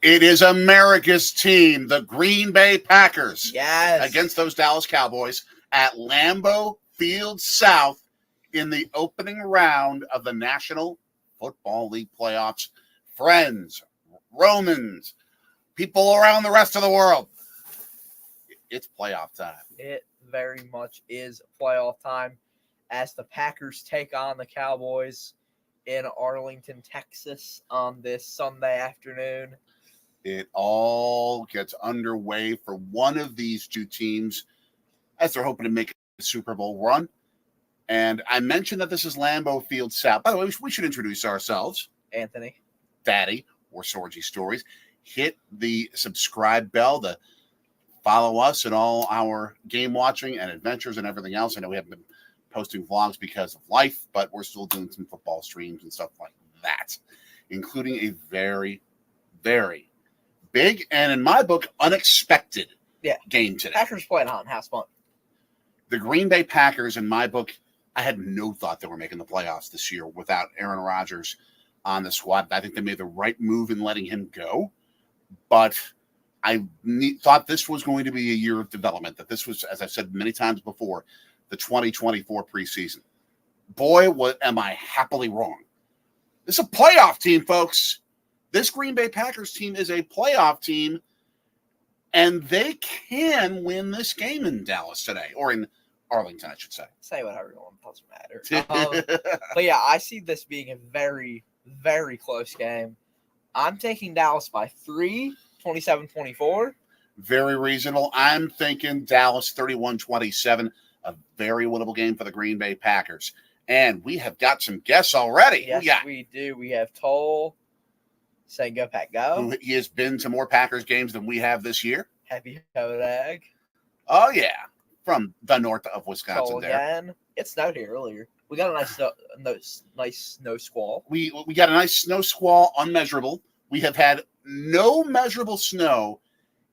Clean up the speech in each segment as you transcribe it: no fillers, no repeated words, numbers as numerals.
It is America's team, the Green Bay Packers. Yes. Against those Dallas Cowboys at Lambeau Field South in the opening round of the National Football League playoffs. Friends, Romans, people around the rest of the world. It's playoff time. It very much is playoff time as the Packers take on the Cowboys in Arlington, Texas on this Sunday afternoon. It all gets underway for one of these two teams as they're hoping to make a Super Bowl run. And I mentioned that this is Lambeau Field South. By the way, we should introduce ourselves. Anthony. Daddy, or Sorgi Stories. Hit the subscribe bell to follow us and all our game watching and adventures and everything else. I know we haven't been posting vlogs because of life, but we're still doing some football streams and stuff like that, including a very, very big and, in my book, unexpected game today. Packers playing hot and house fun. The Green Bay Packers, in my book, I had no thought they were making the playoffs this year without Aaron Rodgers on the squad. I think they made the right move in letting him go, but I thought this was going to be a year of development, that this was, as I've said many times before, the 2024 preseason. Boy, am I happily wrong. This is a playoff team, folks. This Green Bay Packers team is a playoff team, and they can win this game in Dallas today, or in Arlington, I should say. Say whatever you want, doesn't matter. But yeah, I see this being a very, very close game. I'm taking Dallas by 3, 27-24. Very reasonable. I'm thinking Dallas 31-27, a very winnable game for the Green Bay Packers. And we have got some guests already. Yes, we do. We have Toll saying go Pack go. He has been to more Packers games than we have this year. Happy Hodag. Oh, yeah. From the north of Wisconsin. Toll again. It snowed here earlier. We got a nice snow squall. We got a nice snow squall, unmeasurable. We have had no measurable snow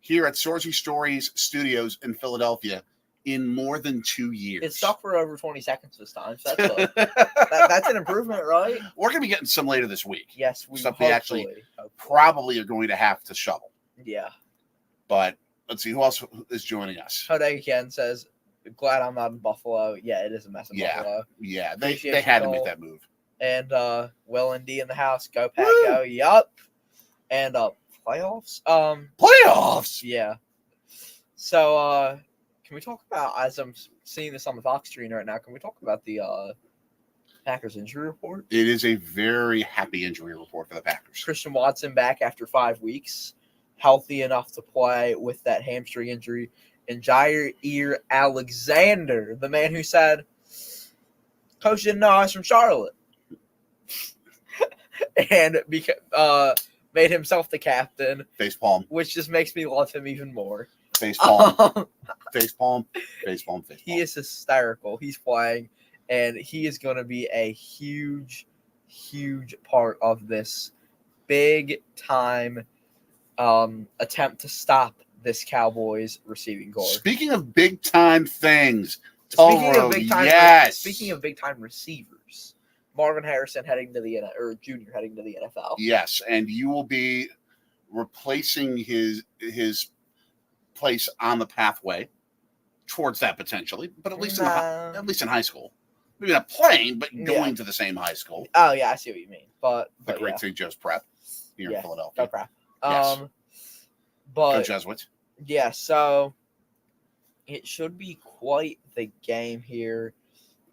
here at Sorgi Stories Studios in Philadelphia in more than 2 years. It stuck for over 20 seconds this time, so that's that's an improvement, right? We're going to be getting some later this week. Yes, we Stuff they actually probably are going to have to shovel. Yeah. But let's see, who else is joining us? Hodag again says, glad I'm not in Buffalo. Yeah, it is a mess in Buffalo. Yeah, they had to make that move. And Will and D in the house. Go Pack, go. Yup. And playoffs? Playoffs? Yeah. So, can we talk about, as I'm seeing this on the Fox screen right now, can we talk about the Packers injury report? It is a very happy injury report for the Packers. Christian Watson back after 5 weeks, healthy enough to play with that hamstring injury. And Jair Alexander, the man who said, Coach didn't know I was from Charlotte. And made himself the captain. Facepalm. Which just makes me love him even more. Facepalm. Facepalm. Facepalm. He is hysterical. He's playing, and he is going to be a huge, huge part of this big-time attempt to stop this Cowboys receiving core. Speaking of big-time things, speaking of big-time receivers, Marvin Harrison heading to the Junior heading to the NFL. Yes, and you will be replacing his place on the pathway towards that potentially, but at least in high school, maybe not playing, but going to the same high school. Oh yeah, I see what you mean. But the Great St. Joe's Prep here in Philadelphia. Go Prep. Yes. But go Jesuits. Yeah, so it should be quite the game here.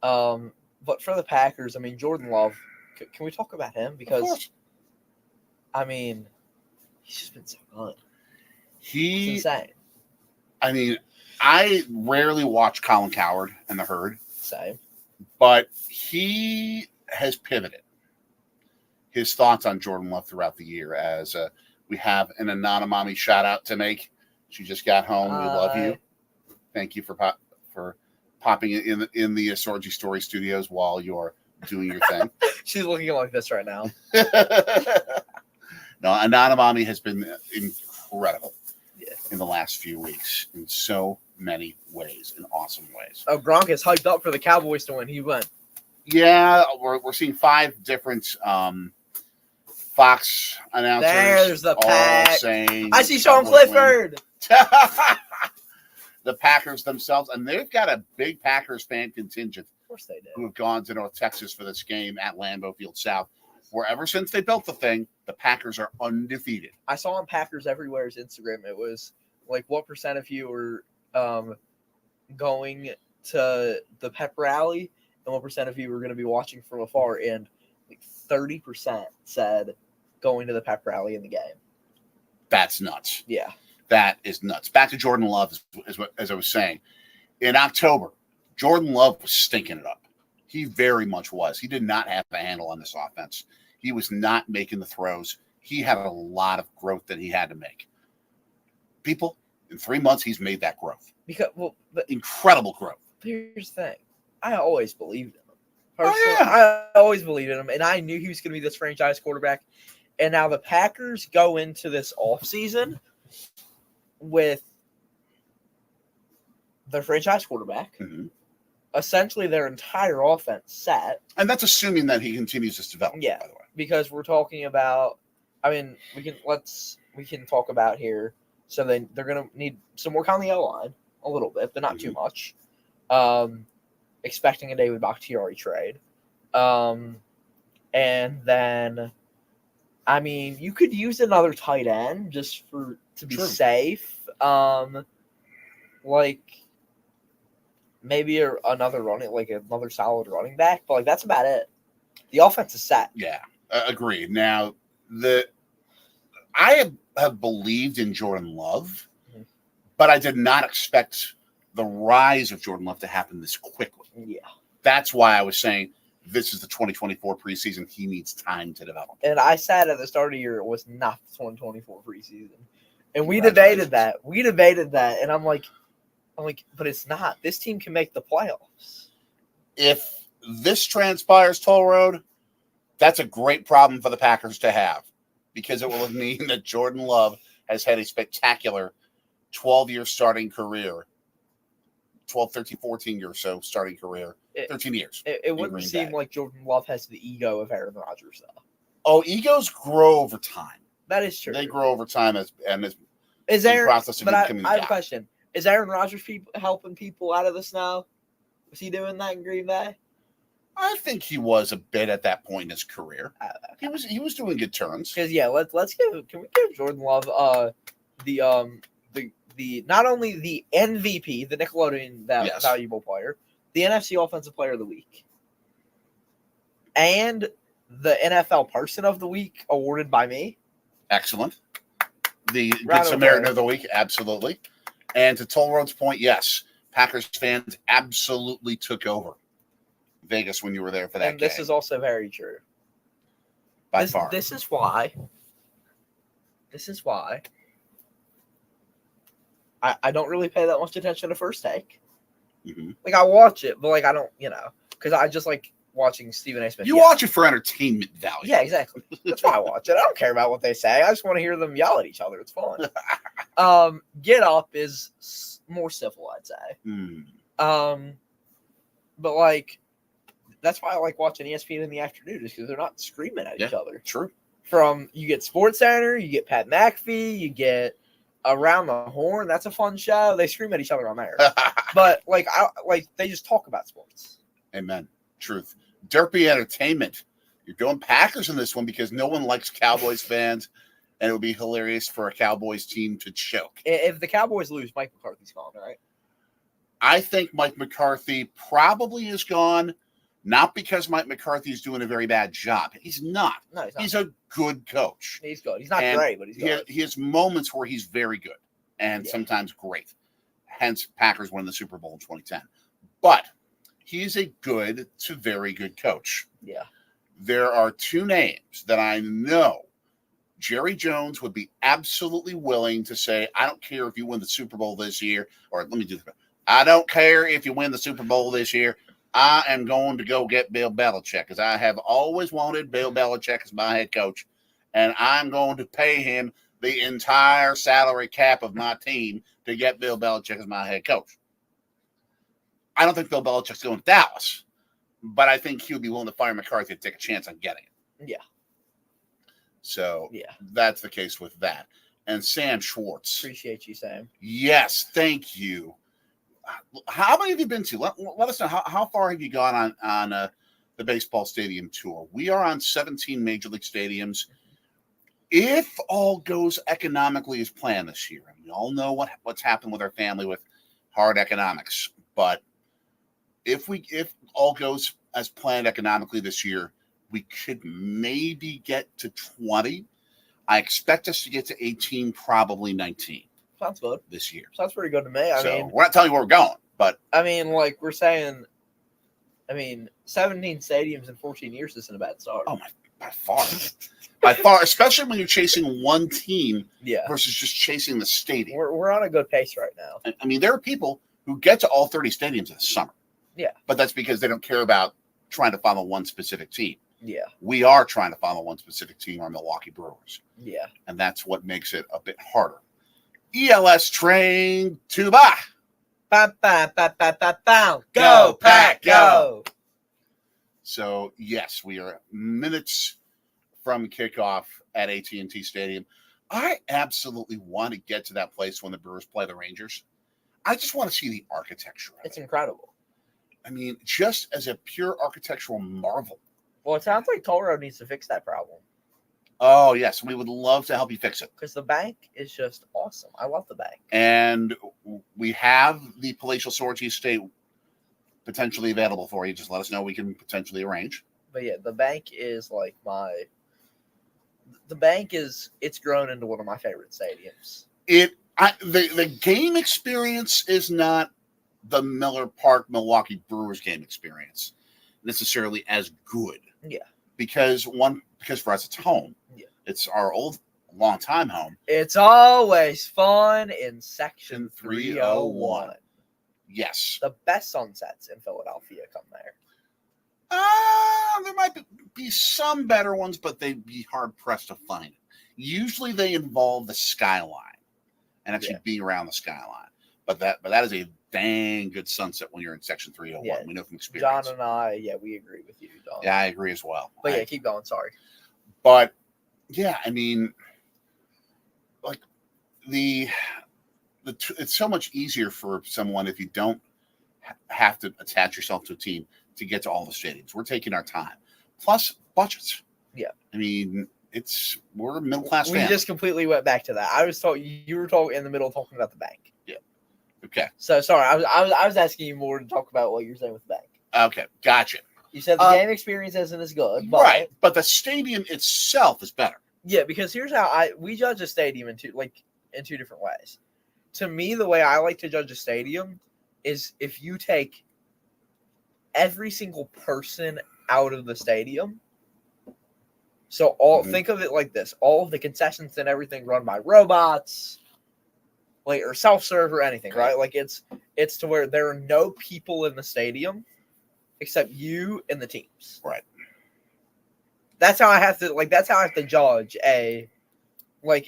But for the Packers, I mean, Jordan Love, can we talk about him? Because, I mean, he's just been so good. It's insane. I mean, I rarely watch Colin Cowherd and the Herd. Same. But he has pivoted his thoughts on Jordan Love throughout the year as we have an Anonymami shout out to make. She just got home. We love you. Thank you for popping in the Sorgi Story Studios while you're doing your thing. She's looking like this right now. No, Anonymami has been incredible in the last few weeks in so many ways, in awesome ways. Oh, Gronk is hyped up for the Cowboys to win. He went. Yeah, we're seeing five different Fox announcers There's the all Pack. saying I see Sean Cowboys win. Clifford. The Packers themselves, and they've got a big Packers fan contingent Of course they do. who have gone to North Texas for this game at Lambeau Field South, where ever since they built the thing, the Packers are undefeated. I saw on Packers Everywhere's Instagram, it was like, what percent of you were going to the pep rally, and what percent of you were going to be watching from afar? And like 30% said going to the pep rally in the game. That's nuts. Yeah. That is nuts. Back to Jordan Love, as I was saying. In October, Jordan Love was stinking it up. He very much was. He did not have a handle on this offense. He was not making the throws. He had a lot of growth that he had to make. People, in 3 months, he's made that growth. Incredible growth. Here's the thing. I always believed in him. Oh, yeah. I always believed in him, and I knew he was going to be this franchise quarterback. And now the Packers go into this offseason with their franchise quarterback, essentially their entire offense set. And that's assuming that he continues this development, yeah, by the way. Because we're talking about, I mean, we can talk about here. So they're going to need some work on the O-line a little bit, but not too much. Expecting a David Bakhtiari trade. And then, I mean, you could use another tight end just to be safe. Like maybe another solid running back, but like that's about it. The offense is set. Yeah, agreed. Now, I have believed in Jordan Love, but I did not expect the rise of Jordan Love to happen this quickly. Yeah. That's why I was saying this is the 2024 preseason. He needs time to develop. And I said at the start of the year it was not the 2024 preseason. And we debated that. And I'm like, but it's not. This team can make the playoffs. If this transpires, Toll Road, that's a great problem for the Packers to have, because it will mean that Jordan Love has had a spectacular 12-year starting career, 12, 13, 14 years or so starting career, 13 years. It wouldn't seem like Jordan Love has the ego of Aaron Rodgers, though. Oh, egos grow over time. That is true. They grow over time is Aaron, process of becoming I have a question. Is Aaron Rodgers helping people out of the snow? Was he doing that in Green Bay? I think he was a bit at that point in his career. Okay. He was doing good turns. Because can we give Jordan Love the not only the MVP, the Nickelodeon valuable player, the NFC Offensive Player of the Week, and the NFL Person of the Week awarded by me. Excellent. The Good Samaritan of the Week, absolutely. And to Toll Road's point, yes, Packers fans absolutely took over Vegas when you were there for that game. This is also very true. By far. This is why I don't really pay that much attention to First Take. Like, I watch it, but like I don't, because I just like watching Stephen A. Smith. You watch it for entertainment value. Yeah, exactly. That's why I watch it. I don't care about what they say. I just want to hear them yell at each other. It's fun. Get Up is more civil, I'd say. But like, that's why I like watching ESPN in the afternoon, just because they're not screaming at each other. True. You get SportsCenter, you get Pat McAfee, you get Around the Horn. That's a fun show. They scream at each other on there. But like, they just talk about sports. Amen. Truth. Derpy Entertainment. You're going Packers in this one because no one likes Cowboys fans, and it would be hilarious for a Cowboys team to choke. If the Cowboys lose, Mike McCarthy's gone, right? I think Mike McCarthy probably is gone, not because Mike McCarthy is doing a very bad job. He's not. No, he's not. He's a good coach. He's good. He's not great, but he's good. He has moments where he's very good and sometimes great. Hence, Packers won the Super Bowl in 2010. But he's a good to very good coach. Yeah. There are two names that I know Jerry Jones would be absolutely willing to say, I don't care if you win the Super Bowl this year, or let me do this. I don't care if you win the Super Bowl this year. I am going to go get Bill Belichick, because I have always wanted Bill Belichick as my head coach, and I'm going to pay him the entire salary cap of my team to get Bill Belichick as my head coach. I don't think Bill Belichick's going to Dallas, but I think he'll be willing to fire McCarthy to take a chance on getting it. Yeah. So Yeah. that's the case with that. And Sam Schwartz. Appreciate you, Sam. Yes, thank you. How many have you been to? Let us know. How far have you gone on the baseball stadium tour? We are on 17 major league stadiums. If all goes economically as planned this year, and we all know what's happened with our family with hard economics, but if all goes as planned economically this year, we could maybe get to 20. I expect us to get to 18, probably 19. Sounds good. This year. Sounds pretty good to me. I mean, we're not telling you where we're going, but I mean, like we're saying, 17 stadiums in 14 years isn't a bad start. Oh my, by far, especially when you're chasing one team versus just chasing the stadium. We're on a good pace right now. I mean, there are people who get to all 30 stadiums in the summer. Yeah, but that's because they don't care about trying to follow one specific team. Yeah, we are trying to follow one specific team, our Milwaukee Brewers. Yeah, and that's what makes it a bit harder. ELS train tuba. Ba, ba, ba, ba, ba, ba. Go, Pack, go. So, yes, we are minutes from kickoff at AT&T Stadium. I absolutely want to get to that place when the Brewers play the Rangers. I just want to see the architecture of it. It's incredible. I mean, just as a pure architectural marvel. Well, it sounds like Toll Road needs to fix that problem. Oh, yes. We would love to help you fix it. Because the bank is just awesome. I love the bank. And we have the palatial Sorgi estate potentially available for you. Just let us know. We can potentially arrange. But yeah, the bank is like it's grown into one of my favorite stadiums. The game experience is not the Miller Park Milwaukee Brewers game experience necessarily as good. Yeah. Because for us it's home. Yeah. It's our long time home. It's always fun in section 301. Yes. The best sunsets in Philadelphia come there. There might be some better ones, but they'd be hard pressed to find it. Usually they involve the skyline and actually being around the skyline. But that is a dang good sunset when you're in section 301. Yeah. We know from experience. John and I, we agree with you, Don. Yeah, I agree as well. But keep going. Sorry. But yeah, I mean, like it's so much easier for someone if you don't have to attach yourself to a team to get to all the stadiums. We're taking our time. Plus budgets. Yeah. I mean, we're a middle class family. We just completely went back to that. I was told you were talking in the middle talking about the bank. Yeah. Okay. So sorry, I was asking you more to talk about what you're saying with the bank. Okay, gotcha. You said the game experience isn't as good, but right? But the stadium itself is better. Yeah, because here's how we judge a stadium in two different ways. To me, the way I like to judge a stadium is if you take every single person out of the stadium. So think of it like this: all of the concessions and everything run by robots, or self-serve or anything, right? Like it's to where there are no people in the stadium except you and the teams. Right. That's how I have to judge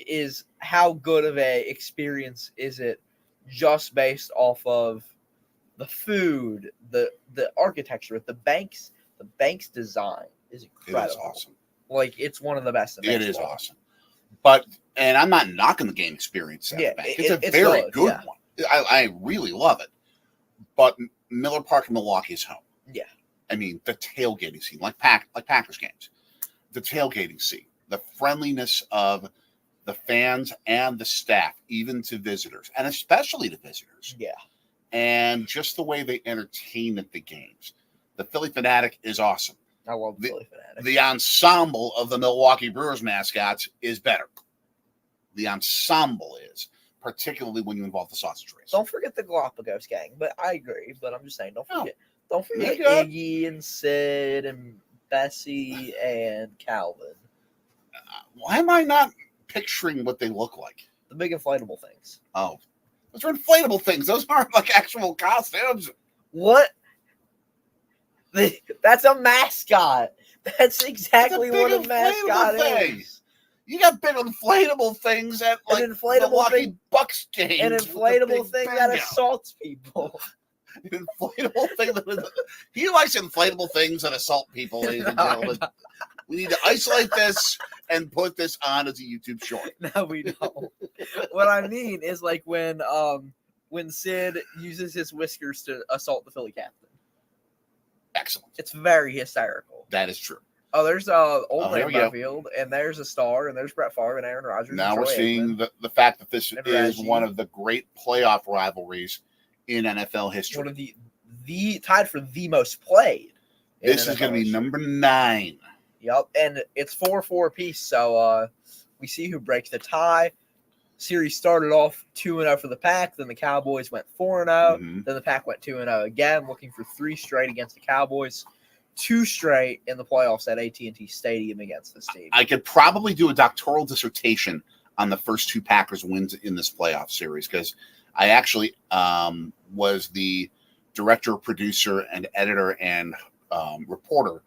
is how good of a experience is it just based off of the food, the architecture, the bank's design is incredible. It is awesome. It's one of the best in baseball. It is awesome. And I'm not knocking the game experience at the bank. It's a very good one. I really love it. But Miller Park in Milwaukee is home. Yeah. I mean, the tailgating scene, like Packers games, the tailgating scene, the friendliness of the fans and the staff, even to visitors, and especially to visitors. Yeah. And just the way they entertain at the games. The Philly Fanatic is awesome. I love the Philly Fanatic. The ensemble of the Milwaukee Brewers mascots is better. The ensemble is, particularly when you involve the sausage race. Don't forget the Galapagos gang, but I agree. But I'm just saying, don't forget Iggy and Sid and Bessie and Calvin. Why am I not picturing what they look like? The big inflatable things. Oh, those are inflatable things. Those aren't like actual costumes. What? That's a mascot. That's exactly what a mascot is. You got big inflatable things at an inflatable Bucks games. An inflatable thing that assaults people. An inflatable thing he likes inflatable things that assault people, ladies and gentlemen. We need to isolate this and put this on as a YouTube short. No, we don't. What I mean is like when Sid uses his whiskers to assault the Philly captain. Excellent. It's very hysterical. That is true. Oh, there's old here man we go. Field, and there's a star, and there's Brett Favre and Aaron Rodgers. Now and we're Troy seeing Aikman, the fact that this and is Reggie. one of the great playoff rivalries in NFL history. One of the tied for the most played. This is going to be number 9. Yep, and it's 4-4 apiece. So we see who breaks the tie. Series started off 2-0 for the Pack. Then the Cowboys went 4-0. Mhm. Then the Pack went 2-0 again, looking for 3 straight against the Cowboys. 2 straight in the playoffs at AT&T Stadium against this team. I could probably do a doctoral dissertation on the first 2 Packers wins in this playoff series because I actually was the director, producer, and editor and reporter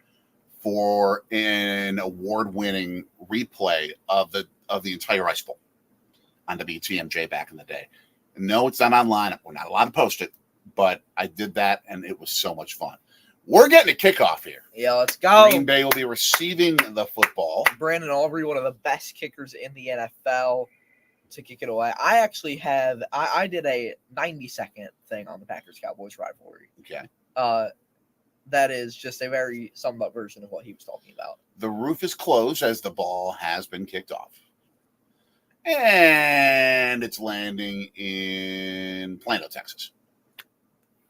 for an award-winning replay of the entire Ice Bowl on WTMJ back in the day. No, it's not online. We're not allowed to post it, but I did that, and it was so much fun. We're getting a kickoff here. Yeah, let's go. Green Bay will be receiving the football. Brandon Aubrey, one of the best kickers in the NFL, to kick it away. I actually have I did a 90-second thing on the Packers-Cowboys rivalry. Okay. That is just a very summed up version of what he was talking about. The roof is closed as the ball has been kicked off. And it's landing in Plano, Texas.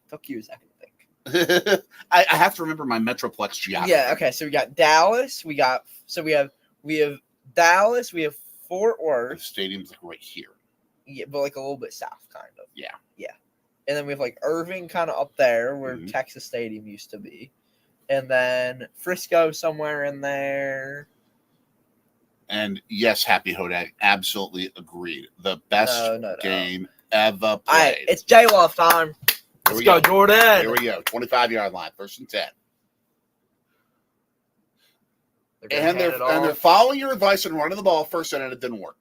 Took you a second to think. I have to remember my Metroplex geography. Yeah, okay. So we got Dallas. We have Dallas. We have Fort The Worth. stadium's like right here. Yeah, but like a little bit south, kind of. Yeah. And then we have like Irving kind of up there where Mhm. Texas Stadium used to be. And then Frisco somewhere in there. And yes, Happy Hodag, absolutely agreed. The best No. game ever All right, played. it's J-Love time. Let's we go, go. Jordan. Here we go. 25-yard line, 1st and 10. And they're following your advice and running the ball first, and it didn't work.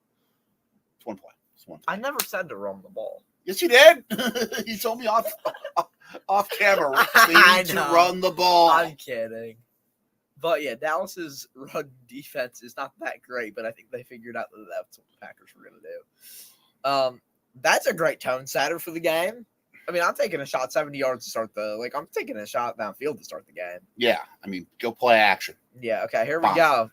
It's one play. I never said to run the ball. Yes, you did. You told me off camera. They I need to know. run the ball. I'm kidding. But yeah, Dallas's run defense is not that great, but I think they figured out that that's what the Packers were going to do. That's a great tone setter for the game. I mean, I'm taking a shot 70 yards to start I'm taking a shot downfield to start the game. Yeah, I mean, go play action. Yeah, okay, here we Fine. go.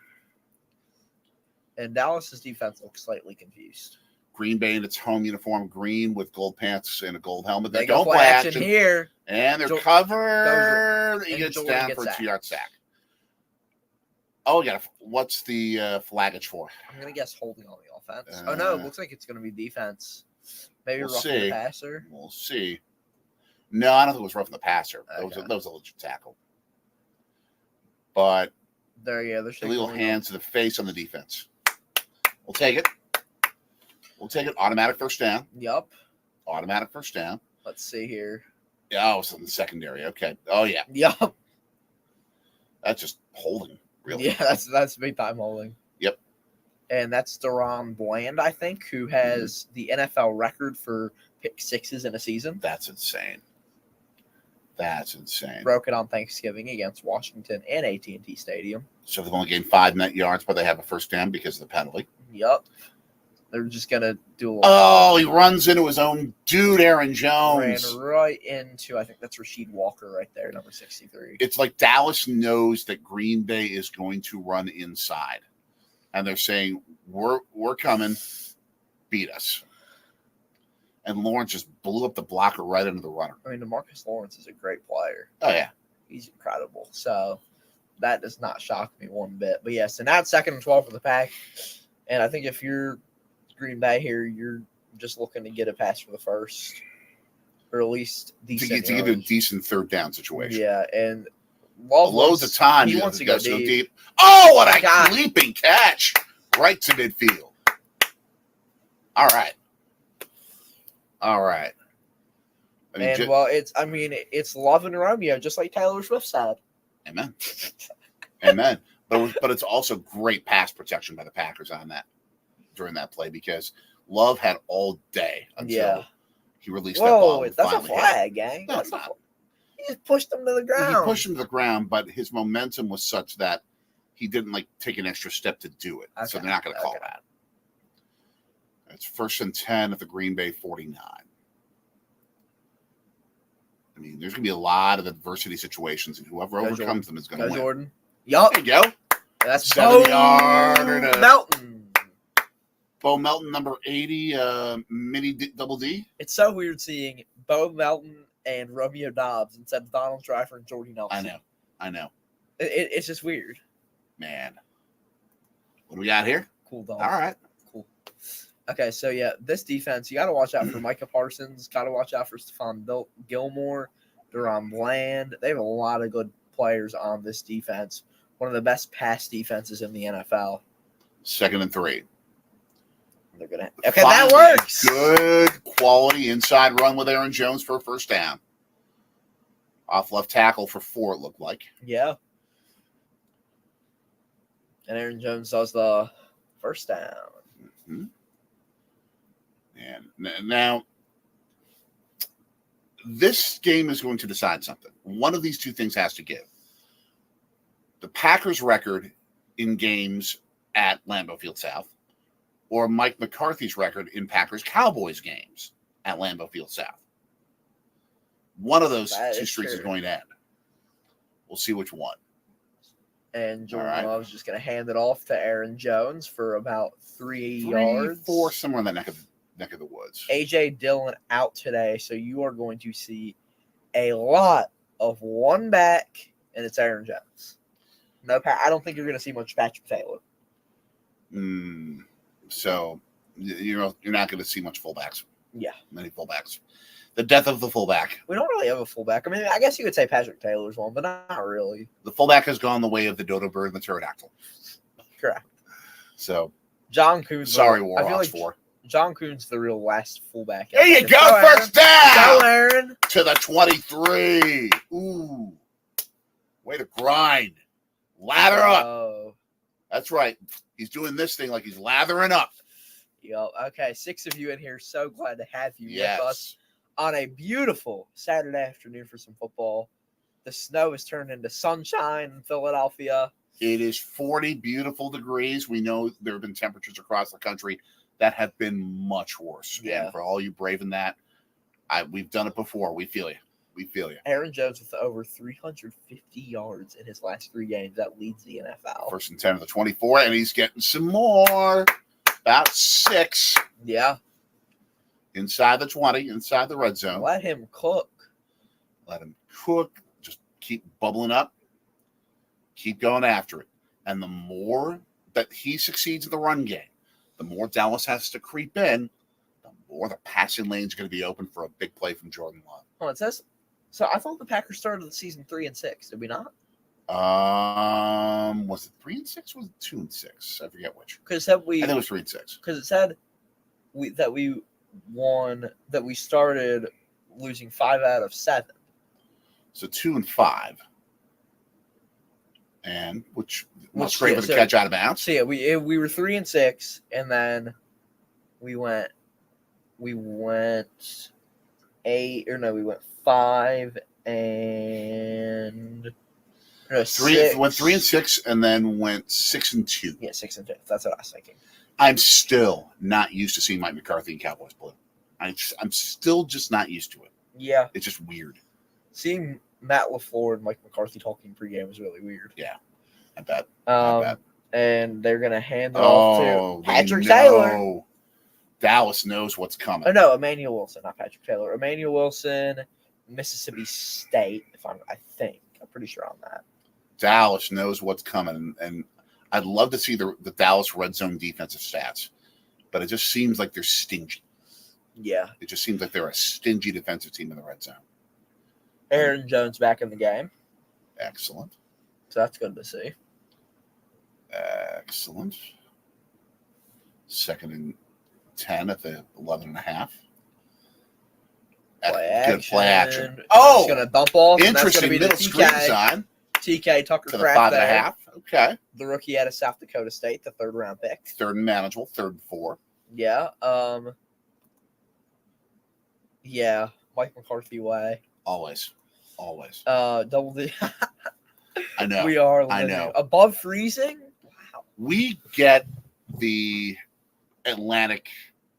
And Dallas's defense looks slightly confused. Green Bay in its home uniform, green with gold pants and a gold helmet. They They go don't play action here. And they're Jor- covered. He and gets Jordan down gets for a sacked. 2-yard sack. Oh, yeah. What's the flaggage for? I'm going to guess holding on the offense. Oh, no, it looks like it's going to be defense. Maybe We'll roughing see. the passer. We'll see. No, I don't think it was roughing the passer. That Okay. was a legit tackle. But They're illegal shaking hands to the face on the defense. We'll take it. Automatic first down. Yup. Automatic first down. Let's see here. Yeah, oh, it's in the secondary. Okay. Oh, yeah. Yup. That's just holding, really. Yeah, that's big time holding. Yep. And that's Deron Bland, I think, who has the NFL record for pick sixes in a season. That's insane. Broke it on Thanksgiving against Washington and AT&T Stadium. So they've only gained 5 net yards, but they have a first down because of the penalty. Yup. They're just going to do a little. Oh, he runs into his own dude, Aaron Ran Jones. right into, I think that's Rasheed Walker right there, number 63. It's like Dallas knows that Green Bay is going to run inside. And they're saying, we're coming, beat us. And Lawrence just blew up the blocker right into the runner. I mean, DeMarcus Lawrence is a great player. Oh, yeah. He's incredible. So that does not shock me one bit. But yes, so now it's 2nd and 12 for the Pack. And I think if you're Green Bay here, you're just looking to get a pass for the first, or at least To decent. get a decent third down situation. Yeah, and Love Loads of time. He you wants to guys go deep. Oh, what a God. leaping catch. Right to midfield. All right. I mean, And it's Love and Romeo, just like Taylor Swift said. Amen. But it's also great pass protection by the Packers on that during that play because Love had all day until he released that ball. Whoa, and that's a finally hit. flag, gang. No, That's it's not. He just pushed him to the ground. He pushed him to the ground, but his momentum was such that he didn't like take an extra step to do it. So Okay, they're not going to call okay. that. It's 1st and 10 at the Green Bay 49. I mean, there's going to be a lot of adversity situations, and whoever overcomes them is going to Go win. Jordan. Yup. There you go. That's 70-yarder to Melton. Bo Melton, number 80, mini double D. It's so weird seeing Bo Melton and Romeo Dobbs instead of Donald Driver and Jordy Nelson. I know. It's just weird. Man. What do we got here? Cool dog. All right. Cool. Okay, so yeah, this defense, you got to watch out for Micah Parsons. Got to watch out for Stephon Gilmore, Deron Bland. They have a lot of good players on this defense. One of the best pass defenses in the NFL. 2nd and 3. They're gonna. Okay, that works. Good quality inside run with Aaron Jones for a first down. Off left tackle for 4, it looked like. Yeah. And Aaron Jones does the first down. Mm-hmm. And now, this game is going to decide something. One of these two things has to give. The Packers' record in games at Lambeau Field South, or Mike McCarthy's record in Packers-Cowboys games at Lambeau Field South. One of those two streaks is going to end. We'll see which one. And Jordan Love's just going to hand it off to Aaron Jones for about 3 yards. 4, somewhere in that neck of the woods. A.J. Dillon out today, so you are going to see a lot of one back, and it's Aaron Jones. No, I don't think you're going to see much Patrick Taylor. So you're not going to see much fullbacks. Yeah. Many fullbacks. The death of the fullback. We don't really have a fullback. I mean, I guess you could say Patrick Taylor's one, but not really. The fullback has gone the way of the dodo bird and the pterodactyl. Correct. So, John Kuhn's. Sorry, Warhawks 4. John Kuhn's the real last fullback. There you go, first down! Go, Aaron! To the 23. Ooh. Way to grind. Lather up. That's right. He's doing this thing like he's lathering up. Yo, okay, 6 of you in here. So glad to have you with us on a beautiful Saturday afternoon for some football. The snow has turned into sunshine in Philadelphia. It is 40 beautiful degrees. We know there have been temperatures across the country that have been much worse. Yeah. And for all you braving that, we've done it before. We feel you. We feel you. Aaron Jones with over 350 yards in his last 3 games. That leads the NFL. 1st and 10 of the 24, and he's getting some more. About 6. Yeah. Inside the 20, inside the red zone. Let him cook. Let him cook. Just keep bubbling up. Keep going after it. And the more that he succeeds in the run game, the more Dallas has to creep in, the more the passing lane's going to be open for a big play from Jordan Love. Oh, it says. So I thought the Packers started the season 3-6. Did we not? Was it 3-6? Was it 2-6? I forget which. Because I think it was 3-6. Because it said that we started losing 5 out of 7. So 2-5. And which was great with the catch out of bounds. So yeah, we were 3-6, and then we went 5 and no, 3 went 3-6, and then went 6-2. Yeah, 6-2. That's what I was thinking. I'm still not used to seeing Mike McCarthy in Cowboys blue. I'm still just not used to it. Yeah, it's just weird. Seeing Matt LaFleur and Mike McCarthy talking pregame was really weird. Yeah, I bet. And they're gonna hand it off to Patrick Taylor. Taylor. Dallas knows what's coming. Oh no, Emmanuel Wilson, not Patrick Taylor. Emmanuel Wilson, Mississippi State. I think I'm pretty sure on that. Dallas knows what's coming, and I'd love to see the Dallas red zone defensive stats, but it just seems like they're stingy. Yeah, it just seems like they're a stingy defensive team in the red zone. Aaron Jones back in the game. Excellent. So that's good to see. Excellent. 2nd and 10 at the 11.5. Good play action. Oh, he's gonna dump off. Interesting middle screen sign. TK Tucker to the 5.5. Okay. The rookie out of South Dakota State, the 3rd round pick. 3rd and manageable. 3rd and 4. Yeah. Yeah. Mike McCarthy way. Always. Double D. I know. We are I living know. above freezing. Wow. We get the Atlantic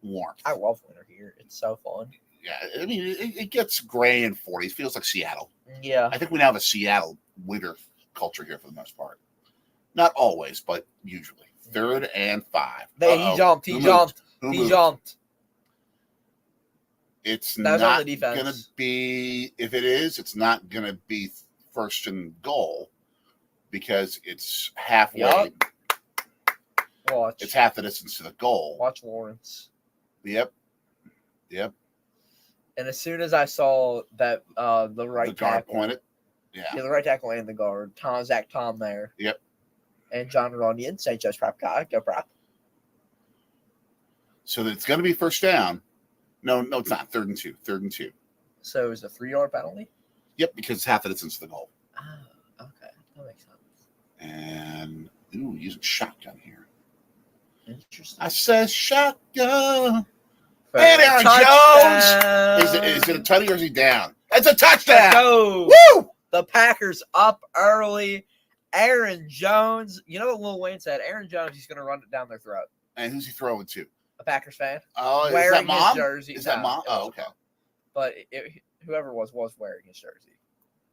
warmth. I love winter here. It's so fun. Yeah, I mean, it gets gray and 40. It feels like Seattle. Yeah. I think we now have a Seattle winter culture here for the most part. Not always, but usually. 3rd and 5. He jumped. He jumped. He jumped. It's That was on not the defense. going to be, if it is, it's not going to be first and goal because it's halfway. Yup. Watch. It's half the distance to the goal. Watch Lawrence. Yep. And as soon as I saw that the right guard tackle pointed. Yeah. the right tackle and the guard, Zach Tom there. Yep. And John Runyon, St. Joe's prep guy. Go prep. So it's going to be first down. No, it's not. 3rd and 2. 3rd and 2. So it was a 3-yard penalty? Yep, because it's half the distance to the goal. Oh, okay. That makes sense. And, using shotgun here. Interesting. I said shotgun. For And Aaron touchdown. Jones. Is it a touchdown or is he down? It's a touchdown. Let's go. Woo! The Packers up early. Aaron Jones. You know what Lil Wayne said? Aaron Jones, he's going to run it down their throat. And who's he throwing to? A Packers fan. Oh, is wearing that mom? his jersey. Is that No, mom? it Oh, wasn't okay. mom. But whoever was wearing his jersey.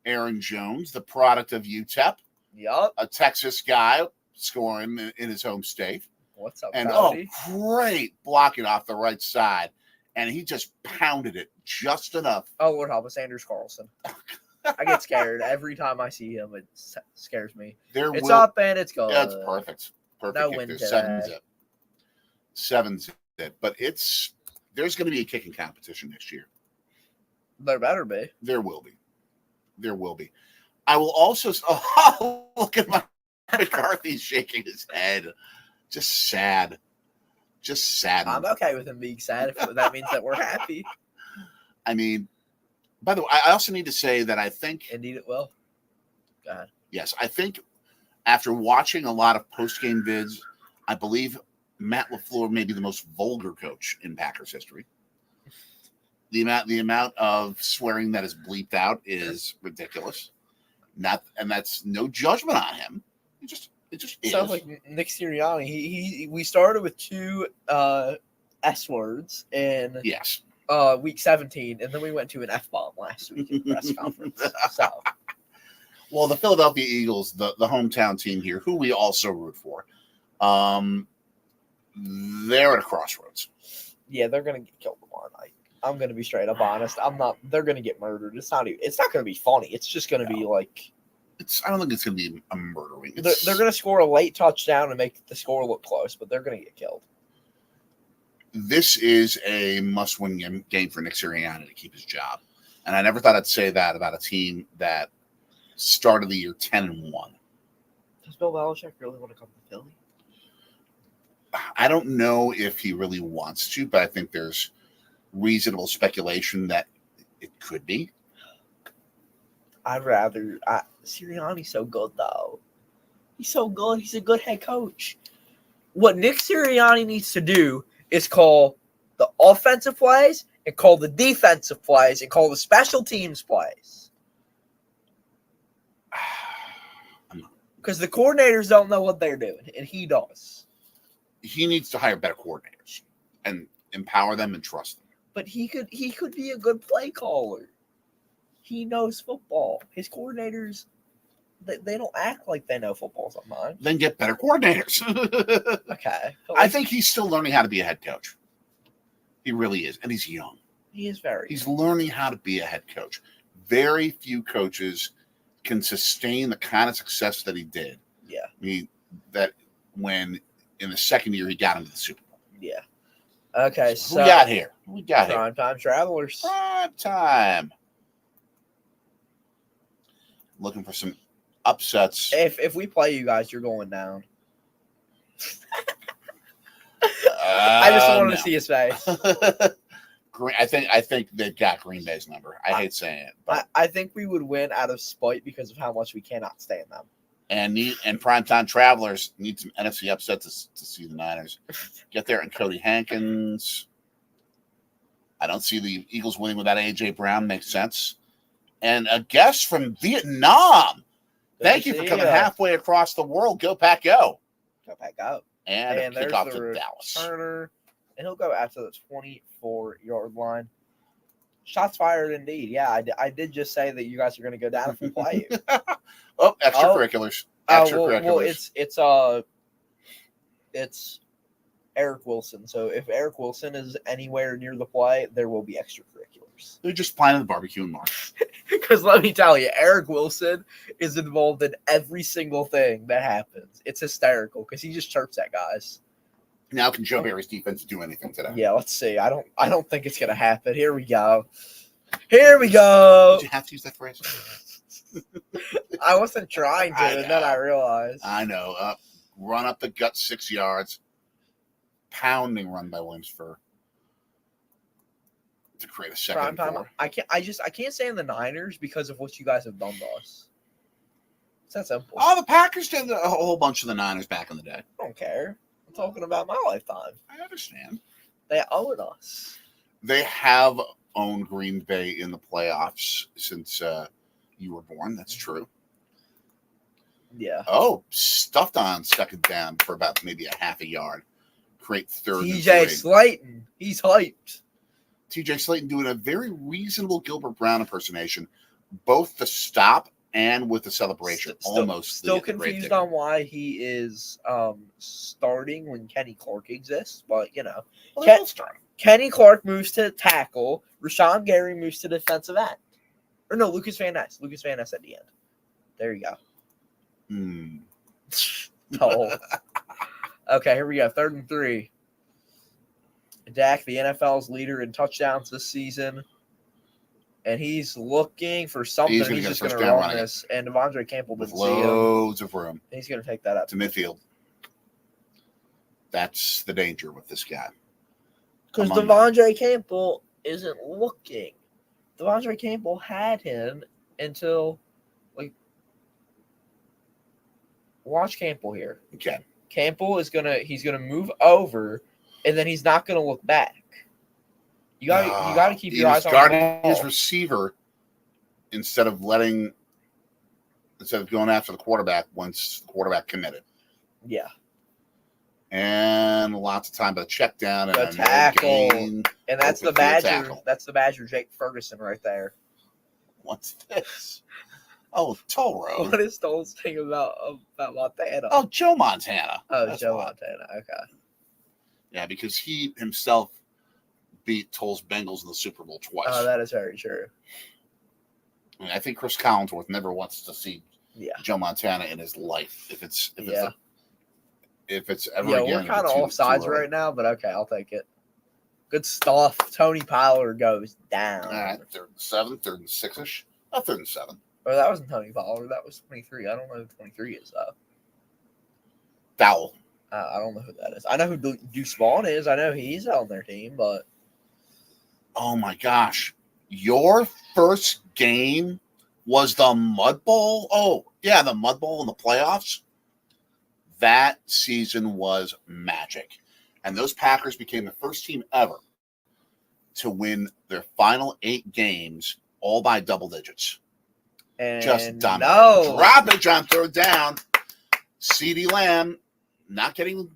Aaron Jones, the product of UTEP, Yup. a Texas guy scoring in his home state. What's up, And, Cody? great blocking off the right side. And he just pounded it just enough. Oh, Lord help us, Anders Carlson. I get scared every time I see him. It scares me. It's up and it's good. Yeah, it's perfect. Perfect. No kick win there. today. 7 zip. But there's going to be a kicking competition next year. There better be. There will be. I will also. Oh, look at McCarthy shaking his head. Just sad. I'm okay with him being sad if that means that we're happy. I mean, by the way, I also need to say that I think. Indeed, it will. Go ahead. Yes, I think after watching a lot of post-game vids, I believe Matt LaFleur may be the most vulgar coach in Packers history. The amount of swearing that is bleeped out is ridiculous. And that's no judgment on him. It just is. Sounds like Nick Sirianni. We started with 2 S words in yes. week 17, and then we went to an F-bomb last week in the press conference. So, well, the Philadelphia Eagles, the hometown team here, who we also root for, they're at a crossroads. Yeah, they're gonna get killed tomorrow night. I'm gonna be straight up honest. They're gonna get murdered. It's not gonna be funny. It's just gonna be like. I don't think it's going to be a murdering. They're going to score a late touchdown and make the score look close, but they're going to get killed. This is a must-win game for Nick Sirianni to keep his job. And I never thought I'd say that about a team that started the year 10-1. Does Bill Belichick really want to come to Philly? I don't know if he really wants to, but I think there's reasonable speculation that it could be. I'd rather Sirianni's so good though. He's so good. He's a good head coach. What Nick Sirianni needs to do is call the offensive plays and call the defensive plays and call the special teams plays. Because the coordinators don't know what they're doing, and he does. He needs to hire better coordinators and empower them and trust them. But he could be a good play caller. He knows football. His coordinators, they don't act like they know football sometimes. Then get better coordinators. Okay. I think he's still learning how to be a head coach. He really is. And he's young. He is very He's young. learning how to be a head coach. Very few coaches can sustain the kind of success that he did. Yeah. I mean, that when in the second year he got into the Super Bowl. Yeah. Okay, so who we got here? We got here. Primetime Travelers. Prime time. Looking for some upsets. If we play you guys, you're going down. I just wanted to see his face. I think they've got Green Bay's number. I hate saying it, but I think we would win out of spite because of how much we cannot stand them. and primetime travelers need some NFC upsets to see the Niners get there. And Cody Hankins. I don't see the Eagles winning without A.J. Brown. Makes sense. And a guest from Vietnam, Thank you for coming halfway across the world. Go Pack, go. Go Pack, go. And a there's kickoff the to Dallas. Returner, and he'll go after the 24-yard line. Shots fired indeed. Yeah, I did just say that you guys are going to go down if we play you. Extracurriculars. Extracurriculars. Well, it's Eric Wilson. So if Eric Wilson is anywhere near the play, there will be extracurriculars. They're just planning the barbecue in March. Because let me tell you, Eric Wilson is involved in every single thing that happens. It's hysterical because he just chirps at guys. Now, can Joe Barry's defense do anything today? Yeah, let's see. I don't think it's gonna happen. Here we go. Here we go. Did you have to use that phrase? I wasn't trying to, and then I realized. I know. Run up the gut 6 yards. Pounding run by Williamsford to create a second. I can't say in the Niners because of what you guys have done to us. It's that simple. Oh, the Packers did a whole bunch of the Niners back in the day. I don't care. I'm talking about my lifetime. I understand. They owe it us. They have owned Green Bay in the playoffs since you were born. That's true. Yeah. Oh, stuffed on second down for about maybe a half a yard. Create third. TJ Slayton. He's hyped. TJ Slayton doing a very reasonable Gilbert Brown impersonation, both the stop and with the celebration. Still confused on why he is starting when Kenny Clark exists, but you know. Well, Kenny Clark moves to tackle. Rashawn Gary moves to defensive end. Or no, Lucas Van Ness. Lucas Van Ness at the end. There you go. Oh. Okay, here we go. 3rd and 3. Dak, the NFL's leader in touchdowns this season. And he's looking for something. He's just going to run this. And Devondre Campbell didn't see him. Loads of room. He's going to take that up to midfield. That's the danger with this guy. Because Devondre Campbell isn't looking. Devondre Campbell had him until, watch Campbell here. Okay. Campbell is he's gonna move over, and then he's not gonna look back. You got to keep your eyes on guarding his receiver instead of going after the quarterback once the quarterback committed. Yeah. And lots of time, but a check down and a tackle, and that's the Badger. That's the Badger, Jake Ferguson, right there. What's this? Oh, Toll Road. What is Toll's thing about Montana? Oh, Joe Montana. Oh, Joe Montana. Okay. Yeah, because he himself beat Toll's Bengals in the Super Bowl twice. Oh, that is very true. I think Chris Collinsworth never wants to see Joe Montana in his life. If it's ever again. We're kind of off sides right now, but okay, I'll take it. Good stuff. Tony Pollard goes down. All right, 3rd and 7, 3rd and 6-ish. 3rd and 7. Oh, that wasn't Tony Pollard. That was 23. I don't know who 23 is, though. Dowell. I don't know who that is. I know who Deuce Vaughn is. I know he's on their team, but. Oh, my gosh. Your first game was the Mud Bowl? Oh, yeah, the Mud Bowl in the playoffs. That season was magic. And those Packers became the first team ever to win their final 8 games all by double digits. And just dominant. Droppage on 3rd down. CeeDee Lamb not doing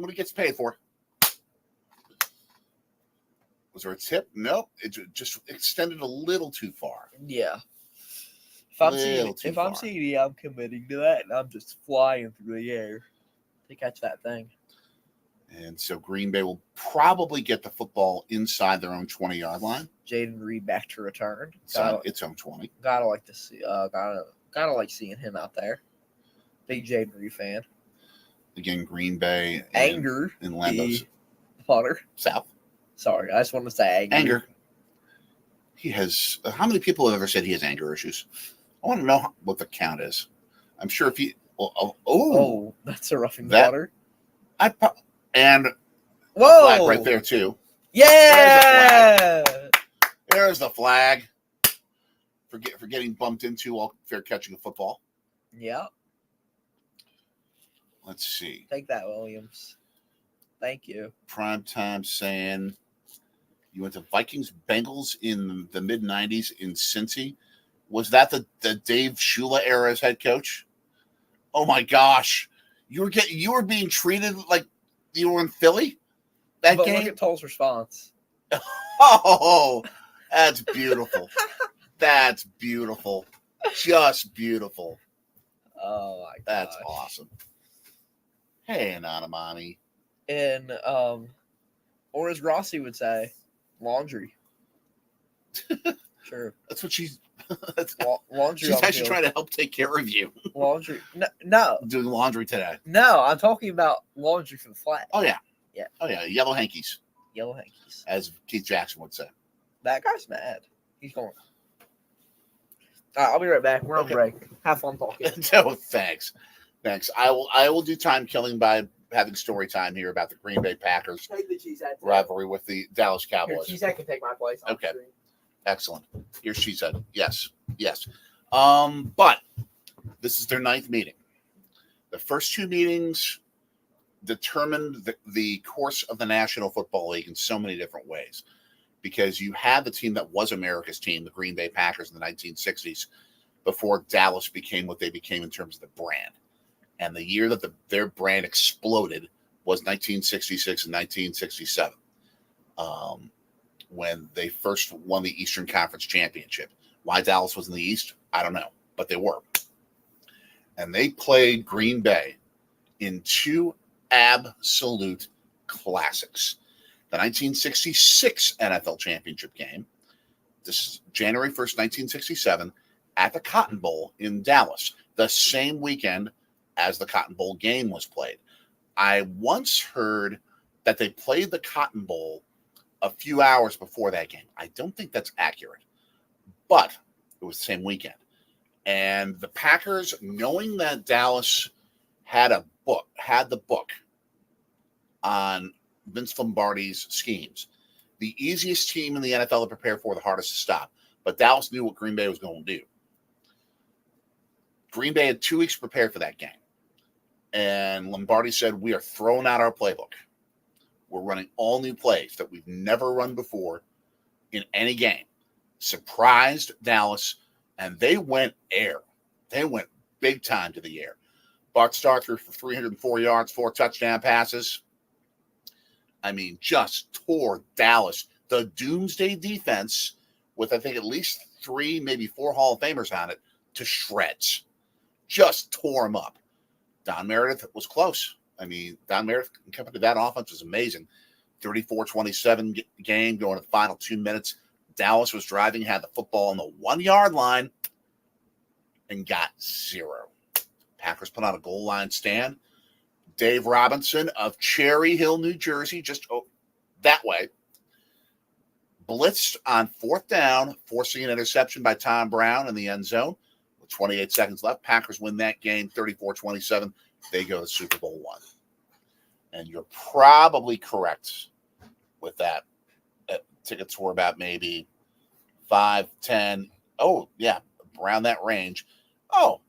what he gets paid for. Was there a tip? Nope. It just extended a little too far. Yeah. If I'm CeeDee, I'm committing to that, and I'm just flying through the air to catch that thing. And so Green Bay will probably get the football inside their own 20-yard line. Jaden Reed back to return. Its own 20. Gotta like to see. Gotta like seeing him out there. Big Jaden Reed fan. Again, Green Bay. Anger. In Lambeau's Potter. South. Sorry, I just want to say anger. He has. How many people have ever said he has anger issues? I want to know what the count is. I'm sure if he. Oh, that's a roughing the water. And whoa, flag right there too. Yeah, there's the flag for getting bumped into while fair catching a football. Yeah. Let's see. Take that, Williams. Thank you. Primetime saying you went to Vikings Bengals in the mid-90s in Cincy. Was that the Dave Shula era as head coach? Oh my gosh. You were being treated like you were in Philly that But game? look at Toll's response. Oh, that's beautiful. That's beautiful. Just beautiful. Oh my That's gosh. awesome. Hey, Anonymani. And or as Rossi would say, laundry. Sure. That's what she's. Laundry. She's on the actually field. trying to help take care of you. Laundry. No. Doing laundry today. No, I'm talking about laundry for the flag. Oh yeah. Yeah. Oh yeah. Yellow hankies, Yellow hankies. as Keith Jackson would say. That guy's mad. He's going. All right, I'll be right back. We're on Okay. break. Have fun talking. No, thanks. I will do time killing by having story time here about the Green Bay Packers Take the cheesehead. rivalry with the Dallas Here, Cowboys. cheesehead can take my place. on the Okay. screen. Excellent. Here she said, yes. But this is their 9th meeting. The first 2 meetings determined the course of the National Football League in so many different ways, because you had the team that was America's team, the Green Bay Packers in the 1960s, before Dallas became what they became in terms of the brand. And the year that their brand exploded was 1966 and 1967. When they first won the Eastern Conference Championship. Why Dallas was in the East, I don't know, but they were. And they played Green Bay in 2 absolute classics. The 1966 NFL Championship game, this is January 1st, 1967, at the Cotton Bowl in Dallas, the same weekend as the Cotton Bowl game was played. I once heard that they played the Cotton Bowl a few hours before that game. I don't think that's accurate, but it was the same weekend. And the Packers, knowing that Dallas had the book on Vince Lombardi's schemes, the easiest team in the NFL to prepare for, the hardest to stop. But Dallas knew what Green Bay was going to do. Green Bay had 2 weeks prepared for that game. And Lombardi said, we are throwing out our playbook. We're running all new plays that we've never run before in any game. Surprised Dallas, and they went air. They went big time to the air. Bart Starr threw for 304 yards, 4 touchdown passes. I mean, just tore Dallas, the doomsday defense, with I think at least 3, maybe 4 Hall of Famers on it, to shreds. Just tore them up. Don Meredith was close. I mean, Don Meredith coming to that offense was amazing. 34-27 game going to the final 2 minutes. Dallas was driving, had the football on the 1-yard line, and got 0. Packers put on a goal line stand. Dave Robinson of Cherry Hill, New Jersey, just that way, blitzed on 4th down, forcing an interception by Tom Brown in the end zone. With 28 seconds left, Packers win that game 34-27. They go to Super Bowl 1. And you're probably correct with that. Tickets were about maybe 5, 10. Oh, yeah, around that range. Oh,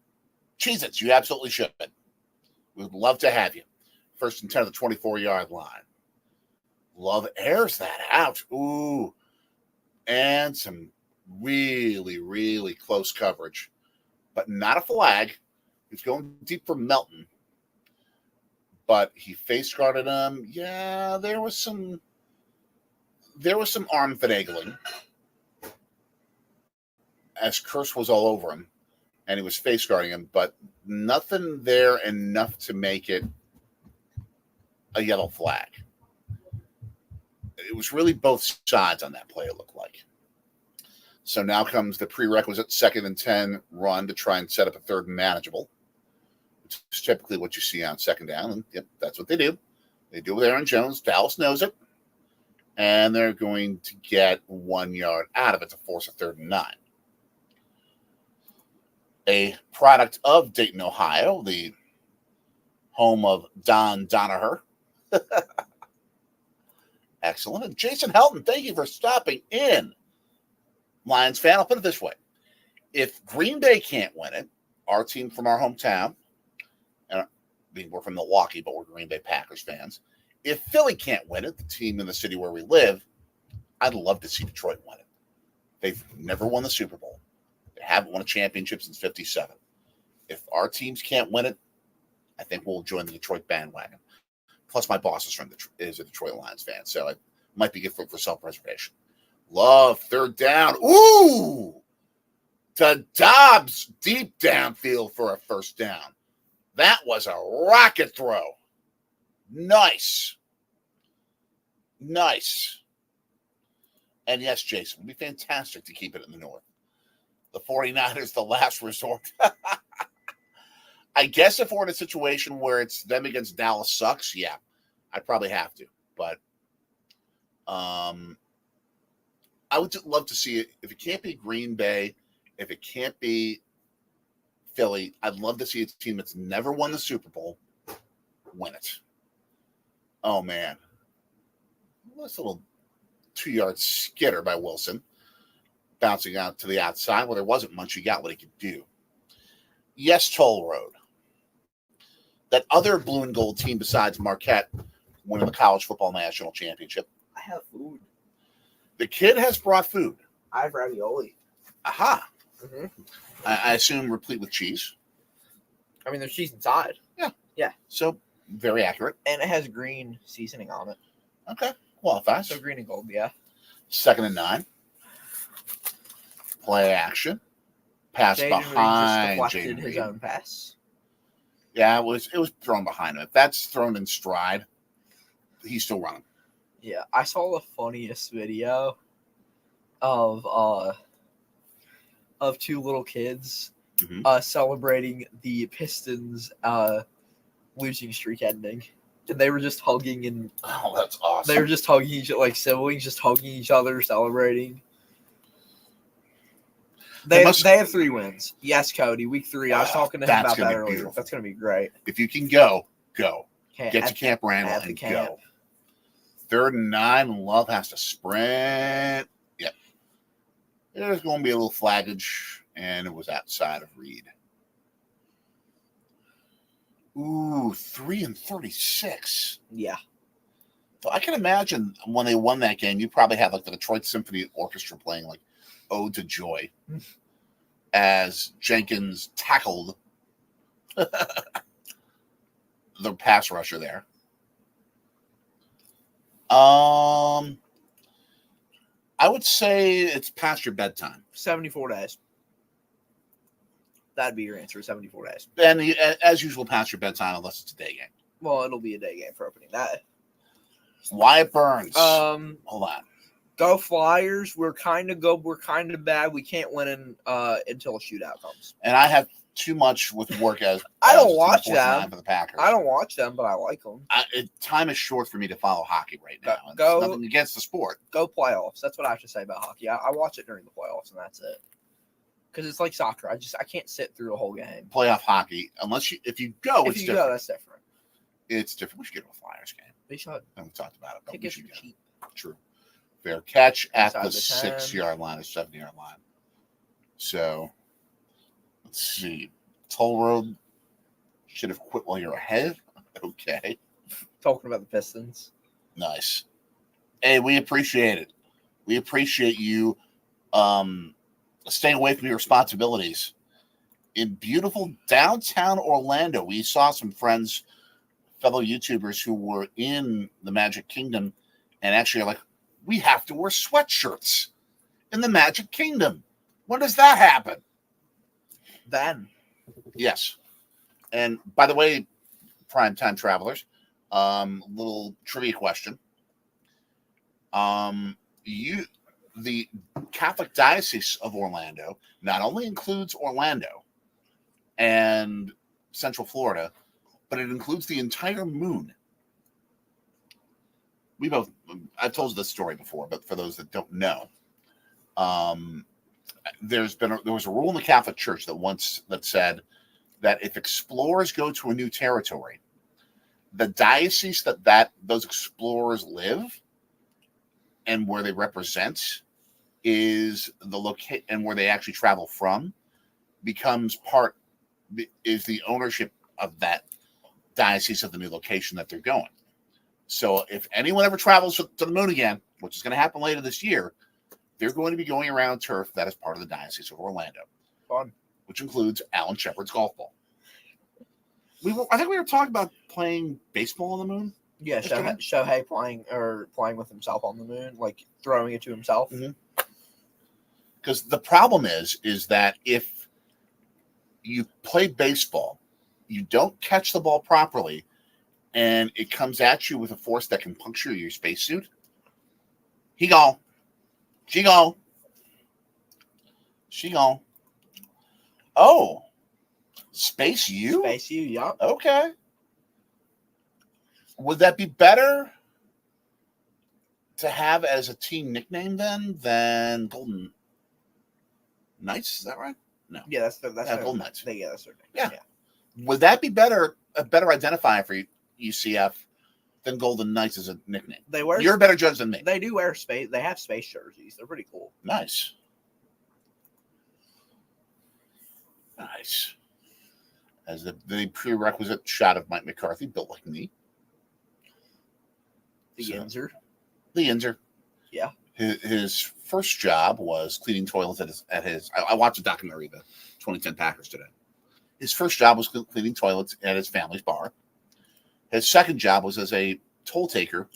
Cheez-Its, you absolutely should. We'd love to have you. 1st and 10 of the 24-yard line. Love airs that out. Ooh. And some really, really close coverage. But not a flag. He's going deep for Melton. But he face guarded him. Yeah, there was some arm finagling as Curse was all over him, and he was face guarding him, but nothing there enough to make it a yellow flag. It was really both sides on that play, it looked like. So now comes the prerequisite 2nd and 10 run to try and set up a 3rd and manageable. It's typically what you see on 2nd down, and yep, that's what they do. They do with Aaron Jones. Dallas knows it, and they're going to get 1 yard out of it to force a 3rd and 9. A product of Dayton, Ohio, the home of Don Donaher. Excellent. And Jason Helton, thank you for stopping in. Lions fan, I'll put it this way. If Green Bay can't win it, our team from our hometown, and we're from Milwaukee, but we're Green Bay Packers fans. If Philly can't win it, the team in the city where we live, I'd love to see Detroit win it. They've never won the Super Bowl. They haven't won a championship since '57. If our teams can't win it, I think will join the Detroit bandwagon. Plus, my boss is a Detroit Lions fan, so it might be good for self-preservation. Love, third down. Ooh! To Dobbs, deep downfield for a first down. That was a rocket throw. Nice. And yes, Jason, it would be fantastic to keep it in the north. The 49ers, the last resort. I guess if we're in a situation where it's them against Dallas sucks, yeah, I'd probably have to. But I would love to see it. If it can't be Green Bay, if it can't be Philly, I'd love to see a team that's never won the Super Bowl win it. Oh, man. Nice little 2-yard skitter by Wilson. Bouncing out to the outside where there wasn't much. He got what he could do. Yes, Toll Road. That other blue and gold team besides Marquette winning the college football national championship. I have food. The kid has brought food. I have ravioli. Aha. Mm-hmm. I assume replete with cheese. I mean, there's cheese inside. Yeah. So, very accurate. And it has green seasoning on it. Okay. Qualifies. So green and gold, yeah. 2nd and 9. Play action. Pass Jaden behind Reed just deflected Jaden his Reed. own pass. Yeah, it was thrown behind him. If that's thrown in stride, he's still running. Yeah, I saw the funniest video of 2 little kids celebrating the Pistons losing streak ending. And they were just hugging and Oh, that's awesome. they were just hugging each other like siblings, just hugging each other, celebrating. They have 3 wins. Yes, Cody. Week 3. I was talking to him about that earlier. Beautiful. That's gonna be great. If you can go. Get Get to Camp Randall at the and camp. go. 3rd and 9. Love has to sprint. Yep. There's going to be a little flaggage, and it was outside of Reed. Ooh, 3 and 36. Yeah. So I can imagine when they won that game, you probably had like the Detroit Symphony Orchestra playing like Ode to Joy as Jenkins tackled the pass rusher there. I would say it's past your bedtime. 74 days. That'd be your answer, 74 days. And as usual, past your bedtime unless it's a day game. Well, it'll be a day game for opening night. Wyatt Burns. Hold on. Go Flyers. We're kind of good. We're kind of bad. We can't win until a shootout comes. And I have too much with work as I don't watch them. For the Packers. I don't watch them, but I like them. Time is short for me to follow hockey right now. Go, nothing against the sport. Go playoffs. That's what I have to say about hockey. I watch it during the playoffs, and that's it. Because it's like soccer. I can't sit through a whole game. Playoff hockey, if you go, it's different. Go, that's different. It's different. We should get to a Flyers game. We should. And we talked about it. But tickets are cheap. True. Fair catch at Inside the the 6-yard line, or 7-yard line. So, let's see. Toll Road should have quit while you're ahead. Okay. Talking about the Pistons. Nice. Hey, we appreciate it. We appreciate you staying away from your responsibilities. In beautiful downtown Orlando, we saw some friends, fellow YouTubers who were in the Magic Kingdom and actually are like, we have to wear sweatshirts in the Magic Kingdom. When does that happen? Then. Yes. And by the way, primetime travelers, little trivia question. The Catholic Diocese of Orlando not only includes Orlando and Central Florida, but it includes the entire moon. I've told you this story before, but for those that don't know, there was a rule in the Catholic Church that said that if explorers go to a new territory, the diocese that those explorers live and where they represent is the and where they actually travel from is the ownership of that diocese of the new location that they're going. So if anyone ever travels to the moon again, which is going to happen later this year, they're going to be going around turf that is part of the Diocese of Orlando. Fun. Which includes Alan Shepard's golf ball. I think we were talking about playing baseball on the moon. Yeah, Shohei playing with himself on the moon, like throwing it to himself. Because the problem is that if you play baseball, you don't catch the ball properly, and it comes at you with a force that can puncture your spacesuit. He gone. She gone. She gone. Oh. Space U? Space U, yup. Okay. Would that be better to have as a team nickname then than Golden Knights? Is that right? No. Yeah, that's Golden Knights. Yeah, that's their name. Yeah. Would that be a better identifier for UCF than Golden Knights as a nickname? You're a better judge than me. They do wear space. They have space jerseys. They're pretty cool. Nice. Nice. As the prerequisite shot of Mike McCarthy, built like me. The Yinzer. Yeah. His first job was cleaning toilets at his. I watched a documentary, the 2010 Packers today. His first job was cleaning toilets at his family's bar. His second job was as a toll taker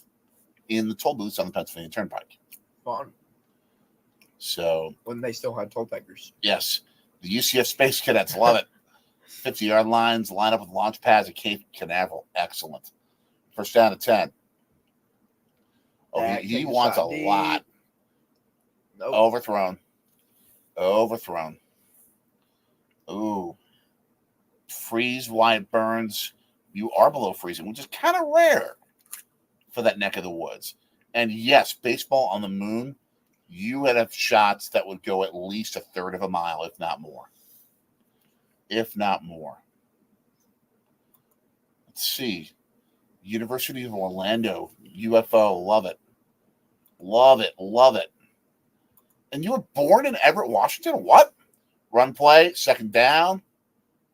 in the toll booths on the Pennsylvania Turnpike. Fun. So when they still had toll takers. Yes. The UCF Space Cadets love it. 50-yard lines, line up with launch pads at Cape Canaveral. Excellent. First down to 10. Oh, he wants a lot. Nope. Overthrown. Ooh. Freeze, Wyatt Burns. You are below freezing, which is kind of rare for that neck of the woods. And yes, baseball on the moon, you would have shots that would go at least a third of a mile, if not more. Let's see. University of Orlando, UFO, love it. And you were born in Everett, Washington? What? Run play, second down,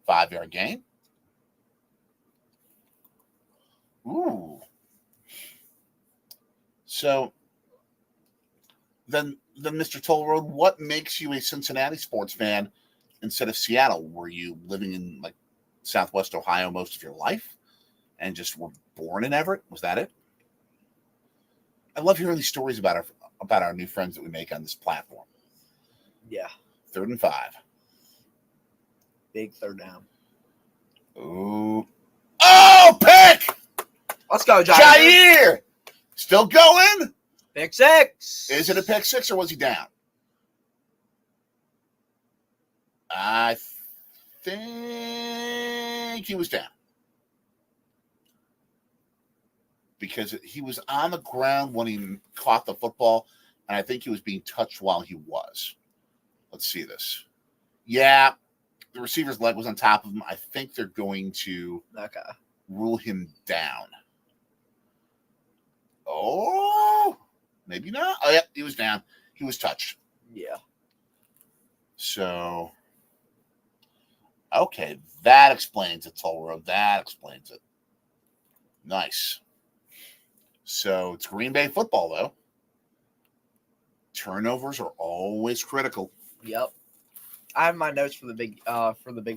5-yard gain. Ooh. So then Mr. Toll Road, what makes you a Cincinnati sports fan instead of Seattle? Were you living in like Southwest Ohio most of your life and just were born in Everett? Was that it? I love hearing these stories about our new friends that we make on this platform. Yeah. 3rd and 5. Big third down. Ooh. Oh, pick! Let's go, Jair! Still going? Pick 6. Is it a pick 6 or was he down? I think he was down. Because he was on the ground when he caught the football, and I think he was being touched while he was. Let's see this. Yeah, the receiver's leg was on top of him. I think they're going to rule him down. Oh, maybe not. Oh, yeah, he was down. He was touched. Yeah. So, okay, that explains it, Toll Road. That explains it. Nice. So, it's Green Bay football, though. Turnovers are always critical. Yep. I have my notes for the big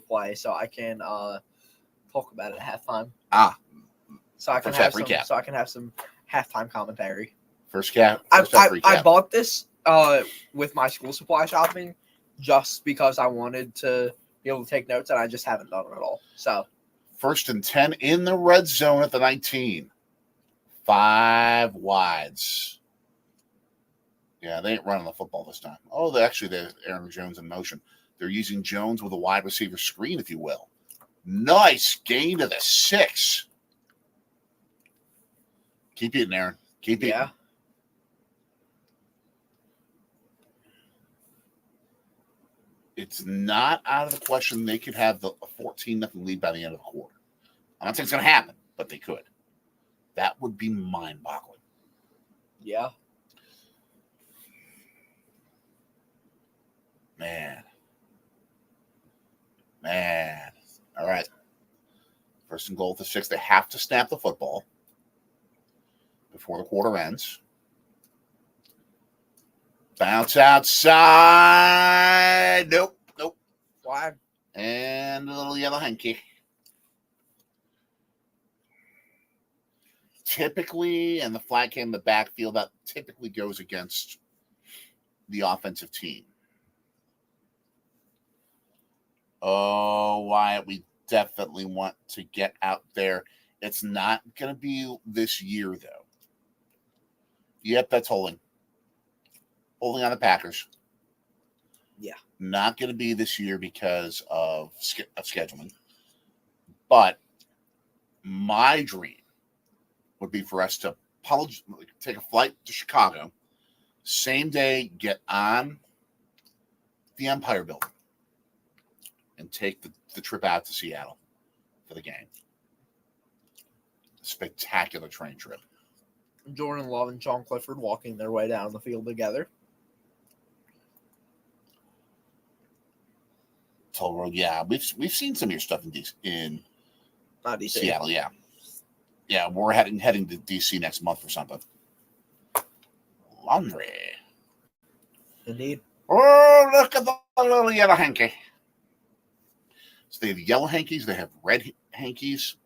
play, so I can talk about it at halftime. So I can have some halftime commentary. First half recap. Recap. I bought this with my school supply shopping just because I wanted to be able to take notes, and I just haven't done it at all. So 1st and 10 in the red zone at the 19. 5 wides. Yeah, they ain't running the football this time. Oh, they're Aaron Jones in motion. They're using Jones with a wide receiver screen, if you will. Nice gain to the 6. Keep eating, Aaron. Keep eating. Yeah. It's not out of the question they could have the 14-0 lead by the end of the quarter. I'm not saying it's going to happen, but they could. That would be mind-boggling. Yeah. Man. All right. 1st and goal to 6. They have to snap the football before the quarter ends. Bounce outside. Nope. Why? And a little yellow hand kick. typically, and the flag came in the backfield, that typically goes against the offensive team. Oh, Wyatt, we definitely want to get out there. It's not going to be this year, though. Yep, that's holding. Holding on the Packers. Yeah. Not going to be this year because of scheduling. But my dream would be for us to take a flight to Chicago, same day, get on the Empire Building, and take the trip out to Seattle for the game. Spectacular train trip. Jordan Love and Sean Clifford walking their way down the field together. Toll Road, yeah. We've seen some of your stuff in DC. Seattle, yeah. Yeah, we're heading to DC next month or something. Laundry. Indeed. Oh, look at the little yellow hanky. So they have yellow hankies, they have red hankies.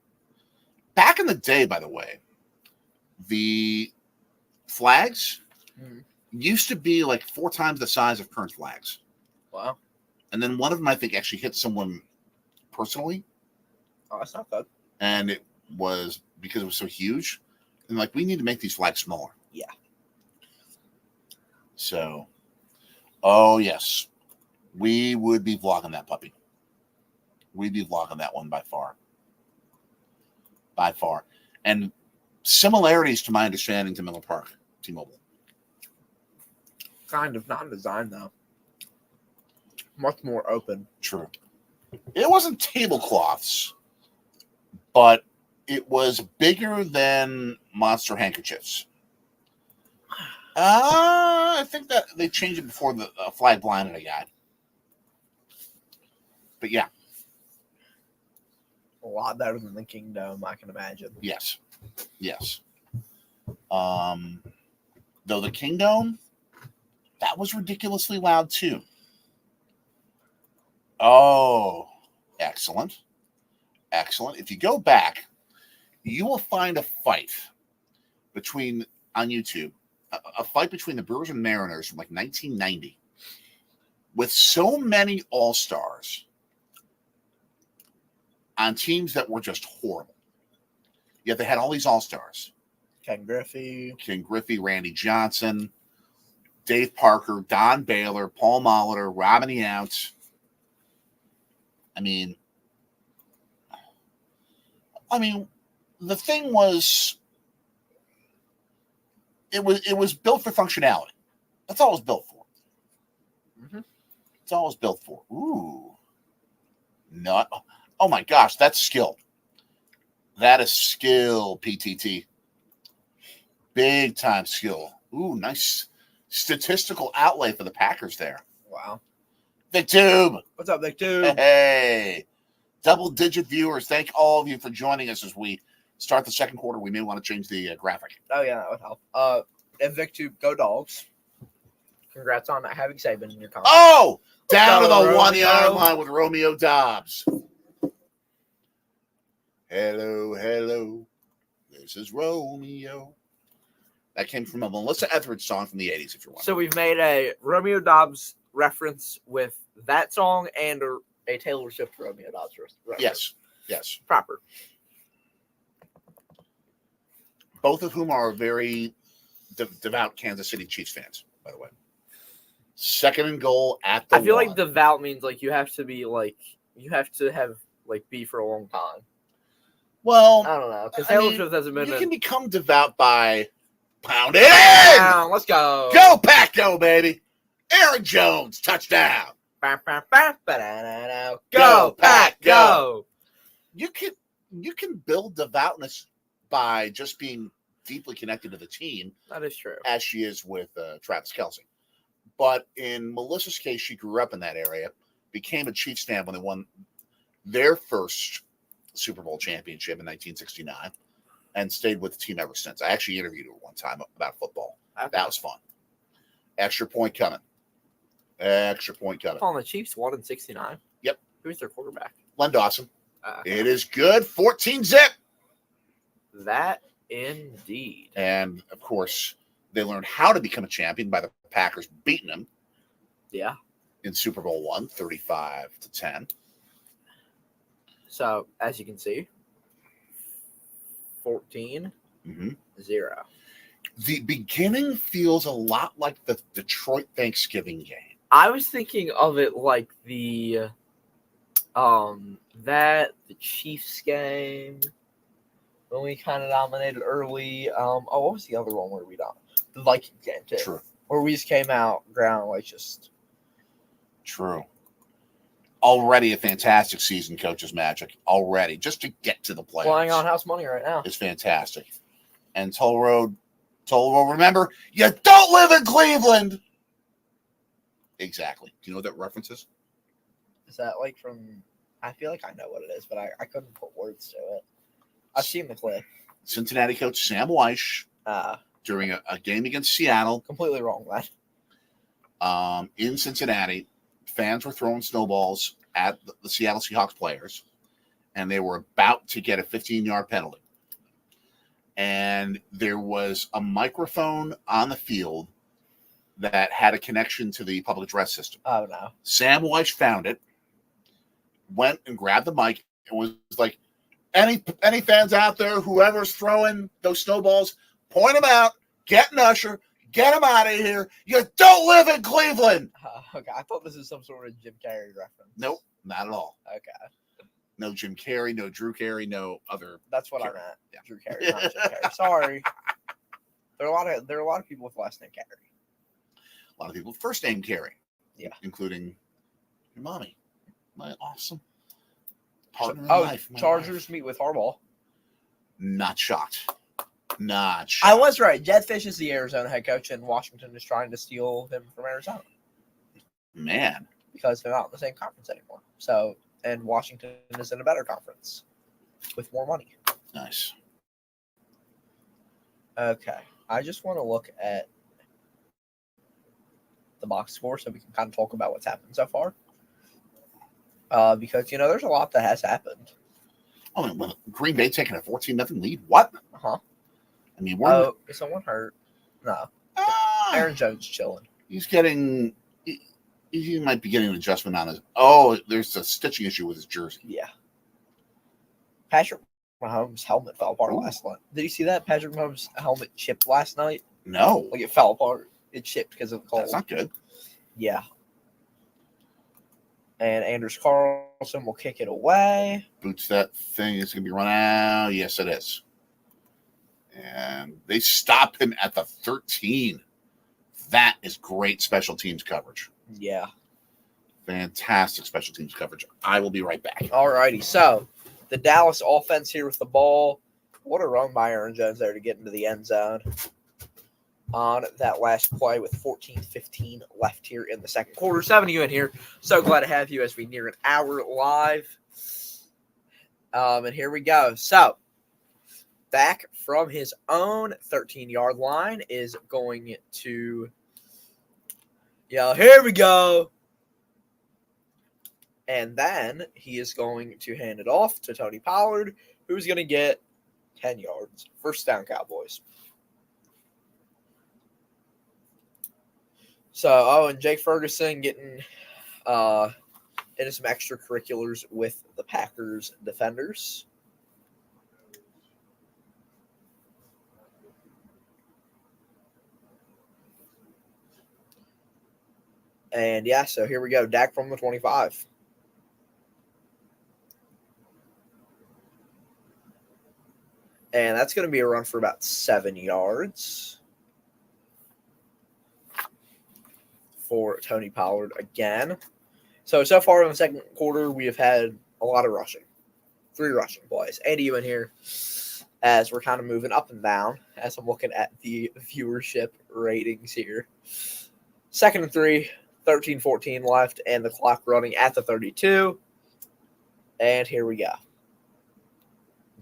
Back in the day, by the way, the flags used to be like 4 times the size of current flags. Wow. And then one of them, I think, actually hit someone personally. Oh, that's not good. And it was because it was so huge. And like, we need to make these flags smaller. Yeah. So, oh, yes. We would be vlogging that puppy. We'd be vlogging that one by far. By far. And similarities, to my understanding, to Miller Park, T-Mobile. Kind of, not in design, though. Much more open. True. It wasn't tablecloths, but it was bigger than monster handkerchiefs. I think that they changed it before the flag blinded a guy. But yeah. A lot better than the Kingdom, I can imagine. Yes. Yes. Though the Kingdom, that was ridiculously loud too. Oh, excellent. Excellent. If you go back, you will find a fight on YouTube, a fight between the Brewers and Mariners from like 1990 with so many all-stars on teams that were just horrible. Yet they had all these all-stars. Ken Griffey, Randy Johnson, Dave Parker, Don Baylor, Paul Molitor, Robin Yount. I mean, the thing was, it was built for functionality. That's all it was built for. Mm-hmm. That's all it was built for. Ooh. Not. Oh my gosh, that's skill. That is skill, PTT. Big time skill. Ooh, nice statistical outlay for the Packers there. Wow. Big Tube. What's up, Big Tube? Hey. Double-digit viewers. Thank all of you for joining us as we start the second quarter. We may want to change the graphic. Oh, yeah, that would help. And VicTube, go Dogs. Congrats on having Saban in your comment. Oh! Down to the Romeo. 1-yard line with Romeo Dobbs. Hello. This is Romeo. That came from a Melissa Etheridge song from the 80s, if you're wondering. So we've made a Romeo Dobbs reference with that song and a Taylor Swift Romeo Dobbs reference. Yes. Proper. Both of whom are very devout Kansas City Chiefs fans, by the way. Second and goal at the I feel one. like devout means like you have to be like you have to have like be for a long time. Well, I don't know because Taylor Swift hasn't been. You can become devout by pounding in. Let's go. Go Pack, go baby. Aaron Jones touchdown. Go Pack, go. You can build devoutness by just being deeply connected to the team. That is true. As she is with Travis Kelce. But in Melissa's case, she grew up in that area, became a Chiefs fan when they won their first Super Bowl championship in 1969, and stayed with the team ever since. I actually interviewed her one time about football. Okay. That was fun. Extra point coming. On the Chiefs won in 69. Yep. Who's their quarterback? Len Dawson. It is good. 14 zip. That Indeed. And, of course, they learned how to become a champion by the Packers beating them. Yeah. In Super Bowl I, 35-10. So, as you can see, 14-0. The beginning feels a lot like the Detroit Thanksgiving game. I was thinking of it like the Chiefs game when we kind of dominated early. What was the other one where we dominated? The Vikings game too. True. Where we just came out ground like just. True. Already a fantastic season, Coach's Magic. Already. Just to get to the playoffs. Flying on house money right now. Is fantastic. And Toll Road, remember, you don't live in Cleveland. Exactly. Do you know what that reference is? Is that like from, I feel like I know what it is, but I couldn't put words to it. I've seen the clip. Cincinnati coach Sam Weish during a game against Seattle. Completely wrong, man. In Cincinnati, fans were throwing snowballs at the Seattle Seahawks players, and they were about to get a 15-yard penalty. And there was a microphone on the field that had a connection to the public address system. Oh, no. Sam Weish found it, went and grabbed the mic, and was like, any fans out there, whoever's throwing those snowballs, point them out, get an usher, get them out of here. You don't live in Cleveland. Okay, I thought this was some sort of Jim Carrey reference. Nope, not at all. Okay. No Jim Carrey, no Drew Carey, no other. That's what Carey. I meant. Yeah. Drew Carey, not Jim Carrey. Sorry. There are a lot of people with last name Carey. A lot of people with first name Carey. Yeah. Including your mommy. My awesome partner in Oh, life. Chargers meet with Harbaugh. Not shocked. Not I shocked. was right. Jed Fish is the Arizona head coach, and Washington is trying to steal him from Arizona. Man. Because they're not in the same conference anymore. So, and Washington is in a better conference with more money. Nice. Okay. I just want to look at the box score so we can kind of talk about what's happened so far. Because, there's a lot that has happened. Oh, well, Green Bay taking a 14-0 lead? What? Uh-huh. I mean, is someone hurt? No. Ah, Aaron Jones chilling. He's getting... He might be getting an adjustment on his... Oh, there's a stitching issue with his jersey. Yeah. Patrick Mahomes' helmet fell apart last night. Did you see that? Patrick Mahomes' helmet chipped last night. No. Like, it fell apart. It chipped because of the cold. That's not good. Yeah. And Anders Carlson will kick it away. Boots that thing. It's going to be run out. Yes, it is. And they stop him at the 13. That is great special teams coverage. Yeah. Fantastic special teams coverage. I will be right back. Alrighty. So, the Dallas offense here with the ball. What a run by Aaron Jones there to get into the end zone on that last play with 14:15 left here in the second quarter. 7 of you in here. So glad to have you as we near an hour live. And here we go. So, back from his own 13-yard line is going to here we go. And then he is going to hand it off to Tony Pollard, who's going to get 10 yards. First down, Cowboys. So, and Jake Ferguson getting into some extracurriculars with the Packers defenders. And yeah, so here we go. Dak from the 25. And that's going to be a run for about 7 yards for Tony Pollard again. So far in the second quarter, we have had a lot of rushing. 3 rushing plays. 80 you in here as we're kind of moving up and down as I'm looking at the viewership ratings here. 2nd and 3, 13-14 left, and the clock running at the 32. And here we go.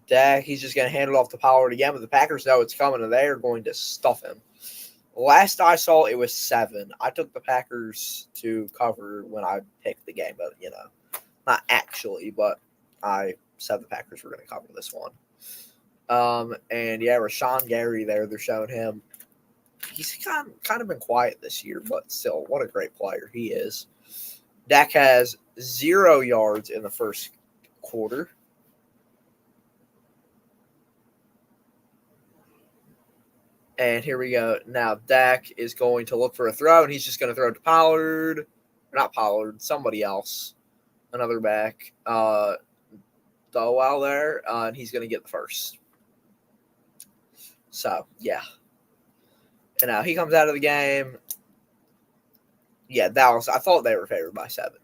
Dak, he's just going to hand it off to Pollard again, but the Packers know it's coming, and they are going to stuff him. Last I saw, it was 7. I took the Packers to cover when I picked the game, but, not actually, but I said the Packers were going to cover this one. And yeah, Rashawn Gary there, they're showing him. He's kind of been quiet this year, but still, what a great player he is. Dak has 0 yards in the first quarter. And here we go. Now Dak is going to look for a throw, and he's just going to throw it to Pollard. Or not Pollard, somebody else. Another back. Dowell there, and he's going to get the first. So, yeah. And now he comes out of the game. Yeah, Dallas, I thought they were favored by 7.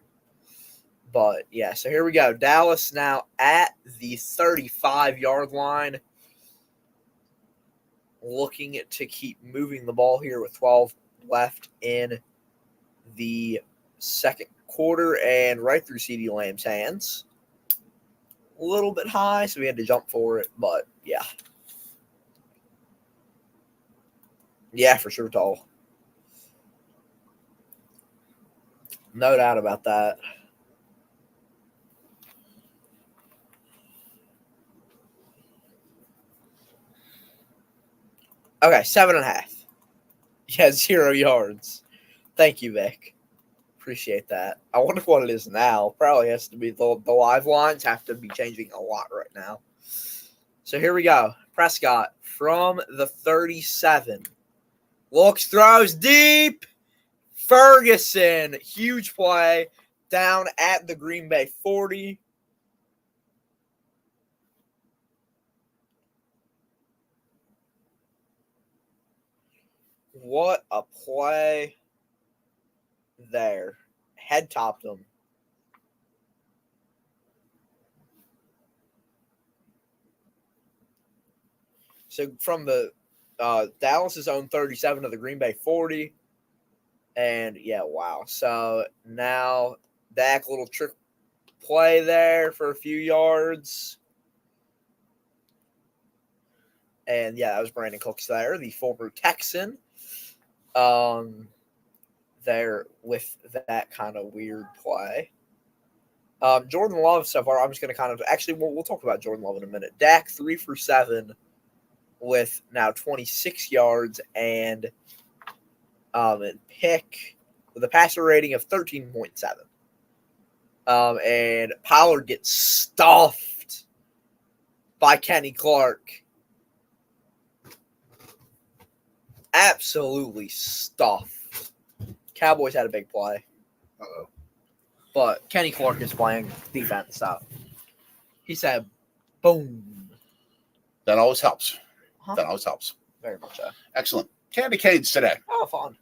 But, yeah, so here we go. Dallas now at the 35-yard line. Looking to keep moving the ball here with 12 left in the second quarter and right through CeeDee Lamb's hands. A little bit high, so we had to jump for it, but yeah. Yeah, for sure tall. No doubt about that. Okay, 7.5. Yeah, 0 yards. Thank you, Vic. Appreciate that. I wonder what it is now. Probably has to be the live lines have to be changing a lot right now. So here we go. Prescott from the 37. Looks, throws deep. Ferguson, huge play down at the Green Bay 40. What a play there. Head topped him. So from the Dallas's own 37 to the Green Bay 40. And, yeah, wow. So now Dak, little trick play there for a few yards. And, yeah, that was Brandon Cooks there, the former Texan. There with that kind of weird play. Jordan Love so far, I'm just going to kind of – actually, we'll talk about Jordan Love in a minute. Dak 3 for 7 with now 26 yards and pick with a passer rating of 13.7. And Pollard gets stuffed by Kenny Clark. Absolutely stuffed. Cowboys had a big play. Uh-oh. But Kenny Clark is playing defense, so he said, boom. That always helps. Huh? That always helps. Very much so. Excellent. Candy canes today. Oh, fun.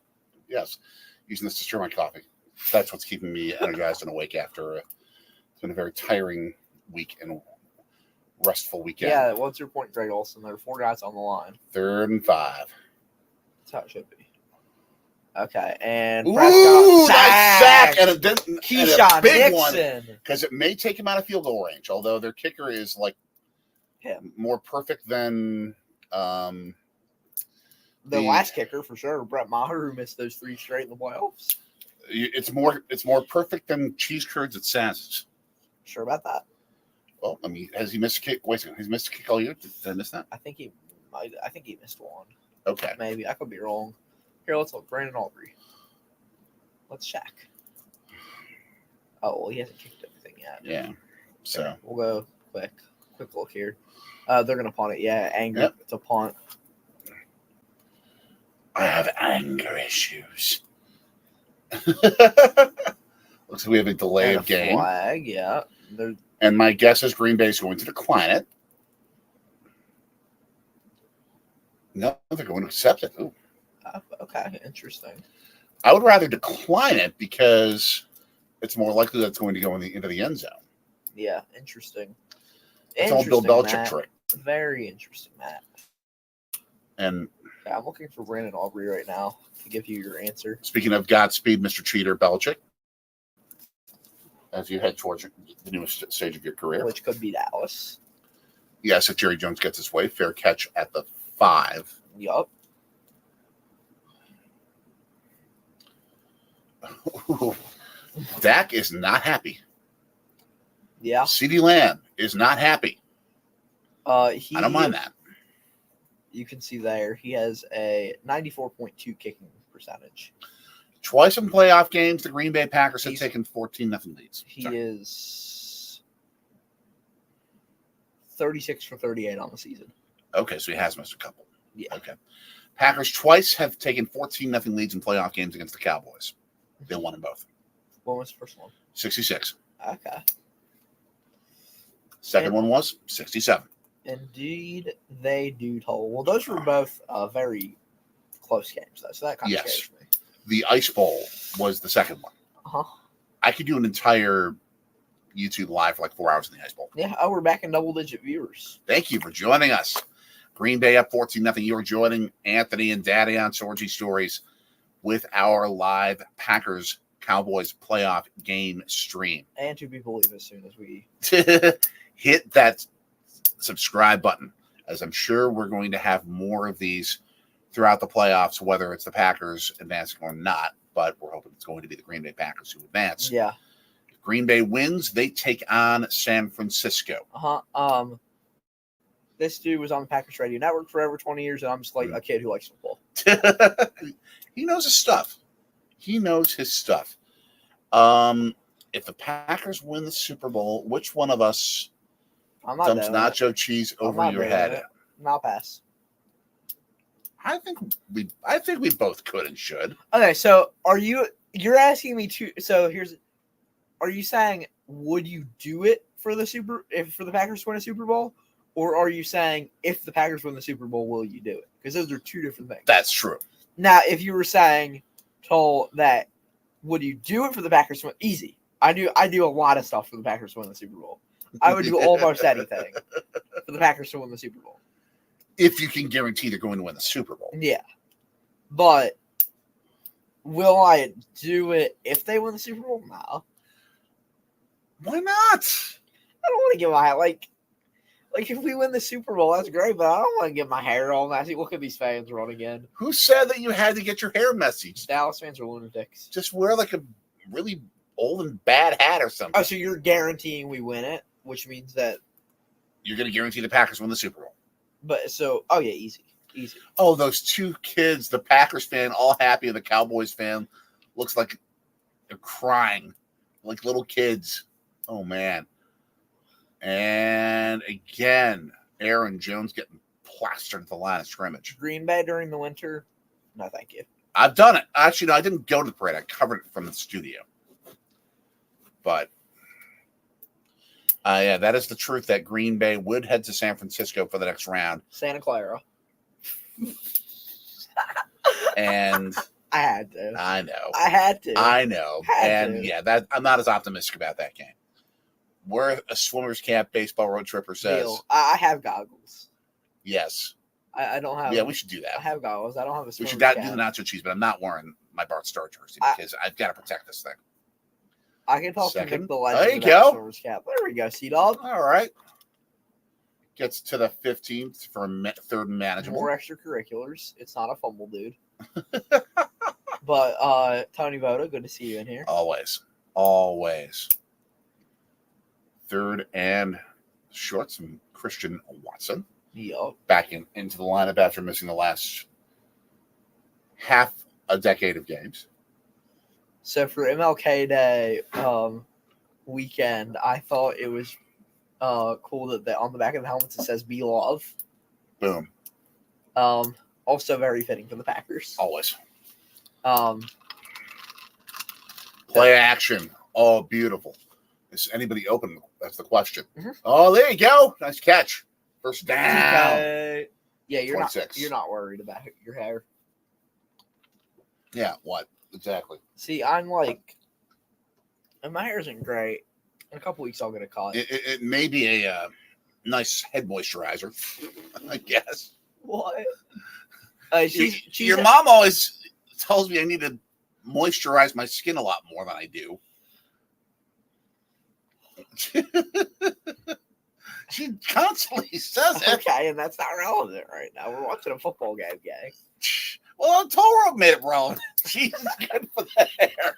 Yes. Using this to stir my coffee. That's what's keeping me energized and awake after it's been a very tiring week and restful weekend. Yeah, what's your point, Greg Olson? There are 4 guys on the line. 3rd and 5. That's how it should be. Okay, and Prescott sack and a Keyshawn big Nixon. one because it may take him out of field goal range. Although their kicker is like more perfect than the last kicker for sure, Brett Maher, who missed those 3 straight in the playoffs. It's more perfect than cheese curds at Saz's. Sure about that? Well, I mean, has he missed a kick? Wait a second, he's missed a kick all year. Did I miss that? I think he missed one. Okay, maybe I could be wrong. Here, let's look. Brandon Aubrey. Let's check. Oh, well, he hasn't kicked anything yet. Yeah. So okay, we'll go quick look here. They're gonna punt it. Yeah, anger to punt. I have anger issues. Looks like we have a delay of game. Flag, yeah. And my guess is Green Bay is going to decline it. No, they're going to accept it. Ooh. Okay, interesting. I would rather decline it because it's more likely that it's going to go into the end zone. Yeah, interesting. It's all Bill Belichick Matt. trick. Very interesting, Matt. And I'm looking for Brandon Aubrey right now to give you your answer. Speaking of Godspeed, Mr. Cheater Belichick, as you head towards the newest stage of your career, which could be Dallas. Yes, if Jerry Jones gets his way, fair catch at the 5. Yup. Dak is not happy. Yeah. CeeDee Lamb is not happy. I don't mind that. You can see there he has a 94.2 kicking percentage. Twice in playoff games, the Green Bay Packers have taken 14-0 leads. He is 36 for 38 on the season. Okay, so he has missed a couple. Yeah. Okay. Packers twice have taken 14-0 leads in playoff games against the Cowboys. They won in both. What was the first one? 66. Okay. Second one was 67. Indeed, they do total. Well, those were both very close games, though, so that kind of scares me. The Ice Bowl was the second one. Uh-huh. I could do an entire YouTube live for like 4 hours in the Ice Bowl. Yeah, we're back in double-digit viewers. Thank you for joining us. Green Bay up 14-0. You're joining Anthony and Daddy on Sorgi Stories with our live Packers Cowboys playoff game stream. And to be believed as soon as we hit that subscribe button, as I'm sure we're going to have more of these throughout the playoffs, whether it's the Packers advancing or not, but we're hoping it's going to be the Green Bay Packers who advance. Yeah. If Green Bay wins, they take on San Francisco. This dude was on the Packers Radio Network for over 20 years, and I'm just like a kid who likes football. He knows his stuff. He knows his stuff. If the Packers win the Super Bowl, which one of us dumps nacho cheese over your head? I'll pass. I think we both could and should. Okay, so you're asking me to? So are you saying would you do it for the Packers to win a Super Bowl, or are you saying if the Packers win the Super Bowl, will you do it? Because those are two different things. That's true. Now, if you were told that, would you do it for the Packers to win? Easy. I do a lot of stuff for the Packers to win the Super Bowl. I would do almost anything for the Packers to win the Super Bowl. If you can guarantee they're going to win the Super Bowl. Yeah. But will I do it if they win the Super Bowl? No. Why not? I don't want to get my like if we win the Super Bowl, that's great, but I don't want to get my hair all messy. Look at these fans run again. Who said that you had to get your hair messy? Dallas fans are lunatics. Just wear like a really old and bad hat or something. Oh, so you're guaranteeing we win it, which means that you're going to guarantee the Packers win the Super Bowl. But so, oh yeah, easy. Oh, those two kids, the Packers fan, all happy, and the Cowboys fan looks like they're crying, like little kids. Oh man. And again, Aaron Jones getting plastered at the line of scrimmage. Green Bay during the winter? No, thank you. I've done it. Actually, no, I didn't go to the parade. I covered it from the studio. But, yeah, that is the truth that Green Bay would head to San Francisco for the next round. Santa Clara. And I had to. I know. I had to. I know. Yeah, that I'm not as optimistic about that game. We're a swimmer's camp baseball road tripper says. Deal. I have goggles. Yes. I don't have. Yeah, we should do that. I have goggles. I don't have a swimmer's We should cap. do the nacho cheese, but I'm not wearing my Bart Starr jersey because I've got to protect this thing. I can help pick the legend. There you go. Swimmer's cap. There we go, C-Dog. All right. Gets to the 15th for third and manageable. More extracurriculars. It's not a fumble, dude. But Tony Voda, good to see you in here. Always. Third and short, some Christian Watson. Yep. Back into the lineup after missing the last half a decade of games. So for MLK Day weekend, I thought it was cool that on the back of the helmets it says "Be Love." Boom. Also very fitting for the Packers. Always. Play action. Oh, beautiful. Is anybody open? That's the question. Mm-hmm. Oh, there you go. Nice catch. First down. Yeah, you're 26. You're not worried about your hair. Yeah, what? Exactly. See, I'm like, and my hair isn't great. In a couple weeks, I'll get a cut. It may be a nice head moisturizer, I guess. What? Your mom always tells me I need to moisturize my skin a lot more than I do. She constantly says it. Okay, and that's not relevant right now. We're watching a football game, gang. Well, Toro made it relevant. She's good for the hair.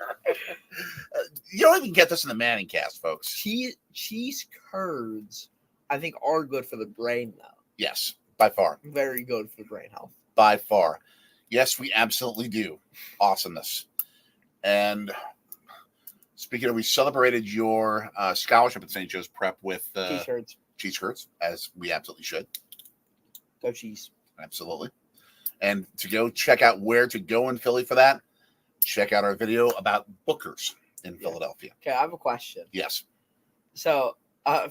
You don't even get this in the Manning cast, folks. Cheese curds I think are good for the brain, though. Yes, by far. Very good for brain health. By far. Yes, we absolutely do. Awesomeness. And speaking of, we celebrated your scholarship at St. Joe's Prep with T-shirts. cheese curds, as we absolutely should. Go cheese. Absolutely. And to go check out where to go in Philly for that, check out our video about bookers in Philadelphia. Okay, I have a question. Yes. So,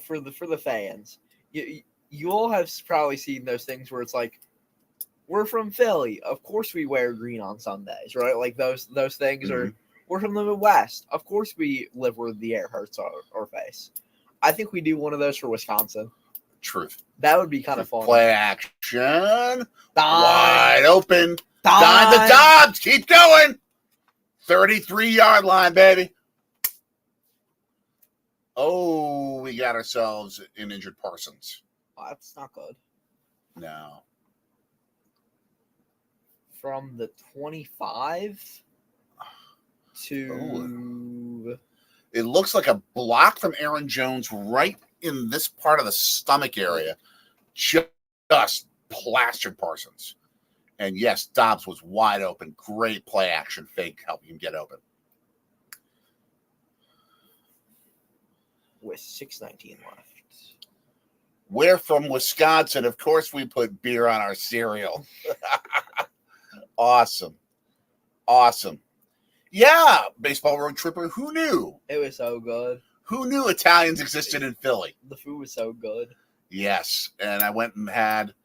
for the fans, you all have probably seen those things where it's like, we're from Philly, of course we wear green on Sundays, right? Like those things are. We're from the Midwest, of course we live where the air hurts our face. I think we do one of those for Wisconsin. Truth. That would be kind of fun. Play action. Dime. Wide open. Dime. The Dobbs. Keep going. 33-yard line, baby. Oh, we got ourselves an injured Parsons. Oh, that's not good. No. From the 25 to... It looks like a block from Aaron Jones right in this part of the stomach area. Just plastered Parsons. And yes, Dobbs was wide open. Great play action fake helping him get open. With 6:19 left. We're from Wisconsin. Of course we put beer on our cereal. Awesome. Yeah, baseball road tripper. Who knew? It was so good. Who knew Italians existed in Philly? The food was so good. Yes, and I went and had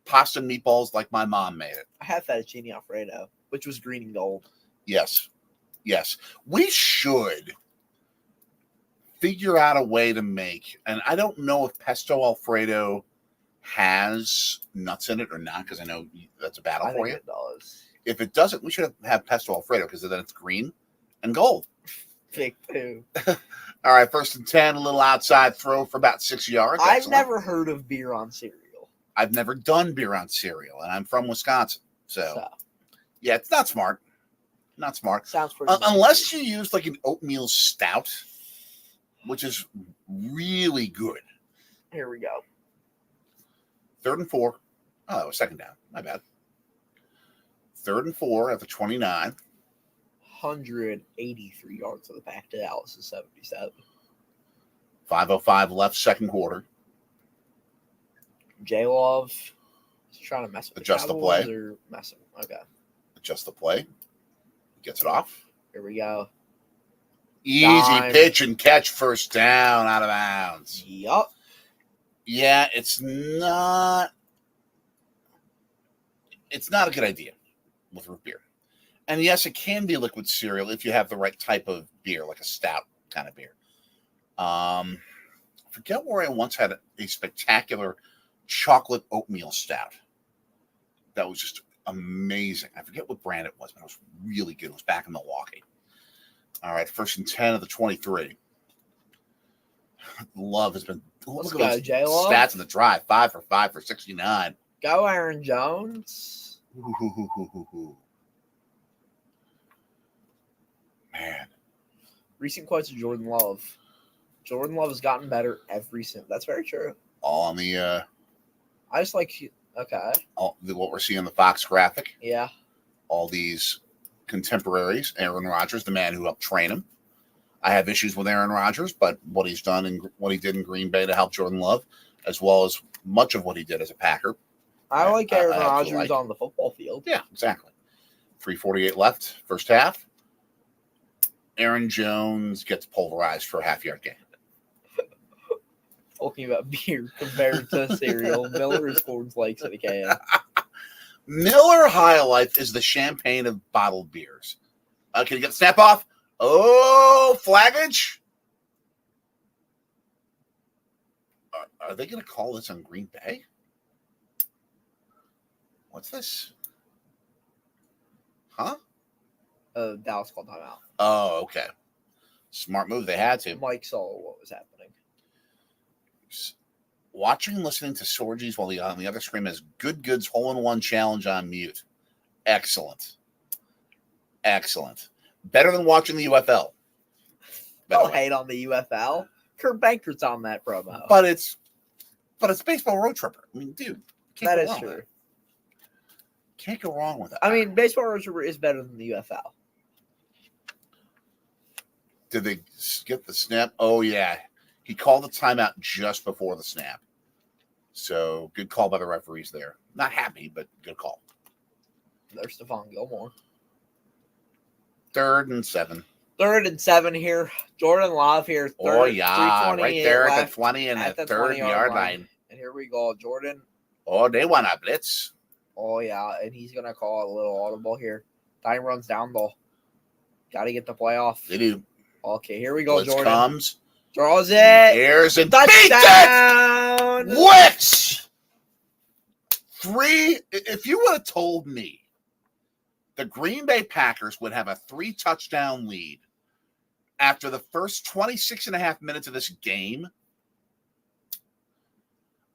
pasta and meatballs like my mom made it. I had fettuccine Alfredo, which was green and gold. Yes. We should figure out a way to make, and I don't know if pesto Alfredo has nuts in it or not, because I know that's a battle for you. It does. If it doesn't, we should have pesto Alfredo, because then it's green and gold. Big too. All right, 1st and 10, a little outside throw for about 6 yards. I've Excellent. never heard of beer on cereal. I've never done beer on cereal, and I'm from Wisconsin. So. Yeah, it's not smart. Not smart. Sounds pretty unless you use like an oatmeal stout, which is really good. Here we go. 3rd and 4. Oh, that was 2nd down. My bad. 3rd and 4 at the 29. 183 yards of the back to Dallas is 77. 5:05 left, 2nd quarter. J-Love is trying to mess with Adjust the play. Or messing. Okay. Adjust the play. Gets it off. Here we go. Easy Dime. pitch and catch, 1st down, out of bounds. Yup. Yeah, it's not a good idea with root beer. And yes, it can be liquid cereal if you have the right type of beer, like a stout kind of beer. I forget where I once had a spectacular chocolate oatmeal stout. That was just amazing. I forget what brand it was, but it was really good. It was back in Milwaukee. All right, 1st and 10 of the 23. Love has been... Let's look at go, those J-Love. stats in the drive. 5 for 5 for 69. Go, Aaron Jones. Man. Recent quotes of Jordan Love. Jordan Love has gotten better every single. That's very true. All on the... I just like... Okay. What we're seeing on the Fox graphic. Yeah. All these contemporaries. Aaron Rodgers, the man who helped train him. I have issues with Aaron Rodgers, but what he's done and what he did in Green Bay to help Jordan Love, as well as much of what he did as a Packer. I like Aaron Rodgers on the football field. Yeah, exactly. 3:48 left, 1st half. Aaron Jones gets pulverized for a half-yard gain. Talking about beer compared to cereal, Miller scored likes at a can. Miller High Life is the champagne of bottled beers. Can you get the snap off? Oh, flaggage. Are they going to call this on Green Bay? What's this? Huh? Dallas called timeout. Oh, okay. Smart move. They had to. Mike saw what was happening. Watching and listening to Sorgi's while on the other screen is Good Goods Hole-in-One Challenge on mute. Excellent. Better than watching the UFL. Don't hate on the UFL. Kurt Banker's on that promo. But it's But it's Baseball Road Tripper. I mean, dude. That is true. Can't go wrong with it. I mean, Baseball Road Tripper is better than the UFL. Did they get the snap? Oh, yeah. He called the timeout just before the snap. So, good call by the referees there. Not happy, but good call. There's Stephon Gilmore. 3rd and 7. 3rd and 7 here. Jordan Love here. Oh, yeah. Right there at the 20 and the 3rd-yard line. And here we go. Jordan. Oh, they want a blitz. Oh, yeah. And he's going to call a little audible here. Time runs down, though. Got to get the playoff. They do. Okay, here we go, blitz Jordan. Comes. Draws it. Airs and touchdown. Which? 3. If you would have told me the Green Bay Packers would have a 3-touchdown lead after the first 26 and a half minutes of this game,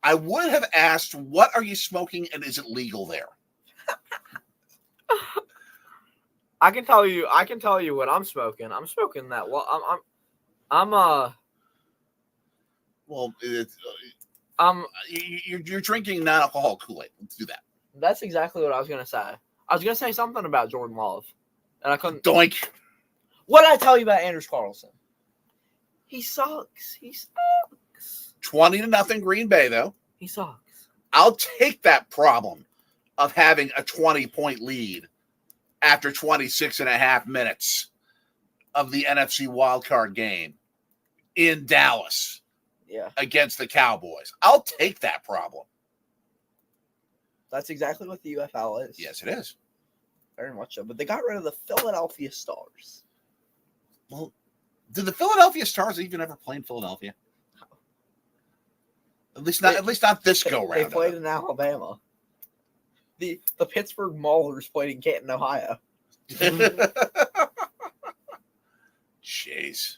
I would have asked, what are you smoking and is it legal there? I can tell you what I'm smoking. I'm smoking that. Well, it's you're drinking non-alcoholic Kool-Aid. Let's do that. That's exactly what I was gonna say. I was gonna say something about Jordan Love, and I couldn't. Doink. What did I tell you about Anders Carlson? He sucks. 20-0 Green Bay, though. He sucks. I'll take that problem of having a 20-point lead after 26 and a half minutes of the NFC wildcard game in Dallas against the Cowboys. I'll take that problem. That's exactly what the UFL is. Yes, it is. Very much so. But they got rid of the Philadelphia Stars. Well, did the Philadelphia Stars even ever play in Philadelphia? At least not this go round. They played in Alabama. The Pittsburgh Maulers played in Canton, Ohio. Jeez.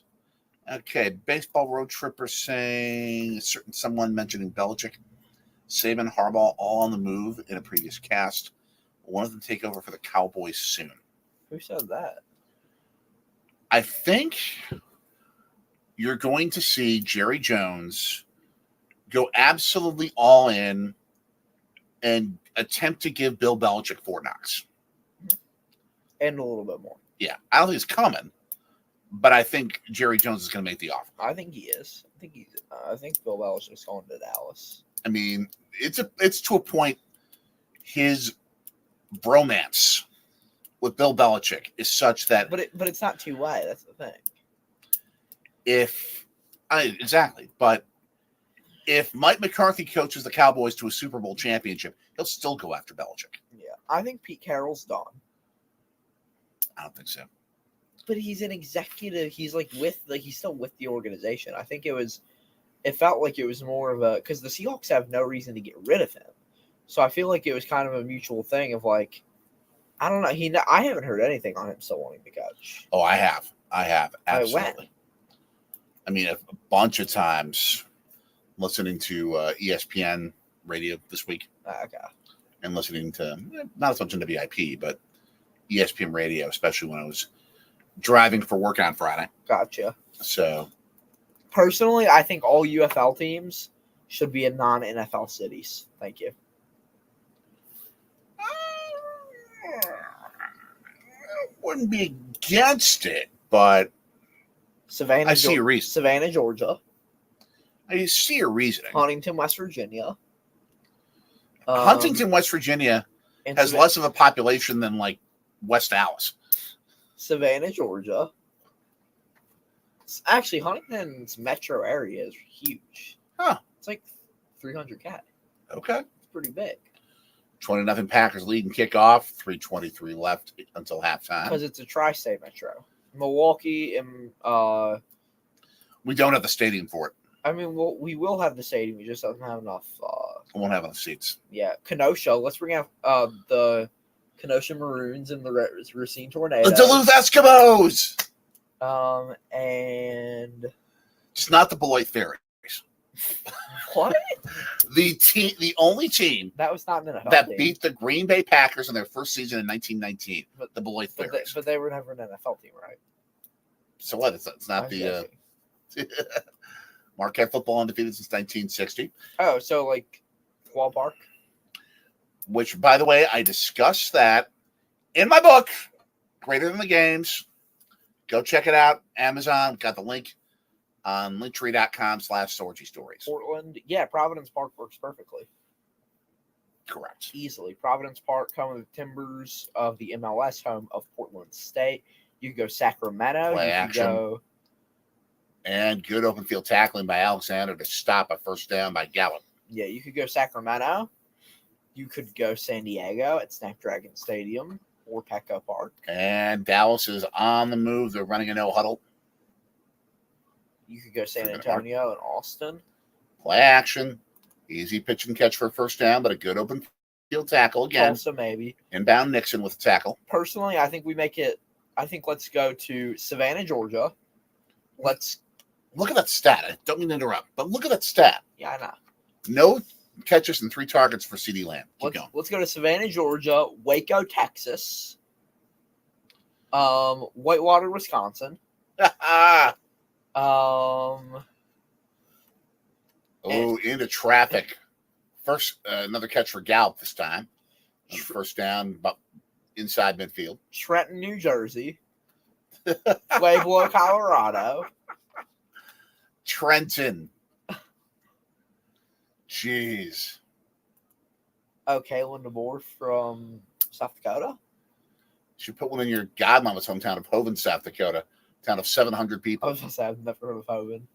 Okay, Baseball Road Tripper saying someone mentioning Belichick, Saban, Harbaugh, all on the move in a previous cast. One of them take over for the Cowboys soon. Who said that? I think you're going to see Jerry Jones go absolutely all in and attempt to give Bill Belichick Fort Knox. And a little bit more. Yeah, I don't think it's coming, but I think Jerry Jones is going to make the offer. I think he is. I think Bill Belichick's going to Dallas. I mean, it's to a point. His bromance with Bill Belichick is such that, but it's not two-way. That's the thing. Exactly, but if Mike McCarthy coaches the Cowboys to a Super Bowl championship, he'll still go after Belichick. Yeah, I think Pete Carroll's done. I don't think so. But he's an executive. He's he's still with the organization. I think it felt like it was more of a, because the Seahawks have no reason to get rid of him. So I feel like it was kind of a mutual thing of I don't know. I haven't heard anything on him still wanting to coach. Oh, I have. Absolutely. I mean, a bunch of times listening to ESPN radio this week. Okay. And listening to, not as much into VIP, but ESPN radio, especially when I was driving for work on Friday. Gotcha. So, personally, I think all UFL teams should be in non-NFL cities. Thank you. I wouldn't be against it, but I see a reason. Savannah, Georgia. I see a reasoning. Huntington, West Virginia. Huntington, West Virginia has less of a population than West Dallas. Savannah, Georgia. Actually, Huntington's metro area is huge. Huh. It's 300K. Okay. It's pretty big. 20-0 Packers lead and kickoff. 3:23 left until halftime. Because it's a tri-state metro. Milwaukee and we don't have the stadium for it. I mean, we will have the stadium. We just don't have enough. We won't have enough seats. Yeah, Kenosha. Let's bring out the Kenosha Maroons and the Racine Tornadoes. The Duluth Eskimos. And just not the Beloit Fairies. What? The only team that was not an NFL that team. beat the Green Bay Packers in their first season in 1919. The Beloit Fairies. But they were never an NFL team, right? So what? It's not the. Marquette football undefeated since 1960. Oh, so like Wall Park? Which, by the way, I discussed that in my book, Greater Than the Games. Go check it out. Amazon. Got the link on linktree.com/Sorgi Stories. Portland. Yeah, Providence Park works perfectly. Correct. Easily. Providence Park, home of the Timbers of the MLS, home of Portland State. You could go Sacramento. Play you action. Could go. And good open field tackling by Alexander to stop a first down by Gallup. Yeah, you could go Sacramento. You could go San Diego at Snapdragon Stadium or Petco Park. And Dallas is on the move. They're running a no huddle. You could go San Antonio and Austin. Play action. Easy pitch and catch for a first down, but a good open field tackle again. Tulsa, maybe. Inbound Nixon with a tackle. Personally, I think let's go to Savannah, Georgia. Let's look at that stat. I don't mean to interrupt, but look at that stat. Yeah, I know. No catches and 3 targets for CeeDee Lamb. Keep going. Let's go to Savannah, Georgia, Waco, Texas, Whitewater, Wisconsin. Into traffic. First, another catch for Gallup this time. First down, but inside midfield. Trenton, New Jersey. Pueblo, Colorado. Trenton. Jeez. Okay, Linda Moore from South Dakota. Should put one in your godmama's hometown of Hoven, South Dakota. Town of 700 people. I was going to say, I've never heard of Hoven.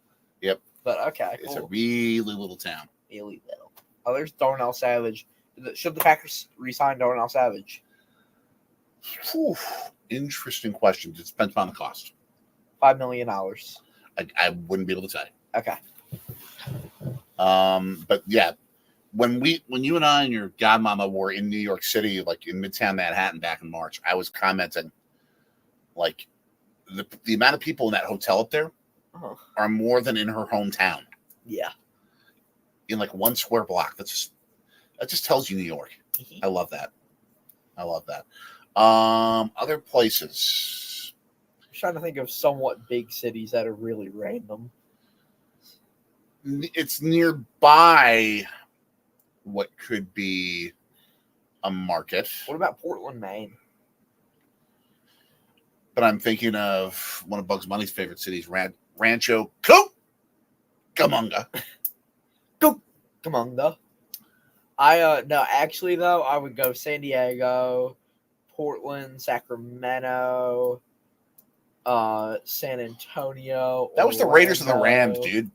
Yep. But okay, It's a really little town. Really little. Oh, there's Darnell Savage. Should the Packers re-sign Darnell Savage? Whew. Interesting question. It depends on the cost. $5 million. I wouldn't be able to tell you. Okay. But yeah, when you and I and your godmama were in New York City, like in Midtown Manhattan back in March, I was commenting, like the amount of people in that hotel up there are more than in her hometown. Yeah. In like 1 square block. That just tells you New York. I love that. Other places. I'm trying to think of somewhat big cities that are really random. It's nearby what could be a market. What about Portland, Maine? But I'm thinking of one of Bugs Bunny's favorite cities, Rancho Cucamonga. Cucamonga. No, actually though, I would go San Diego, Portland, Sacramento, San Antonio. That was the Raiders and the Rams, dude.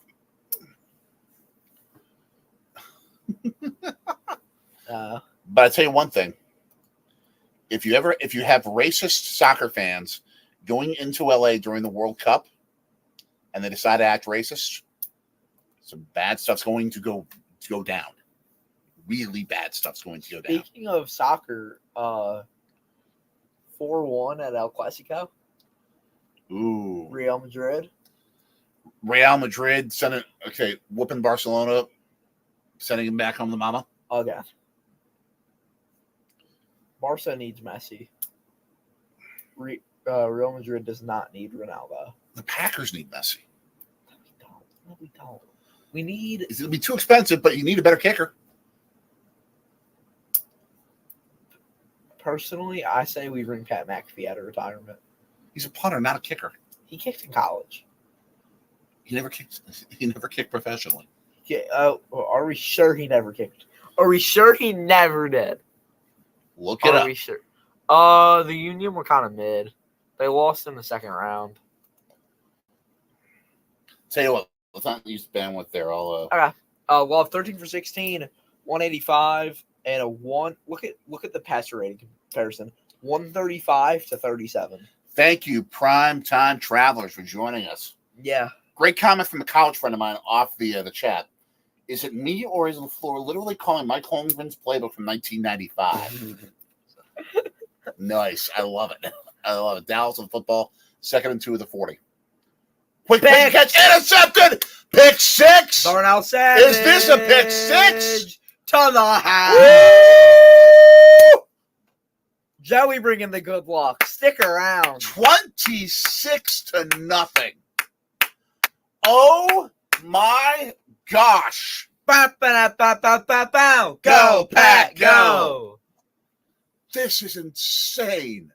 But I tell you one thing: if you have racist soccer fans going into LA during the World Cup, and they decide to act racist, some bad stuff's going to go down. Really bad stuff's going to go down. Speaking of soccer, 4-1 at El Clasico. Ooh, Real Madrid whooping Barcelona, sending him back home to mama. Okay. Barca needs Messi. Real Madrid does not need Ronaldo. The Packers need Messi. No, we don't. We need... It's going to be too expensive, but you need a better kicker. Personally, I say we bring Pat McAfee out of retirement. He's a punter, not a kicker. He kicked in college. He never kicked professionally. Yeah, are we sure he never kicked? Are we sure he never did? Look it up. Are we sure? The Union were kind of mid. They lost in the second round. Tell you what, let's not use the bandwidth there. I'll Okay. We'll have 13 for 16, 185, and a 1. Look at the passer rating comparison. 135 to 37. Thank you, Prime Time Travelers, for joining us. Yeah. Great comment from a college friend of mine off the chat. Is it me or is LaFleur literally calling Mike Holmgren's playbook from 1995? Nice. I love it. Dallas on football, 2nd and 2 of the 40. Quick pick catch, intercepted. Pick 6. Darnell Savage. Is this a pick 6? To the house. Woo! Joey bringing the good luck. Stick around. 26-0. Oh my gosh. Ba-ba-da-ba-ba-ba-bow. Go, Pat, go. This is insane.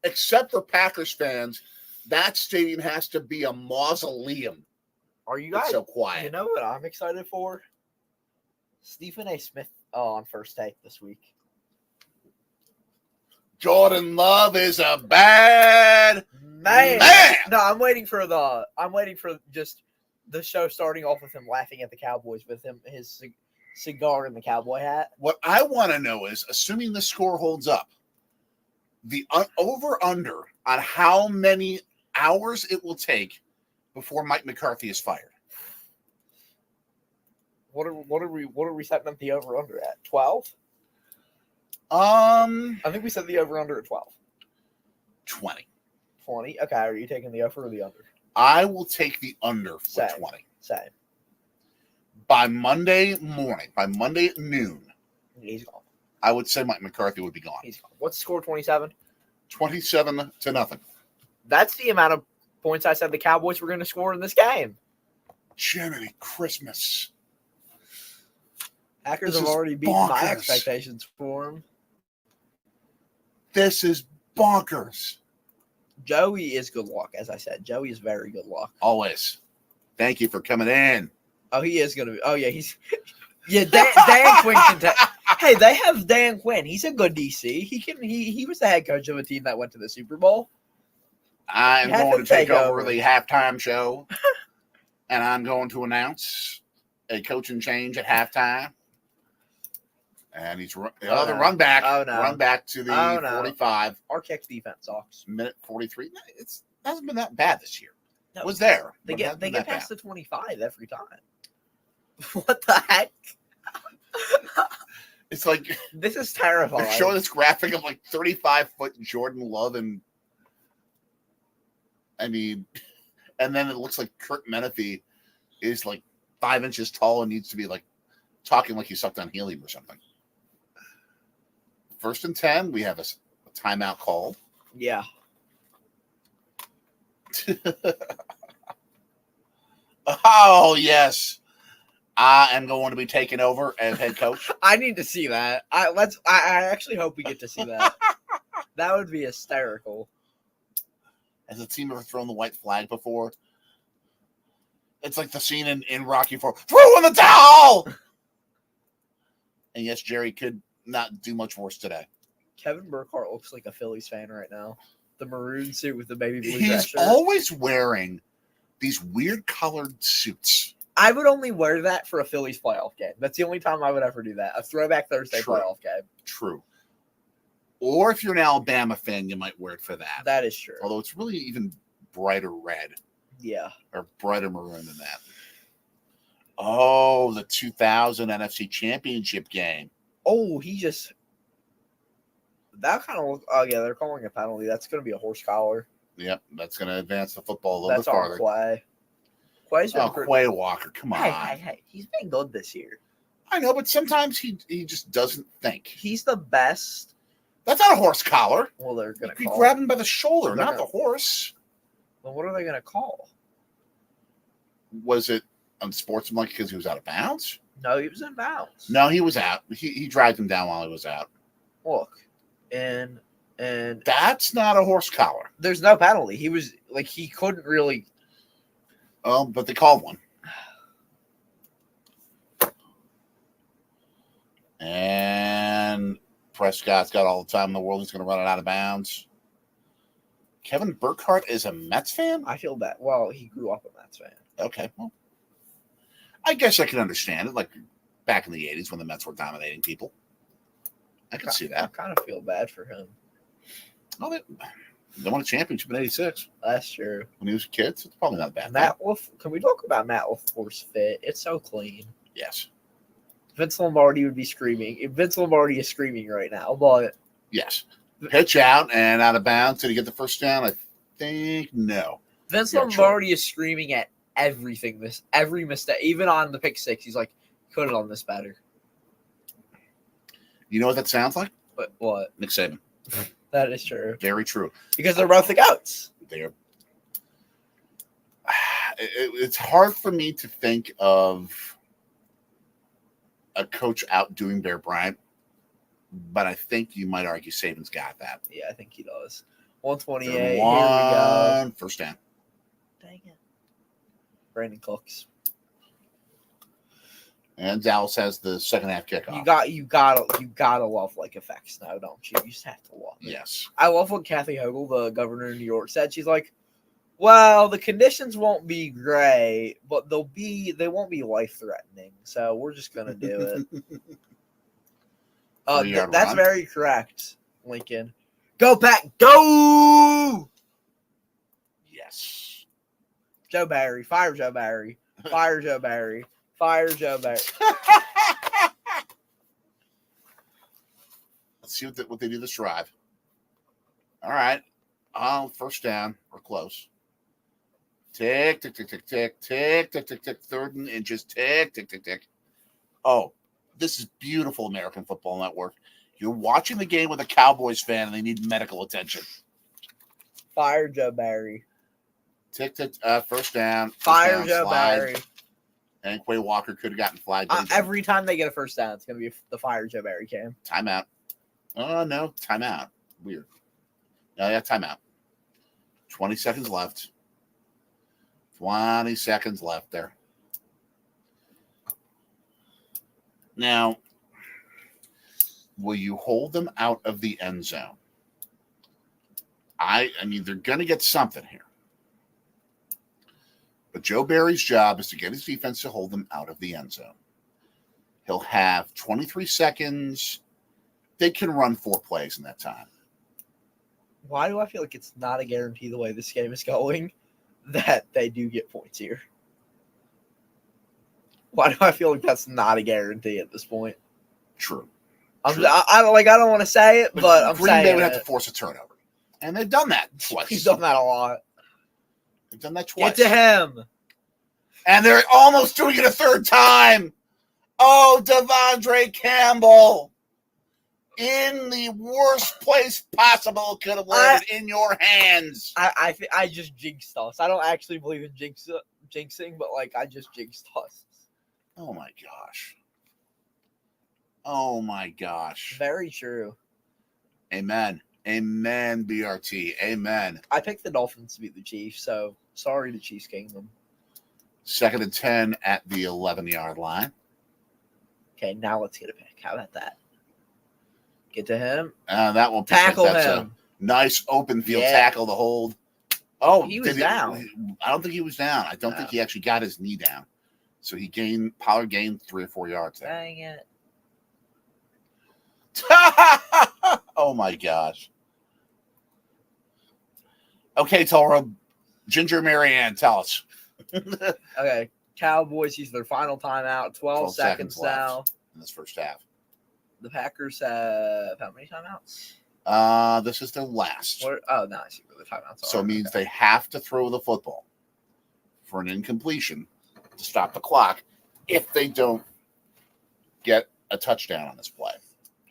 Except for Packers fans, that stadium has to be a mausoleum. Are you It's guys so quiet. You know what I'm excited for? Stephen A. Smith on First Take this week. Jordan Love is a bad Man. man. No, I'm waiting for just the show starting off with him laughing at the Cowboys with his cigar and the cowboy hat. What I want to know is, assuming the score holds up, the over-under on how many hours it will take before Mike McCarthy is fired. What are we setting up the over-under at? 12? I think we set the over-under at 12. 20. 20? Okay, are you taking the over or the under? I will take the under for Same. 20. Same. By Monday morning, by Monday at noon, He's gone. I would say Mike McCarthy would be gone. He's gone. What's the score, 27? 27-0. That's the amount of points I said the Cowboys were going to score in this game. Jiminy Christmas. Packers This have is already beaten my bonkers. expectations for him. This is bonkers. Joey is good luck, as I said. Joey is very good luck. Always. Thank you for coming in. Oh, he is going to be. Oh, yeah, he's. Yeah, Dan Quinn can. Hey, they have Dan Quinn. He's a good DC. He was the head coach of a team that went to the Super Bowl. I'm You have going to to take take over over. the halftime show, and I'm going to announce a coaching change at halftime. And he's the no. run back. Oh, no. Run back to the Oh, no. 45. Arquette's defense sucks. Minute 43. It hasn't been that bad this year. No, It was there. They but it get hasn't been that past bad. the 25 every time. What the heck? It's like This is terrifying. they're showing this graphic of like 35-foot Jordan Love, and I mean, and then it looks like Kurt Menefee is like 5 inches tall and needs to be like talking like he sucked on helium or something. 1st and 10, we have a timeout called. Yeah. Oh yes, I am going to be taking over as head coach. I need to see that. I actually hope we get to see that. That would be hysterical. Has the team ever thrown the white flag before? It's like the scene in Rocky IV. Throw in the towel! And yes, Jerry could not do much worse today. Kevin Burkhardt looks like a Phillies fan right now. The maroon suit with the baby blue dress He's shirt. always wearing these weird colored suits. I would only wear that for a Phillies playoff game. That's the only time I would ever do that. A Throwback Thursday True. playoff game. True. Or if you're an Alabama fan, you might wear it for that. That is true. Although it's really even brighter red Yeah. or brighter maroon than that. Oh, the 2000 NFC Championship game. Oh, that kind of. Oh yeah, they're calling a penalty. That's going to be a horse collar. Yep, that's going to advance the football a little That's bit on farther. Quay. Quay's been Quay Walker, come on. Hey. He's been good this year. I know, but sometimes he just doesn't think. He's the best. That's not a horse collar. Well, they're going to You call. grab him by the shoulder, They're not gonna- the horse. Well, what are they going to call? Was it unsportsmanlike because he was out of bounds? No, he was in bounds. No, he was out. He dragged him down while he was out. Look, and That's not a horse collar. there's no penalty. He was like he couldn't really. Oh, but they called one. And Prescott's got all the time in the world. He's going to run it out of bounds. Kevin Burkhardt is a Mets fan? I feel bad. Well, he grew up a Mets fan. Okay. Well, I guess I can understand it. Like back in the 80s when the Mets were dominating people. I can see I that. kind of feel bad for him. Oh, they won a championship in 86 That's true. when he was a kid. So it's probably not a bad. Matt can we talk about Matt LaFleur's fit? It's so clean. Yes. Vince Lombardi would be screaming. Vince Lombardi is screaming right now, but Yes. Pitch out and out of bounds. Did he get the first down? I think no. Vince Yeah, Lombardi is screaming at everything. Every mistake, even on the pick six, he's like, "Could have done this better." You know what that sounds like? But what? Nick Saban. That is true Very true. because they're both the goats. They're it's hard for me to think of a coach outdoing Bear Bryant, but I think you might argue Saban's got that. Yeah, I think he does. 128. Third Here we go. one, first down. Dang it. Brandon Cooks. And Dallas has the second half kickoff. You gotta love like effects now, don't you? You just have to love it. Yes. I love what Kathy Hochul, the governor of New York, said. She's like, well, the conditions won't be great, but they won't be life threatening. So we're just gonna do it. That's run. very correct, Lincoln. Go Pack, go! Yes. Joe Barry, fire Joe Barry, fire Joe Barry, fire Joe Barry. Let's see what they do this drive. All right. First down. We're close. Tick, tick, tick, tick, tick, tick, tick, tick, tick. 3rd and inches. Tick, tick, tick, tick. Oh, this is beautiful American Football Network. You're watching the game with a Cowboys fan and they need medical attention. Fire Joe Barry. Tick, tick, first down. Fire down, Joe slide. Barry. And Quay Walker could have gotten flagged. Every time they get a first down, it's going to be the Fire Joe Barry cam. Timeout. Oh, no. Timeout. Weird. No, yeah, timeout. 20 seconds left. 20 seconds left there. Now, will you hold them out of the end zone? I mean, they're going to get something here. But Joe Barry's job is to get his defense to hold them out of the end zone. He'll have 23 seconds. They can run 4 plays in that time. Why do I feel like it's not a guarantee the way this game is going that they do get points here? Why do I feel like that's not a guarantee at this point? True. I don't want to say it, but I'm Green saying Bay would have to force a turnover. And they've done that twice. He's done that a lot. They've done that twice. Get to him. And they're almost doing it a 3rd time. Oh, Devondre Campbell. In the worst place possible could have landed in your hands. I just jinxed us. I don't actually believe in jinxing, but I just jinxed us. Oh my gosh. Oh my gosh. Very true. Amen. Amen, BRT. Amen. I picked the Dolphins to beat the Chiefs, so sorry to Chiefs Kingdom. 2nd and 10 at the 11-yard line. Okay, now let's get a pick. How about that? Get to him. That one. Tackle him. A nice open field tackle to hold. Oh, he was down. I don't think he was down. I don't think he actually got his knee down. So Pollard gained 3 or 4 yards there. Dang it. Oh my gosh. Okay, Tara. Ginger Marianne, tell us. Okay. Cowboys use their final timeout. 12 seconds now. In this first half. The Packers have how many timeouts? This is their last. No, I see where the timeouts are. So it means they have to throw the football for an incompletion to stop the clock if they don't get a touchdown on this play.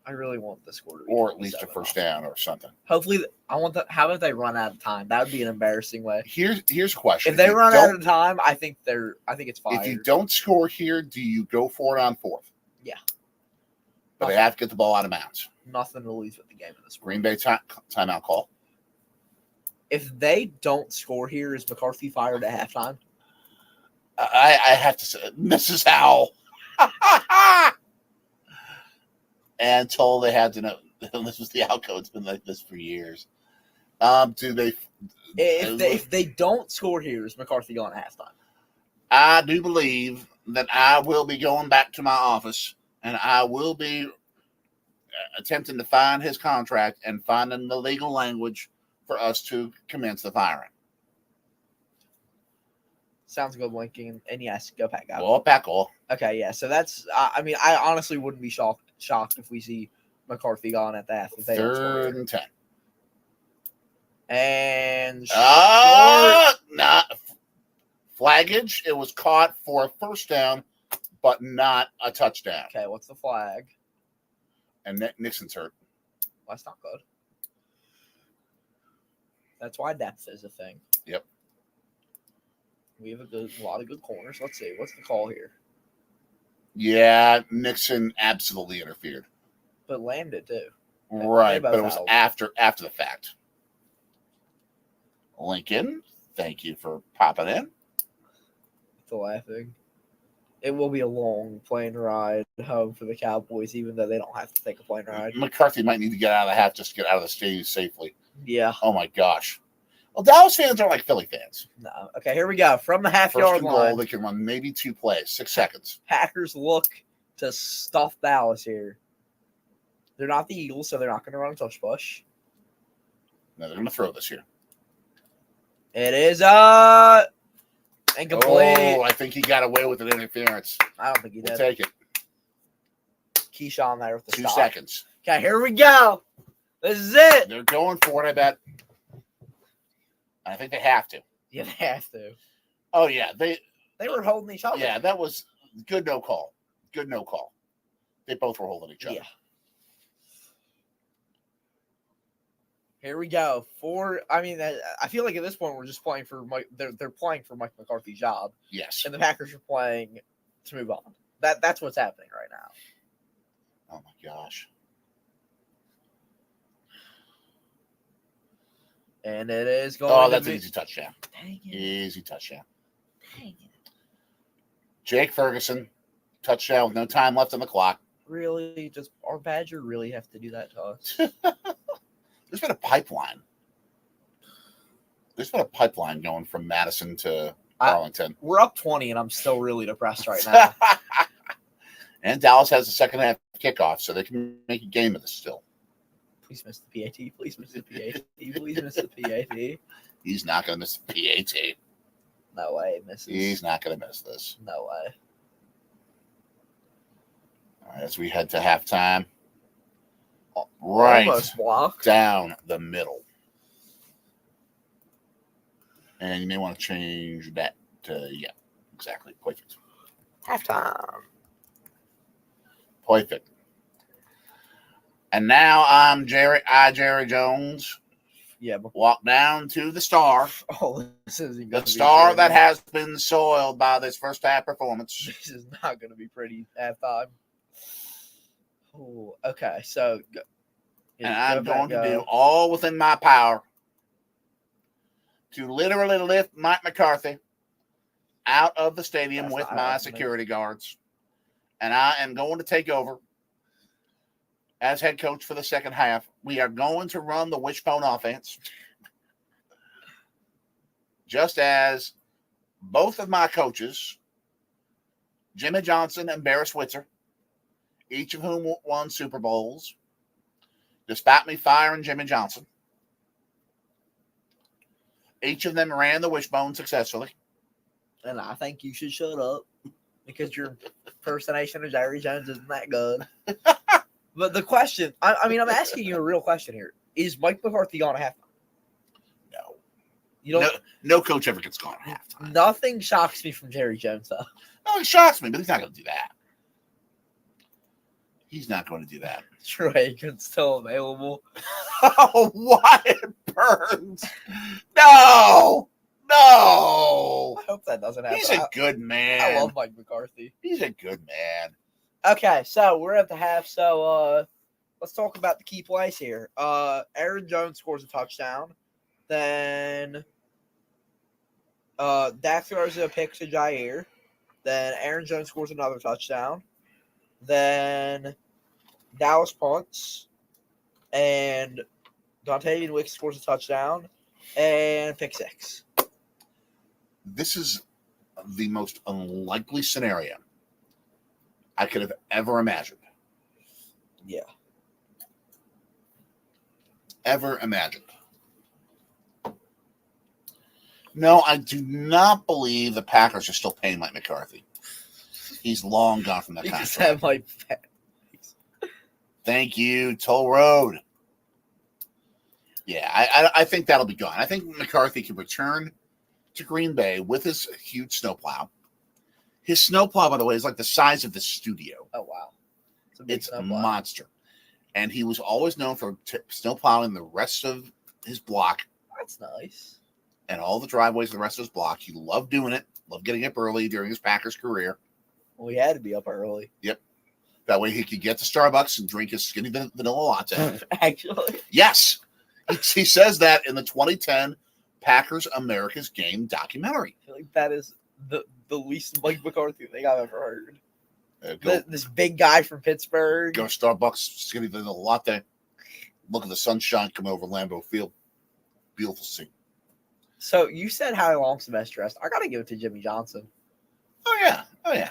I really want the score to be or at least a first down or something. Hopefully, I want the. How about they run out of time? That would be an embarrassing way. Here's a question: if they run out of time, I think it's fine. If you don't score here, do you go for it on 4th? Yeah. But they have to get the ball out of bounds. Nothing to lose with the game in this. Green Bay timeout call. If they don't score here, is McCarthy fired at halftime? I have to say, Mrs. Howell. Until they had to know this was the outcome. It's been like this for years. Do they? If they don't score here, is McCarthy going at halftime? I do believe that I will be going back to my office and I will be attempting to find his contract and finding the legal language for us to commence the firing. Sounds good, Lincoln. And yes, go Pack. Go Pack. Okay, yeah. So that's. I mean, I honestly wouldn't be shocked if we see McCarthy gone at the half. If they 3rd and 10. And not flaggage. It was caught for a first down, but not a touchdown. Okay, what's the flag? And Nixon's hurt. Well, that's not good. That's why depth is a thing. Yep. We have a lot of good corners. Let's see. What's the call here? Yeah, Nixon absolutely interfered. But landed too. Right, but it was after the fact. Lincoln, thank you for popping in. The laughing. It will be a long plane ride home for the Cowboys, even though they don't have to take a plane ride. McCarthy might need to get out of the half just to get out of the stadium safely. Yeah. Oh my gosh. Well, Dallas fans are like Philly fans. No. Okay, here we go. From the half-yard line. First and goal, they can run maybe 2 plays, 6 seconds. Packers look to stuff Dallas here. They're not the Eagles, so they're not going to run a touch push. No, they're going to throw this here. It is incomplete. Oh, I think he got away with an interference. I don't think he did. We'll take it. Keyshawn there with the 2 stop. seconds. Okay, here we go. This is it. They're going for it, I bet. I think they have to. Yeah, they have to. Oh, yeah. They were holding each other. Yeah, that was good no call. Good no call. They both were holding each other. Yeah. Here we go. I feel like at this point we're just playing for Mike. They're playing for Mike McCarthy's job. Yes. And the Packers are playing to move on. That's what's happening right now. Oh my gosh. And it is going. Oh, that's an easy touchdown. Dang it. Easy touchdown. Dang it. Jake Ferguson, touchdown with no time left on the clock. Really? Does our Badger really have to do that to us? There's been a pipeline. There's been a pipeline going from Madison to Arlington. We're up 20, and I'm still really depressed right now. And Dallas has the second half kickoff, so they can make a game of this still. Please miss the PAT. Please miss the PAT. Please miss the PAT. He's not going to miss the PAT. No way he misses. He's not going to miss this. No way. All right, as we head to halftime. Right. Almost blocked. Down the middle. And you may want to change that to, yeah, exactly. Perfect. Halftime. Perfect. And now I'm Jerry Jones. Yeah. But walk down to the star. Oh, this isn't the star that has been soiled by this first half performance. This is not going to be pretty halftime. Oh, okay. So, and I'm going to do all within my power to literally lift Mike McCarthy out of the stadium with my security guards. And I am going to take over as head coach for the second half. We are going to run the wishbone offense. Just as both of my coaches, Jimmy Johnson and Barry Switzer, each of whom won Super Bowls, despite me firing Jimmy Johnson, each of them ran the wishbone successfully. And I think you should shut up because your impersonation of Jerry Jones isn't that good. But the question, I'm asking you a real question here. Is Mike McCarthy gone at halftime? No. You don't. No coach ever gets gone at halftime. Nothing shocks me from Jerry Jones, though. No, it shocks me, but he's not going to do that. He's not going to do that. Troy Aikman's still available. Oh, Wyatt Burns. No. I hope that doesn't happen. He's a good man. I love Mike McCarthy. He's a good man. Okay, so we're at the half. So let's talk about the key plays here. Aaron Jones scores a touchdown. Then Dak throws a pick to Jair. Then Aaron Jones scores another touchdown. Then Dallas punts. And Dontavian Wicks scores a touchdown. And pick six. This is the most unlikely scenario I could have ever imagined. Yeah. Ever imagined. No, I do not believe the Packers are still paying Mike McCarthy. He's long gone from that contract. Thank you, Toll Road. Yeah, I think that'll be gone. I think McCarthy can return to Green Bay with his huge snowplow. His snowplow, by the way, is like the size of the studio. Oh, wow. It's a monster. And he was always known for snowplowing the rest of his block. That's nice. And all the driveways of the rest of his block. He loved doing it. Loved getting up early during his Packers career. Well, he had to be up early. Yep. That way he could get to Starbucks and drink his skinny vanilla latte. Actually. Yes. He says that in the 2010 Packers America's Game documentary. I feel like that is the least Mike McCarthy thing I've ever heard. This big guy from Pittsburgh. Go to Starbucks, skinny vanilla latte. Look at the sunshine coming over Lambeau Field. Beautiful scene. So you said Howie Long's the best dressed. I got to give it to Jimmy Johnson. Oh, yeah.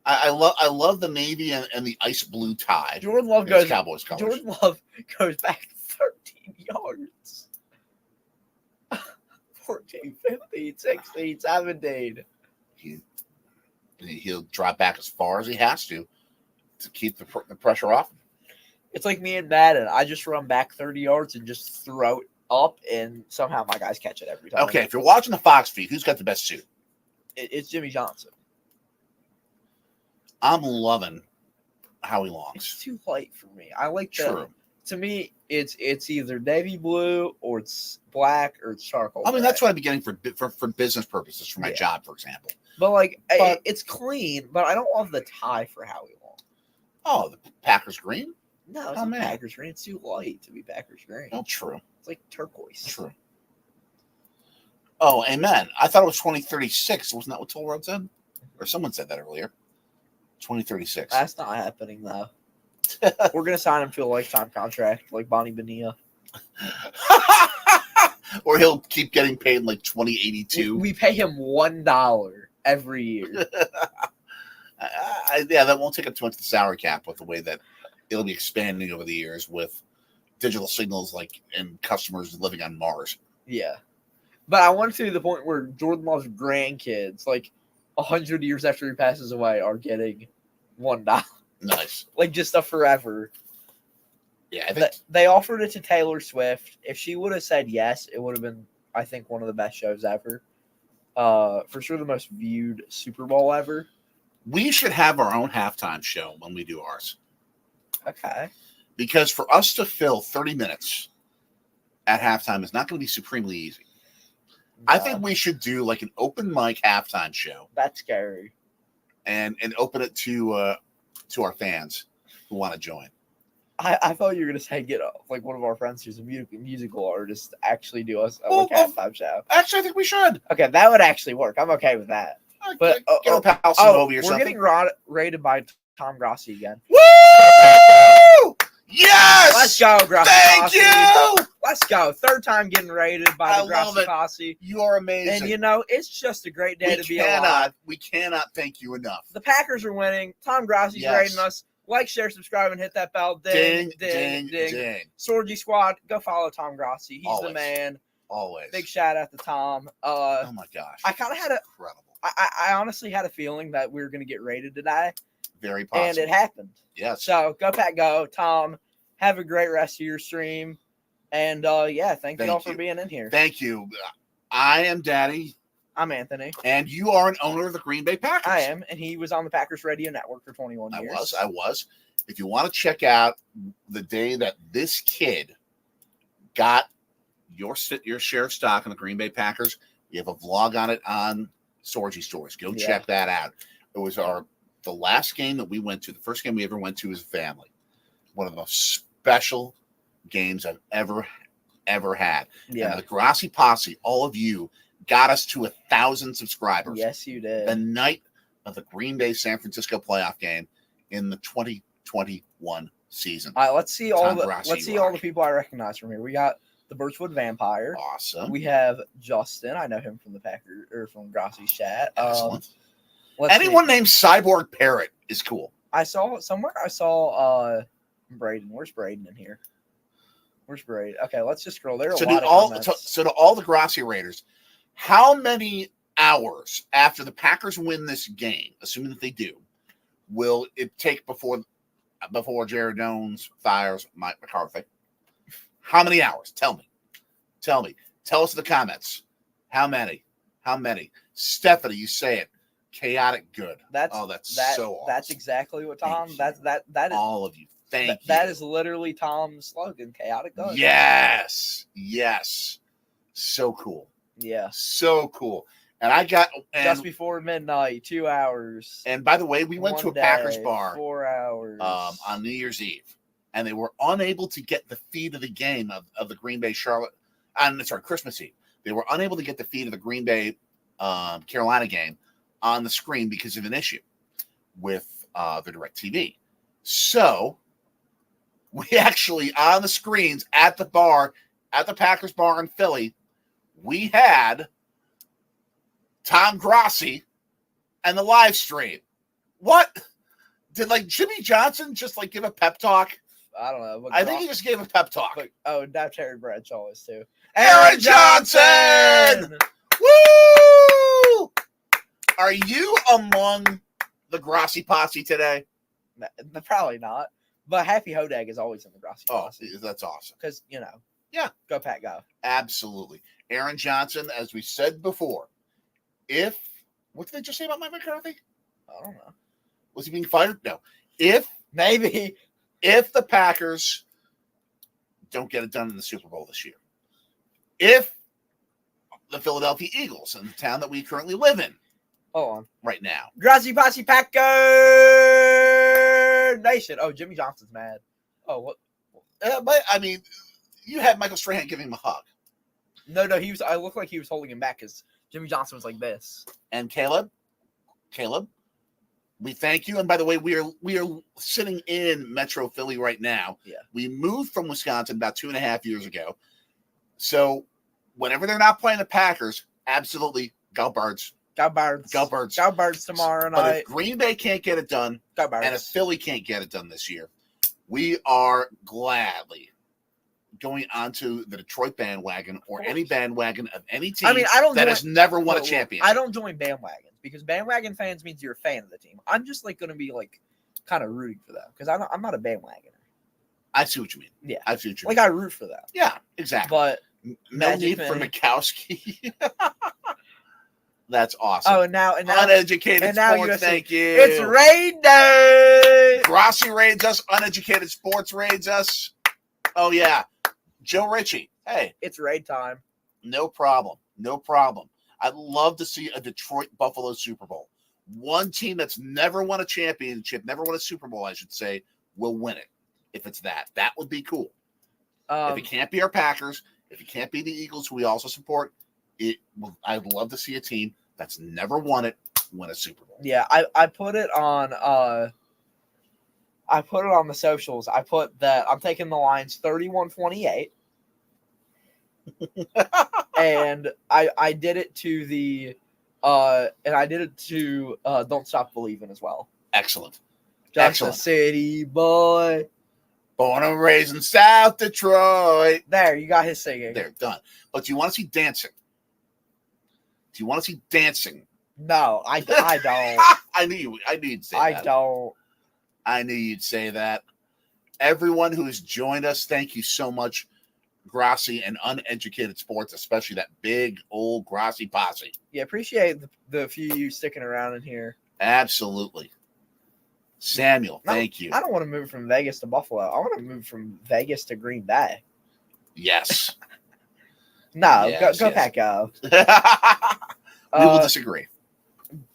I love the navy and the ice blue tie. Jordan Love goes Cowboys colors. Jordan Love goes back 13 yards. 14, 15, 16, 17. He'll drop back as far as he has to keep the pressure off. It's like me in Madden. I just run back 30 yards and just throw it up, and somehow my guys catch it every time. Okay, if you're watching the Fox feed, who's got the best suit? It's Jimmy Johnson. I'm loving Howie Long's. It's too light for me. I like True. To me, it's either navy blue or it's black or it's charcoal. I mean, that's what I'd be getting for business purposes, for my job, for example. But it's clean, but I don't love the tie for Howie Long. Oh, the Packers green? No, it's not Packers green. It's too light to be Packers green. Oh, true. It's like turquoise. True. Oh, amen. I thought it was 2036. Wasn't that what Toll Road said? Or someone said that earlier. 2036. That's not happening, though. We're going to sign him to a lifetime contract like Bonnie Bonilla. Or he'll keep getting paid like 2082. We pay him $1 every year. That won't take up too much of the salary cap with the way that it'll be expanding over the years with digital signals and customers living on Mars. Yeah. But I want to the point where Jordan Love's grandkids, 100 years after he passes away, are getting $1. Nice. Just a forever. Yeah, I think they offered it to Taylor Swift. If she would have said yes, it would have been, I think, one of the best shows ever. For sure, the most viewed Super Bowl ever. We should have our own halftime show when we do ours. Okay. Because for us to fill 30 minutes at halftime is not going to be supremely easy. No. I think we should do an open mic halftime show. That's scary. And open it to our fans who want to join. I thought you were going to say get one of our friends who's a musical artist to actually do a halftime show. Actually, I think we should. Okay, that would actually work. I'm okay with that. But over yourself. We're getting rated by Tom Grossi again. Woo! Yes! Let's go, Grossi. Thank you! Let's go. Third time getting rated by the Grossi. You are amazing. And, it's just a great day to be alive. We cannot thank you enough. The Packers are winning. Tom Grossi's rating us. Like, share, subscribe, and hit that bell. Ding, ding, ding, ding. Sorgi Squad, go follow Tom Grossi. He's the man. Always. Big shout out to Tom. Oh, my gosh. I kind of had incredible. I honestly had a feeling that we were going to get rated today. Very possible. And it happened. Yes. So, go Pack Go. Tom, have a great rest of your stream. And, thank you all for being in here. Thank you. I am Daddy. I'm Anthony. And you are an owner of the Green Bay Packers. I am. And he was on the Packers Radio Network for 21 years. I was. If you want to check out the day that this kid got your share of stock in the Green Bay Packers, we have a vlog on it on Sorgi Stories. Go check that out. It was the last game that we went to, the first game we ever went to as a family. One of the most special games I've ever had. Yeah. And the Grossi Posse, all of you, got us to 1,000 subscribers. Yes, you did. The night of the Green Bay San Francisco playoff game in the 2021 season. All right, let's see all the people I recognize from here. We got the Birchwood Vampire. Awesome. We have Justin. I know him from the Packers or from Grossi's chat. Excellent. Anyone named Cyborg Parrot is cool. I saw Braden. Where's Braden in here? Where's Braden? Okay, let's just scroll. There are a lot of comments. So to all the Grossi Raiders, how many hours after the Packers win this game, assuming that they do, will it take before Jared Jones fires Mike McCarthy? How many hours? Tell me. Tell us in the comments. How many? Stephanie, you say it. Chaotic good. So awesome. That's exactly what Tom. That is all of you. Thank you. That is literally Tom's slogan. Chaotic good. Yes. So cool. Yeah. So cool. And I got just before midnight, 2 hours. And by the way, we went to a Packers bar 4 hours on New Year's Eve, and they were unable to get the feed of the game of the Green Bay Charlotte. Christmas Eve. They were unable to get the feed of the Green Bay Carolina game on the screen because of an issue with the DirecTV. So we actually on the screens at the bar, at the Packers bar in Philly, we had Tom Grossi and the live stream. What? Did Jimmy Johnson just give a pep talk? I don't know. I think he just gave a pep talk. Now Terry Bradshaw is too. Aaron Johnson! Woo! Are you among the Grossi posse today? Probably not. But Happy Hodag is always in the Grossi posse. Oh, that's awesome. Because, Yeah. Go Pat, go. Absolutely. Aaron Johnson, as we said before, what did they just say about Mike McCarthy? I don't know. Was he being fired? No. Maybe. If the Packers don't get it done in the Super Bowl this year, if the Philadelphia Eagles, in the town that we currently live in, hold on, right now, Grossi Posse Packer Nation. Oh, Jimmy Johnson's mad. Oh, what? But I mean, you had Michael Strahan giving him a hug. No, he was. I looked like he was holding him back because Jimmy Johnson was like this. And Caleb, we thank you. And by the way, we are sitting in Metro Philly right now. Yeah. We moved from Wisconsin about 2.5 years ago. So whenever they're not playing the Packers, absolutely go Birds. Go Birds. Go Birds. Go Birds tomorrow night. But if Green Bay can't get it done, go Birds. And if Philly can't get it done this year, we are gladly going onto the Detroit bandwagon or any bandwagon of any team that has never won a championship. I don't join bandwagons because bandwagon fans means you're a fan of the team. I'm just going to be kind of rooting for them because I'm not a bandwagoner. I see what you mean. Yeah. I see what you mean. I root for them. Yeah, exactly. But no need for Mikowski. That's awesome. Oh, and now uneducated sports. Thank you. It's raid day. Grossi raids us. Uneducated sports raids us. Oh yeah, Joe Ritchie. Hey, it's raid time. No problem. No problem. I'd love to see a Detroit Buffalo Super Bowl. One team that's never won a championship, never won a Super Bowl, I should say, will win it. If it's that would be cool. If it can't be our Packers, if it can't be the Eagles, who we also support, I'd love to see a team that's never won it win a Super Bowl. Yeah, I put it on the socials. I put that I'm taking the Lions 31-28. And I did it to the Don't Stop Believing as well. Excellent. Just Excellent. a city boy. Born and raised in South Detroit. There, you got his singing. There, done. But do you want to see dancing? Do you want to see dancing? No, I don't. I knew you'd say that. I don't. I knew you'd say that. Everyone who has joined us, thank you so much, Grossi and Uneducated Sports, especially that big old Grossi posse. Yeah, appreciate the few of you sticking around in here. Absolutely. Samuel, thank you. I don't want to move from Vegas to Buffalo. I want to move from Vegas to Green Bay. Yes. No, yes, go Pack, go. We will disagree.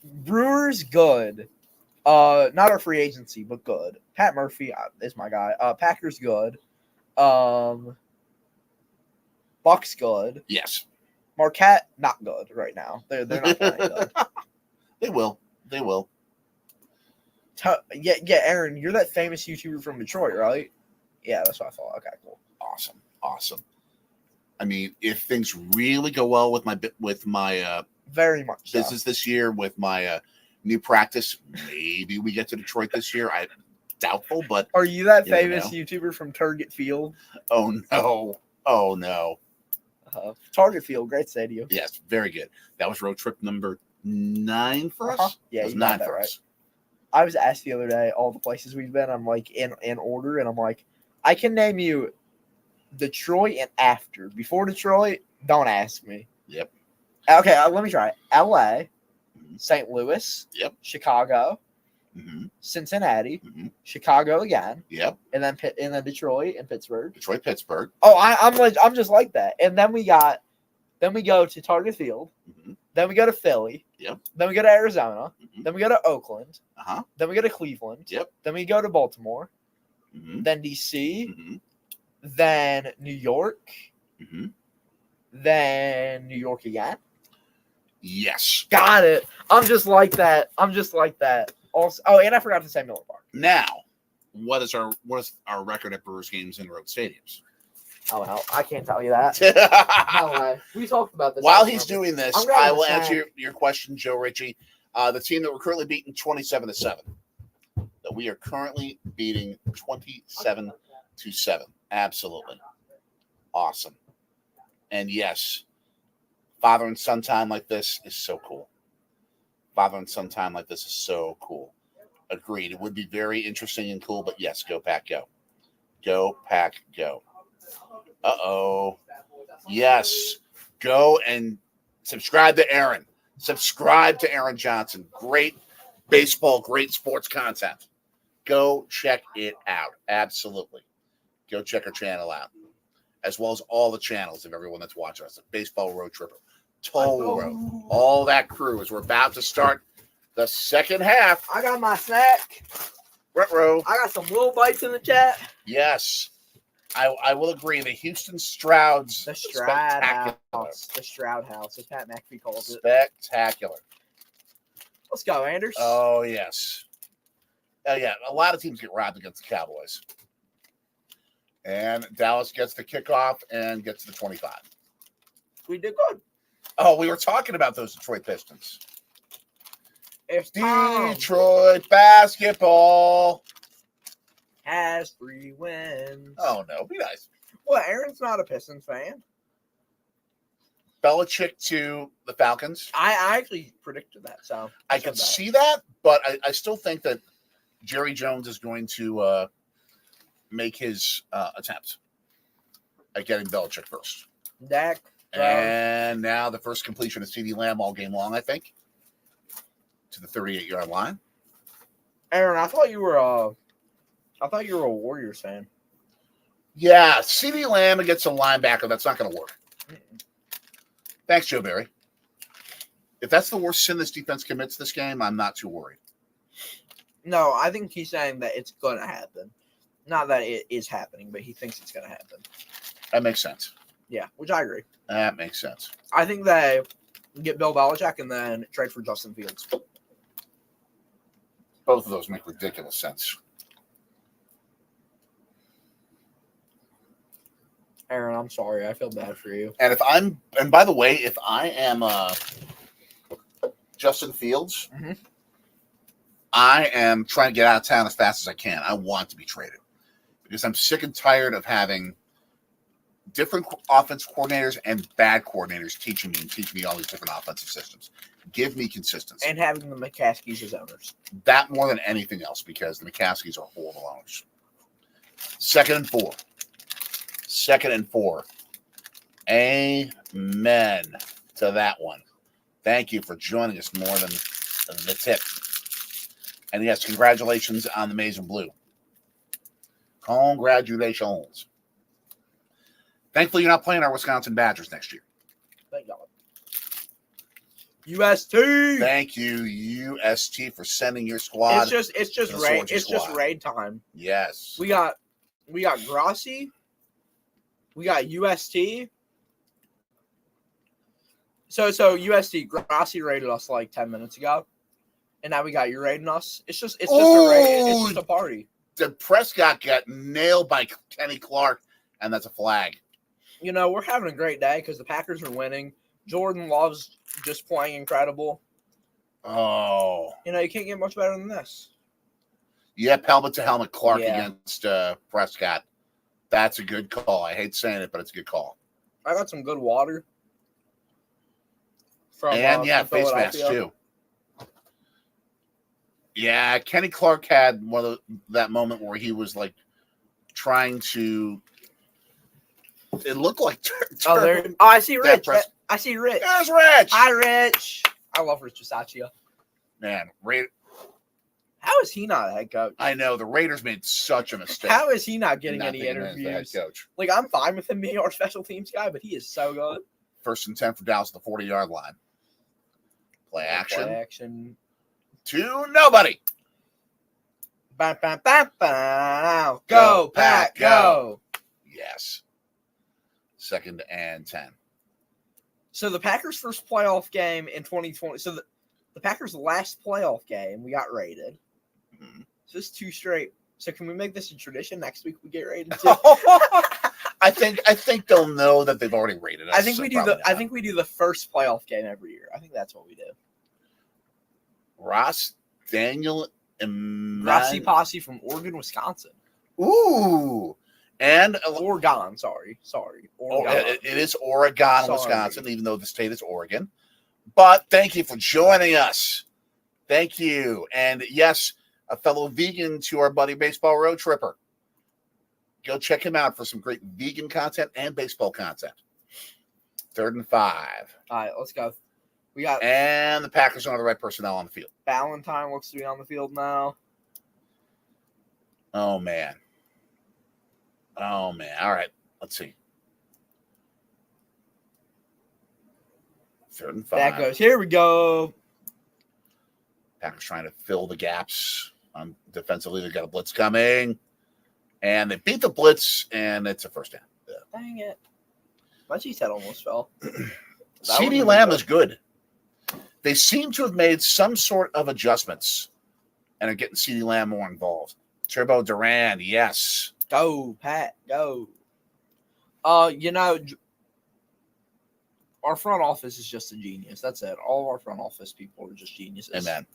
Brewers, good. Not our free agency, but good. Pat Murphy is my guy. Packers, good. Bucks, good. Yes. Marquette, not good right now. They're not playing good. They will. Yeah, Aaron, you're that famous YouTuber from Detroit, right? Yeah, that's what I thought. Okay, cool. Awesome. I mean, if things really go well with my very much business this year, with my new practice, maybe we get to Detroit this year. I'm doubtful, but are you that famous YouTuber from Target Field? Oh no. Target Field, great stadium. Yes, very good. That was road trip number 9 for us. Yeah, it was 9 for us. I was asked the other day all the places we've been. I'm like in order, and I'm like, I can name you Detroit and after. Before Detroit, don't ask me. Yep. Okay, let me try. LA, St. Louis. Yep. Chicago. Cincinnati. Chicago again. Yep. And then Detroit and Pittsburgh. Pittsburgh. Oh, I'm just like that. And then we go to Target Field. Then we go to Philly. Yep. Then we go to Arizona. Mm-hmm. Then we go to Oakland. Uh-huh. Then we go to Cleveland. Yep. Then we go to Baltimore. Mm-hmm. Then DC. Mm-hmm. Then New York. Mm-hmm. Then New York again. Yes. Got it. I'm just like that. Also, and I forgot to say Miller Park. Now, what is our record at Brewers games in road stadiums? Oh hell, I can't tell you that. No way. We talked about this. While he's doing this, I will snack. answer your question, Joe Ritchie. The team that we're currently beating 27-7. That we are currently beating 27-7. Absolutely. Awesome. And yes, father and son time like this is so cool. Father and son time like this is so cool. Agreed. It would be very interesting and cool, but yes, go Pack, go. Go Pack, go. Uh-oh. Yes. Go and subscribe to Aaron. Subscribe to Aaron Johnson. Great baseball, great sports content. Go check it out. Absolutely. Go check our channel out. As well as all the channels of everyone that's watching us. Baseball Road Tripper, Toll Road, all that crew as we're about to start the second half. I got my snack. Retro. I got some little bites in the chat. Yes. I will agree. The Houston Strouds. The Stroud House. The Stroud House, as Pat McAfee calls it. Spectacular. Let's go, Anders. Oh, yes. Oh, yeah. A lot of teams get robbed against the Cowboys. And Dallas gets the kickoff and gets the 25. We did good. Oh, we were talking about those Detroit Pistons. If Tom Detroit basketball has 3 wins. Oh, no. Be nice. Well, Aaron's not a Pistons fan. Belichick to the Falcons. I actually predicted that, so I could see that, but I still think that Jerry Jones is going to make his attempt at getting Belichick first. Dak. And now the first completion of CeeDee Lamb all game long, I think, to the 38-yard line. Aaron, I thought you were a Warriors fan. Yeah, CeeDee Lamb against a linebacker, that's not going to work. Thanks, Joe Barry. If that's the worst sin this defense commits this game, I'm not too worried. No, I think he's saying that it's going to happen. Not that it is happening, but he thinks it's going to happen. That makes sense. Yeah, which I agree. That makes sense. I think they get Bill Belichick and then trade for Justin Fields. Both of those make ridiculous sense. Aaron, I'm sorry. I feel bad for you. And by the way, if I am Justin Fields, I am trying to get out of town as fast as I can. I want to be traded because I'm sick and tired of having different offense coordinators and bad coordinators teaching me all these different offensive systems. Give me consistency. And having the McCaskies as owners. That more than anything else, because the McCaskies are horrible owners. 2nd and 4. 2nd and 4. Amen to that one. Thank you for joining us more than the tip. And yes, congratulations on the maize and blue. Congratulations. Thankfully, you're not playing our Wisconsin Badgers next year. Thank God. UST. Thank you, UST, for sending your squad. It's just raid time. Yes. We got Grossi. We got UST. So UST Grossi raided us like 10 minutes ago, and now we got you raiding us. It's just a raid. It's just a party. The Prescott got nailed by Kenny Clark, and that's a flag. You know, we're having a great day because the Packers are winning. Jordan Love's just playing incredible. Oh. You know, you can't get much better than this. Yeah, helmet to helmet Clark against Prescott. That's a good call. I hate saying it, but it's a good call. I got some good water. From face masks too. Yeah, Kenny Clark had that moment where he was like trying to. It looked like. I see Rich. I see Rich. There's Rich. Hi, Rich. I love Rich Bisaccia. Man, how is he not a head coach? I know the Raiders made such a mistake. How is he not getting any interviews? The head coach. Like, I'm fine with him being our special teams guy, but he is so good. 1st and 10 for Dallas at the 40-yard line. Play action. Play action. To nobody. Bam, bam, bam, bam. Go, Pack, go. Yes. 2nd and 10. So the Packers' first playoff game in 2020. So the Packers' last playoff game, we got rated. Mhm. So it's 2 straight. So can we make this a tradition? Next week we get rated too. I think they'll know that they've already rated us. I think we do the first playoff game every year. I think that's what we do. Ross Daniel and Rossi Posse from Oregon, Wisconsin. Ooh. And Oregon, sorry. Oregon. It is Oregon, Wisconsin, even though the state is Oregon. But thank you for joining us. Thank you. And yes, a fellow vegan to our buddy Baseball Road Tripper. Go check him out for some great vegan content and baseball content. 3rd and 5. All right, let's go. And the Packers are the right personnel on the field. Ballantyne looks to be on the field now. Oh, man. All right. Let's see. 3rd and 5. That goes. Here we go. Packers trying to fill the gaps on defensively. They've got a blitz coming. And they beat the blitz, and it's a first down. Yeah. Dang it. My cheese head almost fell. CeeDee Lamb is good. They seem to have made some sort of adjustments and are getting CeeDee Lamb more involved. Turbo Duran, yes. Go, Pat, go. Our front office is just a genius. That's it. All of our front office people are just geniuses. Amen.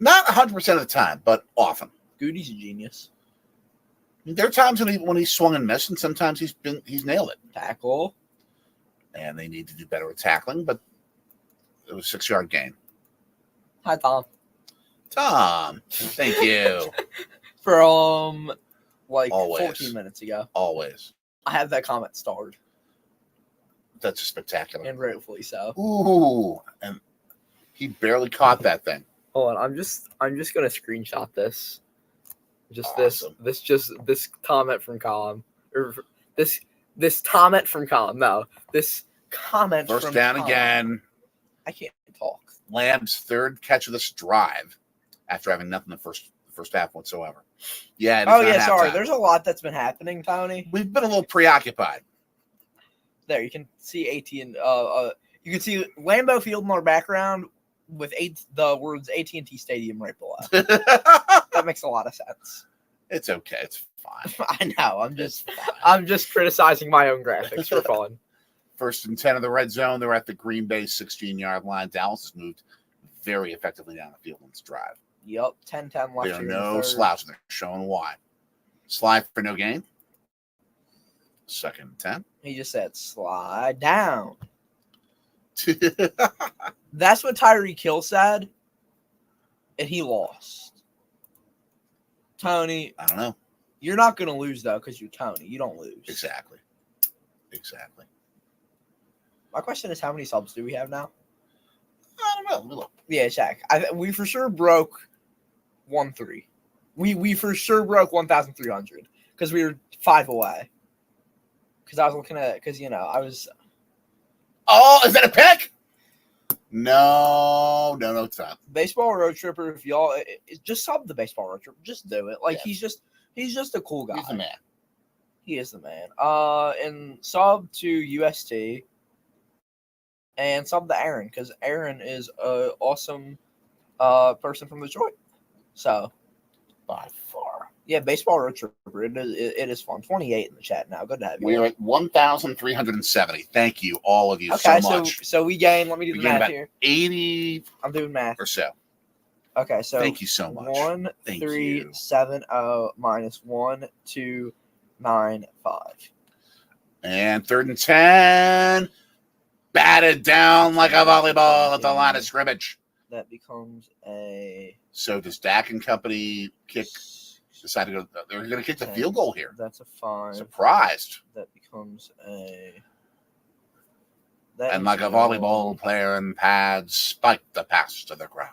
Not 100% of the time, but often. Goody's a genius. There are times when he's swung and missed, and sometimes he's nailed it. Tackle. And they need to do better at tackling, but it was a 6-yard gain. Hi, Tom. Tom, thank you. From Always. 14 minutes ago. Always. I have that comment starred. That's spectacular. And rightfully so. Ooh, and he barely caught that thing. Hold on, I'm just gonna screenshot this. Just awesome. this comment from Colin. Or this comment from Colin. No. This comment First from down Colin. Again. I can't talk. Lamb's 3rd catch of this drive after having nothing the first half whatsoever. Yeah. Sorry. There's a lot that's been happening, Tony. We've been a little preoccupied. There, you can see you can see Lambeau Field in our background with the words AT&T Stadium right below. That makes a lot of sense. It's okay. It's fine. I know. I'm just criticizing my own graphics for fun. 1st and 10 of the red zone. They're at the Green Bay 16-yard line. Dallas has moved very effectively down the field on this drive. Yep, 10-10 left. There are no slouches. They're showing why. Slide for no gain. 2nd and 10. He just said, slide down. That's what Tyreek Hill said, and he lost. Tony, I don't know. You're not going to lose, though, because you're Tony. You don't lose. Exactly. My question is, how many subs do we have now? I don't know. Let me look. Yeah, Shaq. We for sure broke 1-3. We for sure broke 1,300 because we were 5 away. Because I was looking at it, I was. Oh, is that a pick? No, it's not. Baseball Road Tripper, if y'all just sub the Baseball Road Tripper, just do it. He's just a cool guy. He's the man. He is the man. And sub to UST and sub to Aaron because Aaron is an awesome person from Detroit. So by far. Yeah, Baseball Road Tripper. It is fun. 28 in the chat now. Good to have you. We're at 1,370. Thank you, all of you, so much. So we gained. Let me do the math here. 80. I'm doing math or so. Okay, so thank you so much. 1,370 minus 1,295. And 3rd and 10. Batted down like a volleyball at the line of scrimmage. That becomes a. So does Dak and company decide to go? They're going to kick the field goal here. That's a 5. Surprised. That becomes a. And like a volleyball player in pads, spike the pass to the ground.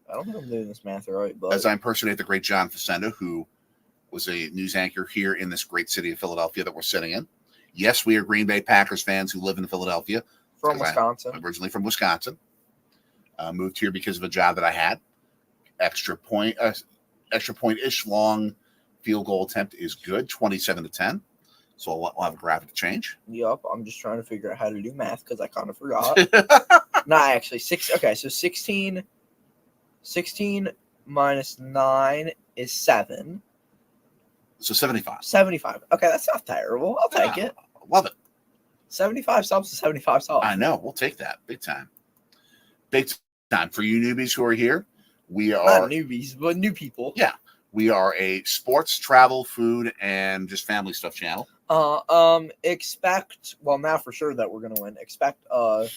I don't think I'm doing this math right, but as I impersonate the great John Facenda, who was a news anchor here in this great city of Philadelphia that we're sitting in. Yes, we are Green Bay Packers fans who live in Philadelphia. From Wisconsin. Originally from Wisconsin. Moved here because of a job that I had. Extra point-ish long field goal attempt is good, 27-10. So we'll have a graphic change. Yup, I'm just trying to figure out how to do math because I kind of forgot. Not actually. So 16 minus 9 is 7. So 75. 75. Okay, that's not terrible. I'll take it. Love it. 75 subs to 75 subs. I know. We'll take that. Big time. Big time. For you newbies who are here, we are... Not newbies, but new people. Yeah. We are a sports, travel, food, and just family stuff channel. Expect... Well, now for sure that we're going to win. Expect I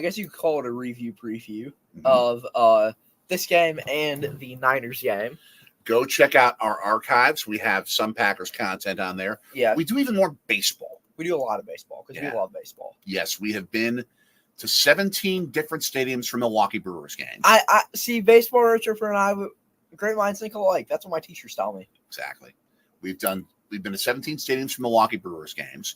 guess you could call it a review preview of this game and the Niners game. Go check out our archives. We have some Packers content on there. Yeah. We do even more baseball. We do a lot of baseball because we love baseball. Yes, we have been to 17 different stadiums for Milwaukee Brewers games. I see baseball, Richard and I, great minds think alike. That's what my teachers tell me. Exactly. We've been to 17 stadiums for Milwaukee Brewers games.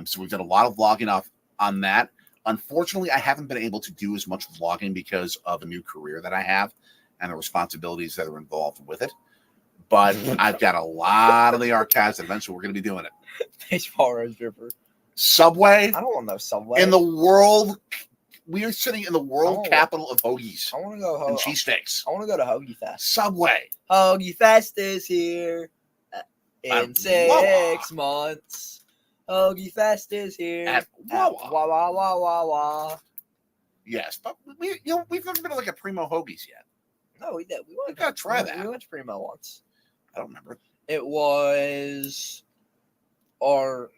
So we've done a lot of vlogging on that. Unfortunately, I haven't been able to do as much vlogging because of a new career that I have and the responsibilities that are involved with it. But I've got a lot of the archives that eventually we're going to be doing it. Baseball Rose River. Subway. I don't want no Subway. In the world, we are sitting in the world capital of hoagies. I want to go and cheesesteaks. I want to go to Hoagie Fest. Subway. Hoagie Fest is here in 6 months. Hoagie Fest is here at Wawa. Wawa. Yes, but we've never been to like a Primo Hoagies yet. No, we did. We gotta try that. We went to Primo once. I don't remember. It was our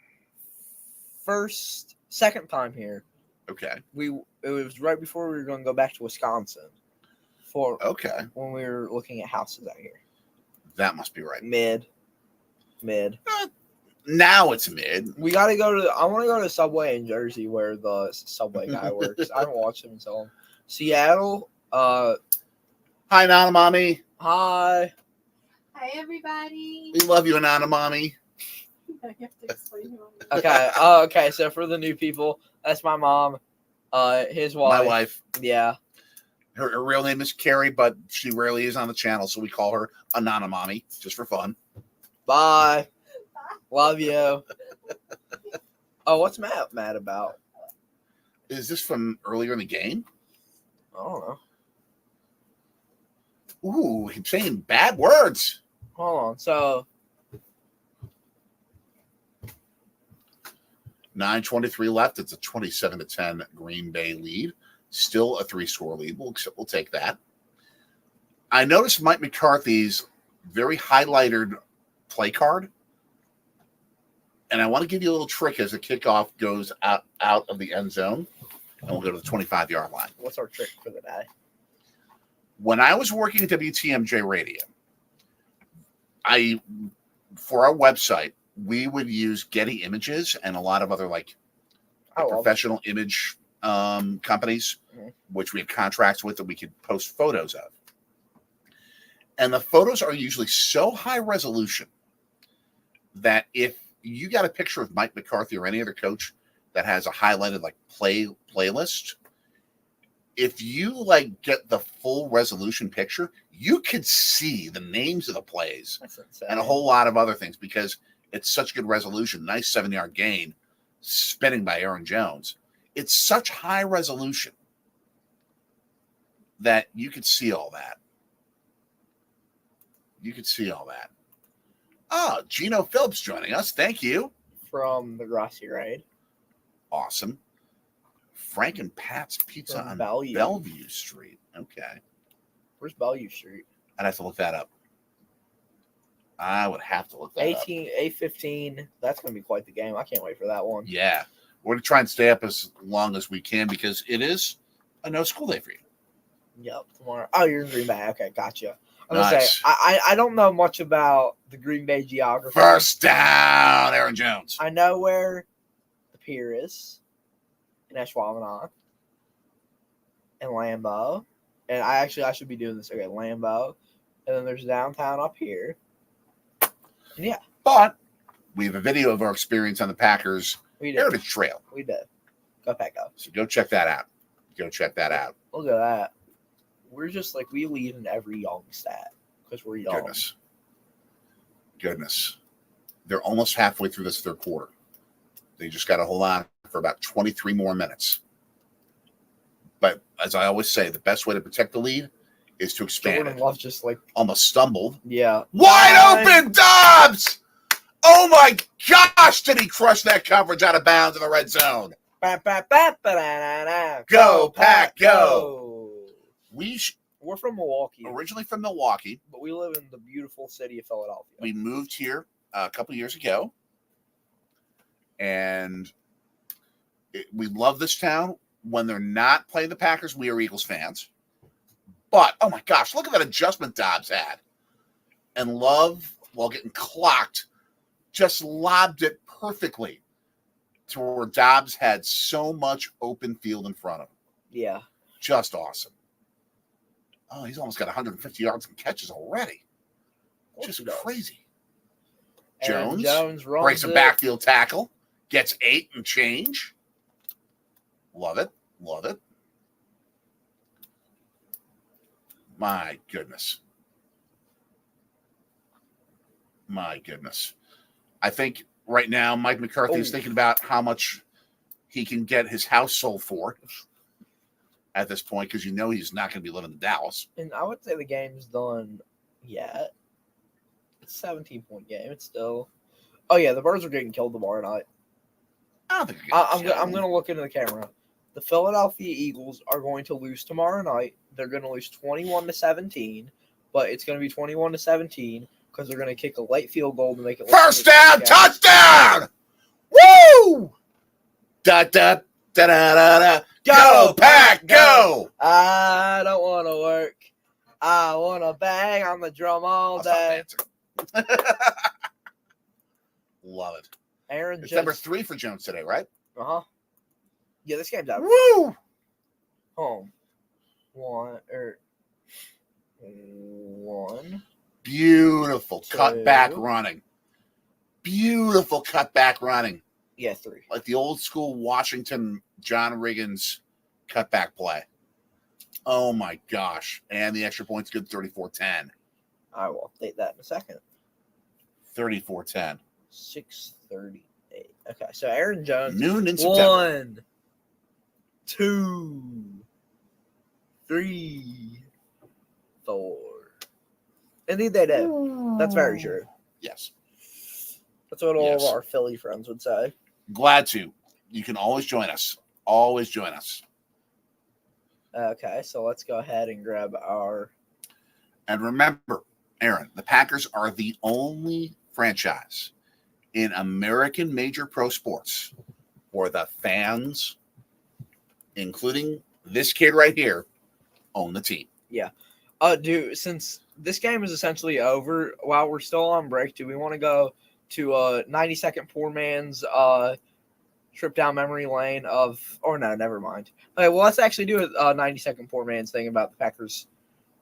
second time here. Okay. It was right before we were going to go back to Wisconsin. When we were looking at houses out here. That must be right. Mid. Now it's mid. We got to go to. I want to go to Subway in Jersey where the Subway guy works. I haven't watched him until Seattle. Hi, Nana Mommy. Hi. Hi, everybody. We love you, Nana Mommy. I have to explain Okay. Okay. So for the new people, that's my mom. His wife. My wife. Yeah. Her real name is Carrie, but she rarely is on the channel, so we call her a Nana Mommy just for fun. Bye. Love you. Oh, what's Matt mad about? Is this from earlier in the game? I don't know. Ooh, he's saying bad words. Hold on. So 9:23 left. It's a 27-10 Green Bay lead. Still a 3-score lead. We'll take that. I noticed Mike McCarthy's very highlighted play card. And I want to give you a little trick as the kickoff goes out of the end zone. And we'll go to the 25-yard line. What's our trick for the day? When I was working at WTMJ Radio, for our website, we would use Getty Images and a lot of other professional image companies, which we have contracts with that we could post photos of. And the photos are usually so high resolution that if you got a picture of Mike McCarthy or any other coach that has a highlighted playlist, if you get the full resolution picture, you could see the names of the plays and a whole lot of other things because it's such good resolution. Nice 7-yard gain, spinning by Aaron Jones. It's such high resolution that you could see all that. Oh, Gino Phillips joining us. Thank you. From the Grassy Raid. Awesome. Frank and Pat's Pizza on Bellevue Street. Okay. Where's Bellevue Street? I'd have to look that up. I would have to look that up. 8:15. That's going to be quite the game. I can't wait for that one. Yeah. We're going to try and stay up as long as we can because it is a no-school day for you. Yep. Tomorrow. Oh, you're in Green Bay. Okay, gotcha. I'm Nice. going to say, I don't know much about the Green Bay geography. First down, Aaron Jones. I know where the pier is in Ashwaubenon and Lambeau. And I should be doing this. Okay, Lambeau. And then there's downtown up here. And yeah. But we have a video of our experience on the Packers We did. Heritage Trail. We did. Go Pack Go. So go check that out. Go check that out. Look at that. We're just like, we lead in every young stat because we're young. Goodness. They're almost halfway through this third quarter. They just got to hold on for about 23 more minutes. But as I always say, the best way to protect the lead is to expand Jordan it. Love just like, Almost stumbled. yeah. Wide open, Dobbs! Oh my gosh, did he crush that coverage out of bounds in the red zone? Go Pack, go! We're from Milwaukee, Originally from Milwaukee. but we live in the beautiful city of Philadelphia. We moved here a couple years ago. And we love this town. When they're not playing the Packers, we are Eagles fans. But, oh my gosh, look at that adjustment Dobbs had. And Love, while getting clocked, just lobbed it perfectly to where Dobbs had so much open field in front of him. Yeah. Just awesome. Oh, he's almost got 150 yards and catches already. Just crazy. Jones runs breaks a backfield tackle, gets 8 and change. Love it. Love it. My goodness. My goodness. I think right now Mike McCarthy is thinking about how much he can get his house sold for at this point because you know he's not going to be living in Dallas. And I would say the game's done yet. It's a 17-point game. It's still. Oh yeah, the Birds are getting killed tomorrow night. I don't think I'm going to look into the camera. The Philadelphia Eagles are going to lose tomorrow night. They're going to lose 21-17, but it's going to be 21-17 because they're going to kick a late field goal to make it. First down, touchdown! Woo! Da da da da da da. Go Pack, go! I don't want to work. I want to bang on the drum all day. Love it. Aaron It's Jones. number 3 for Jones today, right? Uh-huh. Yeah, this game's out. Woo! Home. One. Beautiful Two. cutback running. Beautiful cutback running. Yeah, 3. Like the old school Washington John Riggins cutback play. Oh my gosh. And the extra point's good, 34-10. I will update that in a second. 34-10. 6:38. Okay, so Aaron Jones. Noon in September. 1, 2, 3, 4. Indeed, they did. That's very true. Yes. That's what all of our Philly friends would say. Glad to. You can always join us. Always join us. Okay, so let's go ahead and grab our. And remember, Aaron, the Packers are the only franchise in American major pro sports where the fans, including this kid right here, own the team. Yeah. Dude, since this game is essentially over, while we're still on break, do we want to go to 90-second poor man's trip down memory lane of, or no, never mind. Okay, well, let's actually do a 90-second poor man's thing about the Packers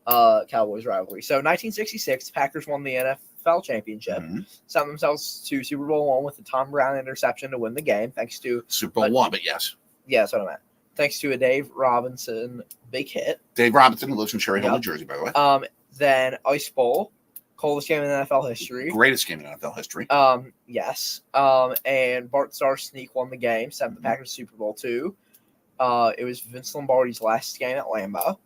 Cowboys rivalry. So 1966, the Packers won the NFL championship, sent themselves to Super Bowl 1 with the Tom Brown interception to win the game, thanks to Super Bowl 1, but yes. Yeah, that's what I meant. Thanks to a Dave Robinson big hit. Dave Robinson, who lives in Cherry Hill, New Jersey, by the way. Then Ice Bowl, coldest game in NFL history. Greatest game in NFL history. Yes. And Bart Starr's sneak won the game, sent the Packers to Super Bowl 2. It was Vince Lombardi's last game at Lambeau.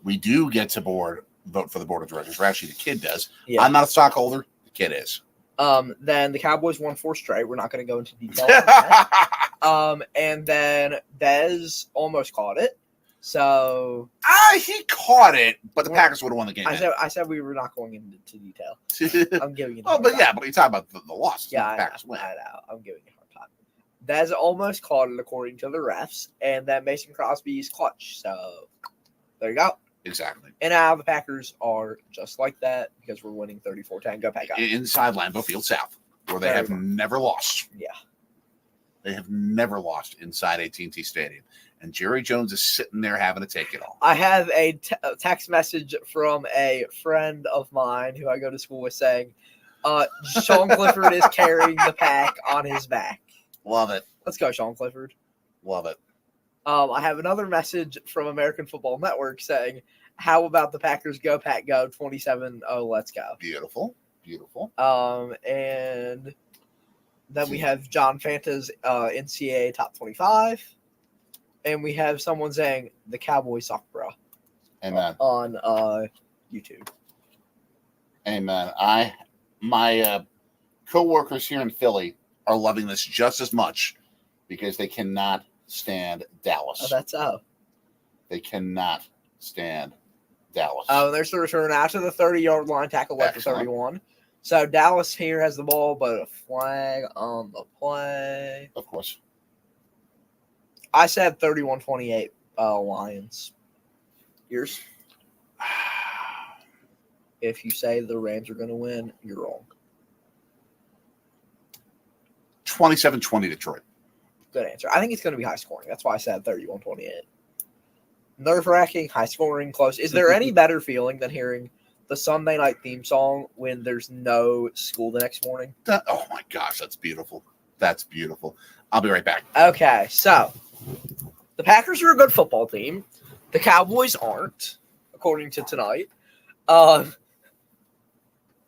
We do get to vote for the board of directors. Or actually, the kid does. Yeah. I'm not a stockholder. The kid is. Then the Cowboys won 4 straight. We're not going to go into detail on that. And then Dez almost caught it. So he caught it, but the Packers would have won the game. I said we were not going into detail. I'm giving you. But you talk about the loss. Yeah, the Packers win. I know. I'm giving you a hard time. Dez almost caught it according to the refs, and then Mason Crosby's clutch. So there you go. Exactly. And now the Packers are just like that because we're winning 34-10. Go Pack! Inside Lambeau Field South, where they have never lost. Yeah. They have never lost inside AT&T Stadium. And Jerry Jones is sitting there having to take it all. I have a text message from a friend of mine who I go to school with saying, Sean Clifford is carrying the pack on his back. Love it. Let's go, Sean Clifford. Love it. I have another message from American Football Network saying, how about the Packers go, Pack, go, 27-0, let's go. Beautiful. Beautiful. And then we have John Fanta's NCAA Top 25. And we have someone saying, the Cowboys suck, bro. Amen. On YouTube. Amen. My co-workers here in Philly are loving this just as much because they cannot stand Dallas. Oh, that's how. They cannot stand Dallas. Oh, and there's the return after the 30-yard line, tackle at the 31. So Dallas here has the ball, but a flag on the play. Of course. I said 31-28 Lions. Yours? If you say the Rams are going to win, you're wrong. 27-20 Detroit. Good answer. I think it's going to be high scoring. That's why I said 31-28. Nerve-wracking, high scoring, close. Is there any better feeling than hearing the Sunday night theme song when there's no school the next morning? Oh, my gosh. That's beautiful. That's beautiful. I'll be right back. Okay, so the Packers are a good football team. The Cowboys aren't, according to tonight.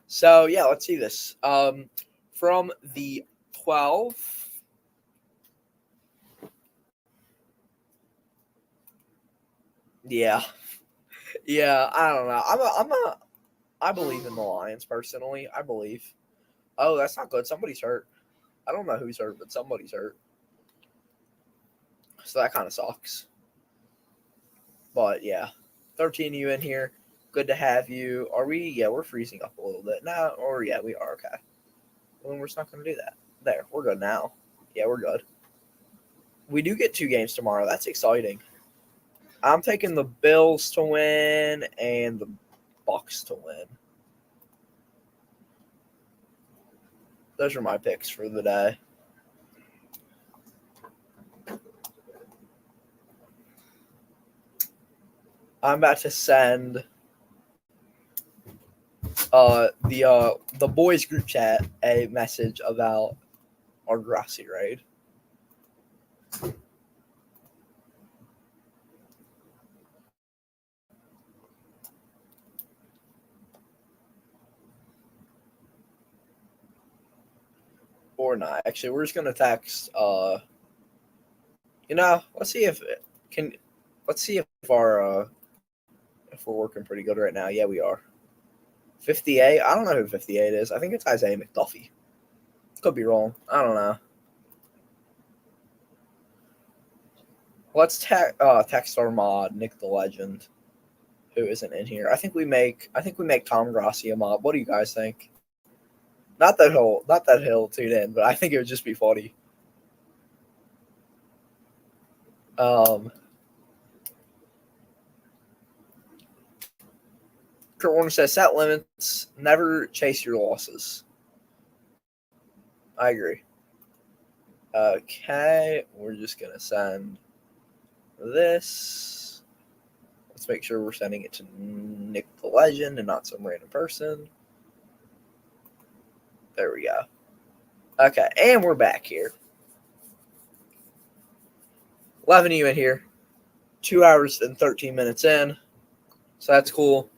So, yeah, let's see this. From the 12. Yeah. Yeah, I don't know. I believe in the Lions, personally. I believe. Oh, that's not good. Somebody's hurt. I don't know who's hurt, but somebody's hurt. So that kind of sucks. But, yeah. 13 of you in here. Good to have you. Are we? Yeah, we're freezing up a little bit. No, or yeah, we are. Okay. Well, we're just not going to do that. There, we're good now. Yeah, we're good. We do get 2 games tomorrow. That's exciting. I'm taking the Bills to win and the Bucks to win. Those are my picks for the day. I'm about to send the boys group chat a message about our Grassy raid. Or not. Actually, we're just gonna text. Let's see if our if we're working pretty good right now. Yeah, we are. 58. I don't know who 58 is. I think it's Isaiah McDuffie. Could be wrong. I don't know. Let's text our mod, Nick the Legend, who isn't in here. I think we make Tom Grossi a mod. What do you guys think? Not that he'll tune in, but I think it would just be funny. Kurt Warner says, set limits, never chase your losses. I agree. Okay, we're just going to send this. Let's make sure we're sending it to Nick the Legend and not some random person. There we go. Okay, and we're back here. 11 of you in here. 2 hours and 13 minutes in. So that's cool.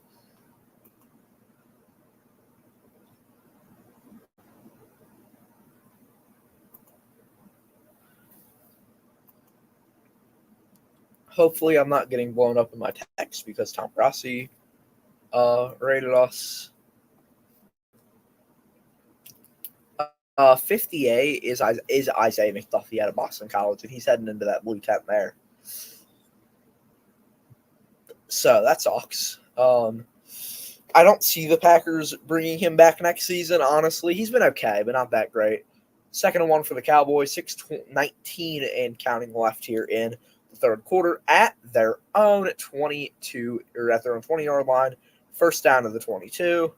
Hopefully I'm not getting blown up in my text because Tom Grossi rated us. 58 is Isaiah McDuffie out of Boston College, and he's heading into that blue tent there. So that sucks. I don't see the Packers bringing him back next season, honestly. He's been okay, but not that great. 2nd and 1 for the Cowboys, 6:19 and counting left here in the third quarter at their own 20-yard line. First down to the 22.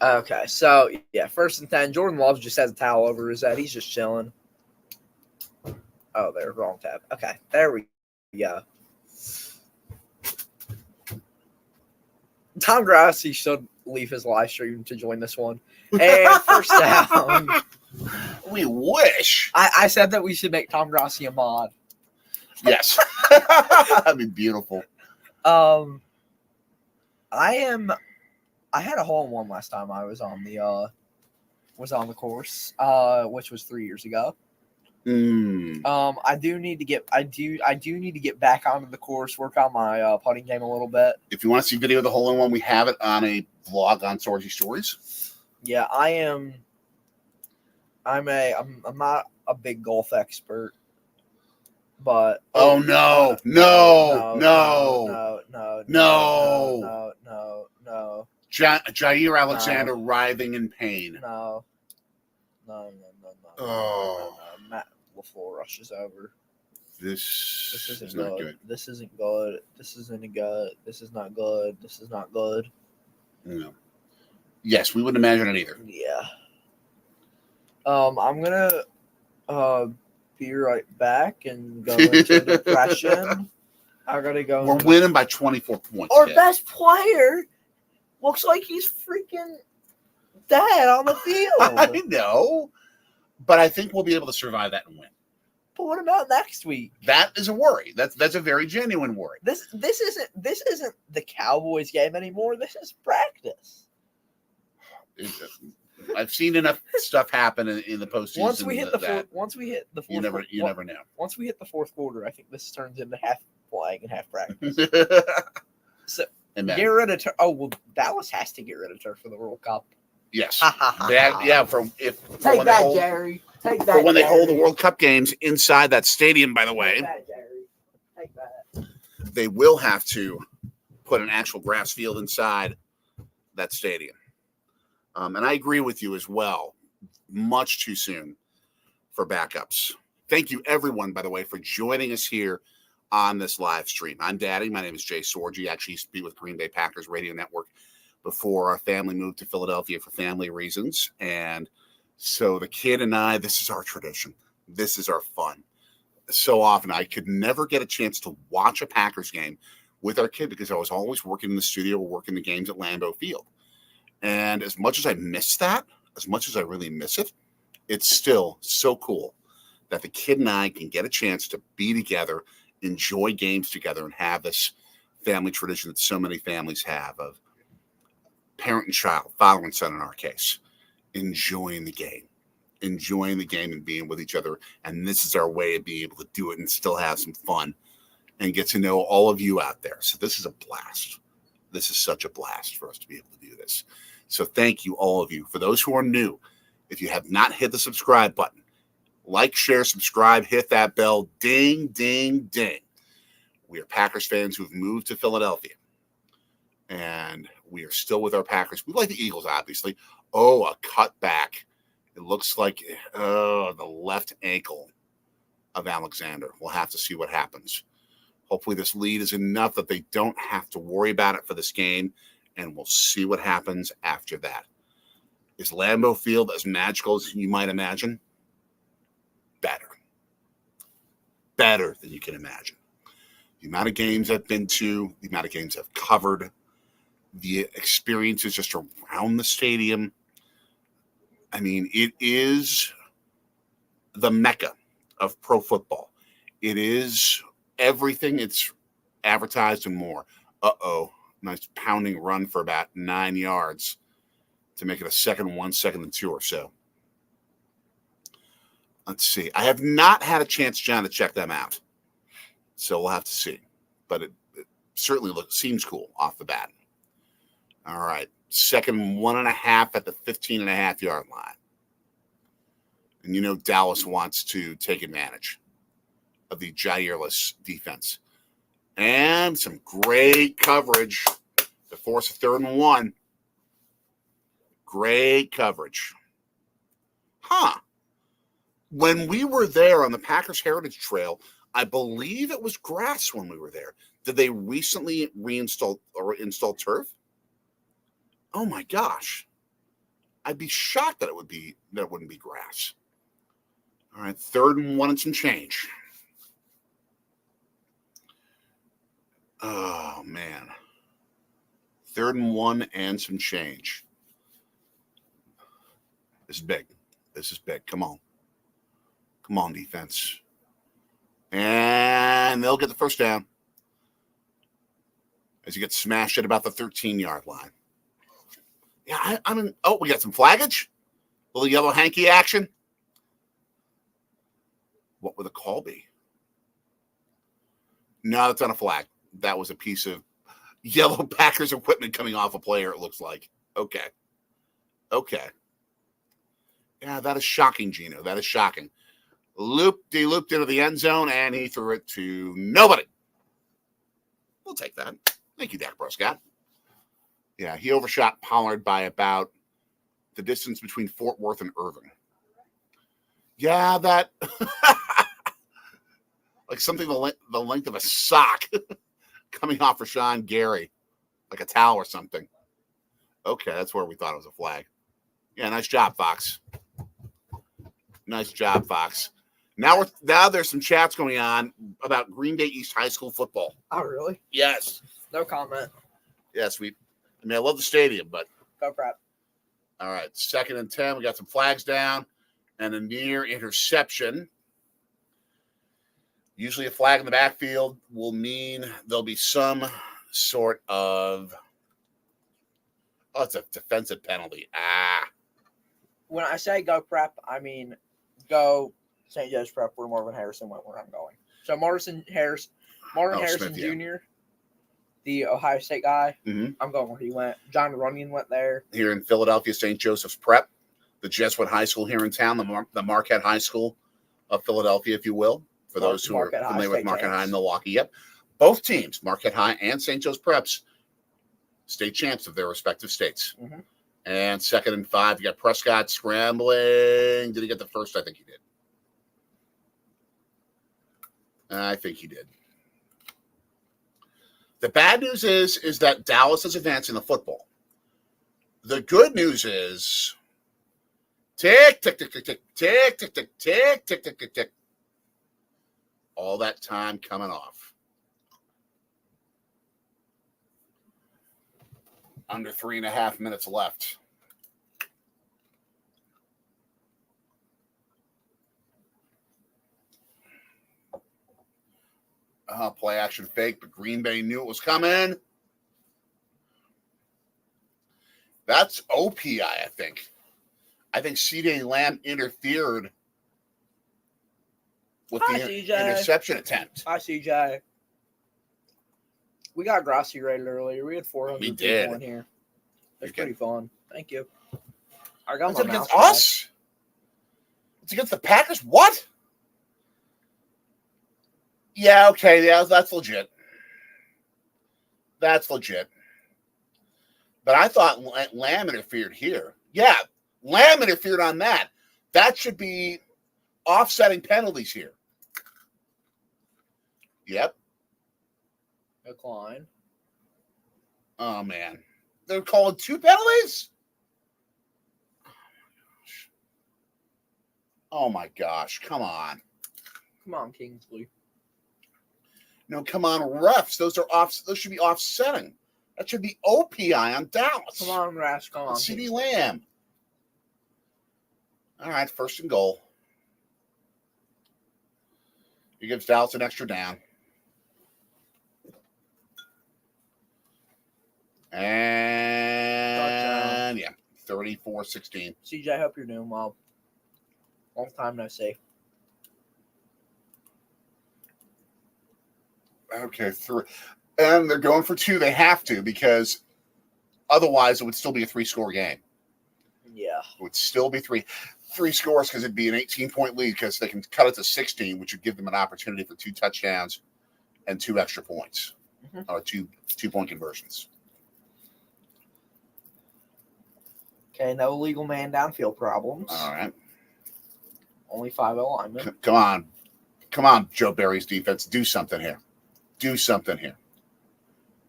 Okay, so yeah, 1st and 10. Jordan Love just has a towel over his head. He's just chilling. Oh, there, wrong tab. Okay, there we go. Tom Grassi should leave his live stream to join this one. And 1st down. We wish. I said that we should make Tom Grassi a mod. Yes. That'd be beautiful. I had a hole in one last time I was on the course, which was 3 years ago. I do need to get back onto the course, work on my putting game a little bit. If you want to see video of the hole in one, we have it on a vlog on Sorgi Stories. Yeah, I'm not a big golf expert, but no. Jair Alexander writhing in pain. No. Oh. Matt LaFleur rushes over. This isn't is not good. good. This isn't good. This isn't good. This is not good. This is not good. No. Yes, we wouldn't imagine it either. Yeah. I'm gonna be right back and go into depression. I gotta go. We're winning by 24 points. Our best player looks like he's freaking dead on the field. I know, but I think we'll be able to survive that and win. But what about next week? That is a worry. That's a very genuine worry. This isn't the Cowboys game anymore. This is practice. I've seen enough stuff happen in the postseason. Once we hit the fourth, you never know. Once we hit the 4th quarter, I think this turns into half flying and half practice. So get rid of turf. Oh well, Dallas has to get rid of turf for the World Cup. Yes. Take that, Jerry. Take that. For when they hold the World Cup games inside that stadium, by the way, Take that, Jerry. Take that. They will have to put an actual grass field inside that stadium. And I agree with you as well. Much too soon for backups. Thank you, everyone, by the way, for joining us here on this live stream. I'm Daddy. My name is Jay Sorgi. I actually used to be with Green Bay Packers Radio Network before our family moved to Philadelphia for family reasons. And so the kid and I, this is our tradition. This is our fun. So often I could never get a chance to watch a Packers game with our kid because I was always working in the studio or working the games at Lambeau Field. And as much as I miss that, as much as I really miss it, it's still so cool that the kid and I can get a chance to be together, enjoy games together, and have this family tradition that so many families have of parent and child, father and son in our case, enjoying the game and being with each other. And this is our way of being able to do it and still have some fun and get to know all of you out there. So this is a blast. This is such a blast for us to be able to do this. So thank you, all of you. For those who are new, if you have not hit the subscribe button, like, share, subscribe, hit that bell, ding, ding, ding. We are Packers fans who've moved to Philadelphia, and we are still with our Packers. We like the Eagles, obviously. Oh, a cutback. It looks like the left ankle of Alexander. We'll have to see what happens. Hopefully this lead is enough that they don't have to worry about it for this game, and we'll see what happens after that. Is Lambeau Field as magical as you might imagine? Better than you can imagine. The amount of games I've been to, the amount of games I've covered, the experiences just around the stadium. I mean, it is the mecca of pro football. It is everything it's advertised and more. Nice pounding run for about 9 yards to make it a 2nd and 2 or so. Let's see. I have not had a chance, John, to check them out. So we'll have to see. But it certainly seems cool off the bat. All right. 2nd 1.5 at the 15.5-yard line. And you know Dallas wants to take advantage of the Jairless defense. And some great coverage to force a 3rd and 1. Great coverage. When we were there on the Packers Heritage Trail, I believe it was grass when we were there. Did they recently install turf? Oh my gosh. I'd be shocked that it wouldn't be grass. All right, 3rd and 1 and some change. Oh man. 3rd and 1 and some change. This is big. This is big. Come on. Come on, defense. And they'll get the first down. As you get smashed at about the 13-yard line. Yeah, I mean, oh, we got some flaggage. A little yellow hanky action. What would the call be? No, that's not a flag. That was a piece of yellow Packers equipment coming off a player, it looks like. Okay. Yeah, that is shocking, Gino. That is shocking. Looped into the end zone, and he threw it to nobody. We'll take that. Thank you, Dak Prescott. Yeah, he overshot Pollard by about the distance between Fort Worth and Irving. Yeah, that like something the length of a sock coming off Rashawn Gary, like a towel or something. Okay, that's where we thought it was a flag. Yeah, nice job, Fox. Nice job, Fox. Now there's some chats going on about Green Bay East High School football. Oh, really? Yes. No comment. Yes, I love the stadium, but Go crap. all right, 2nd and 10. We got some flags down and a near interception. Usually a flag in the backfield will mean there'll be some sort of it's a defensive penalty. When I say go prep, I mean go St. Joe's Prep where Marvin Harrison went where I'm going. So Marvin Harrison Smith, yeah. Jr., the Ohio State guy, Mm-hmm. I'm going where he went. John Runyon went there. Here in Philadelphia, St. Joseph's Prep, the Jesuit High School here in town, the Marquette High School of Philadelphia, if you will, for those who Marquette are High, familiar with state Marquette champs. High and Milwaukee. Yep. Both teams, Marquette High and St. Joe's Preps, state champs of their respective states. Mm-hmm. And 2nd and 5, you got Prescott scrambling. Did he get the first? I think he did. The bad news is that Dallas is advancing the football. The good news is tick, tick, tick, tick, tick, tick, tick, tick, tick, tick, tick, tick, tick. All that time coming off. Under 3.5 minutes left. Play action fake, but Green Bay knew it was coming. That's OPI, I think. I think C.D. Lamb interfered with the interception attempt. Hi, CJ. We got Grossi rated earlier. We had 400 We people did. in here. It's pretty fun. Thank you. I got Is my it against mouse us? It's against the Packers? What? Yeah, okay. Yeah, that's legit. That's legit. But I thought Lamb interfered here. Yeah, Lamb interfered on that. That should be offsetting penalties here. Yep. Decline. Oh, man. They're calling 2 penalties? Oh, my gosh. Come on. Come on, Kingsley. No, come on, refs. Those should be offsetting. That should be OPI on Dallas. Come on, Rash. Come on. C.D. Lamb. All right, 1st and goal. He gives Dallas an extra down. And, yeah, 34-16. CJ, I hope you're doing well. Long time no see. Okay, and they're going for 2. They have to, because otherwise it would still be a 3-score game. Yeah. It would still be three scores because it'd be an 18-point lead because they can cut it to 16, which would give them an opportunity for 2 touchdowns and 2 extra points, or 2-point conversions. Okay, no legal man downfield problems. All right. Only 5 alignment. Come on, Joe Barry's defense. Do something here.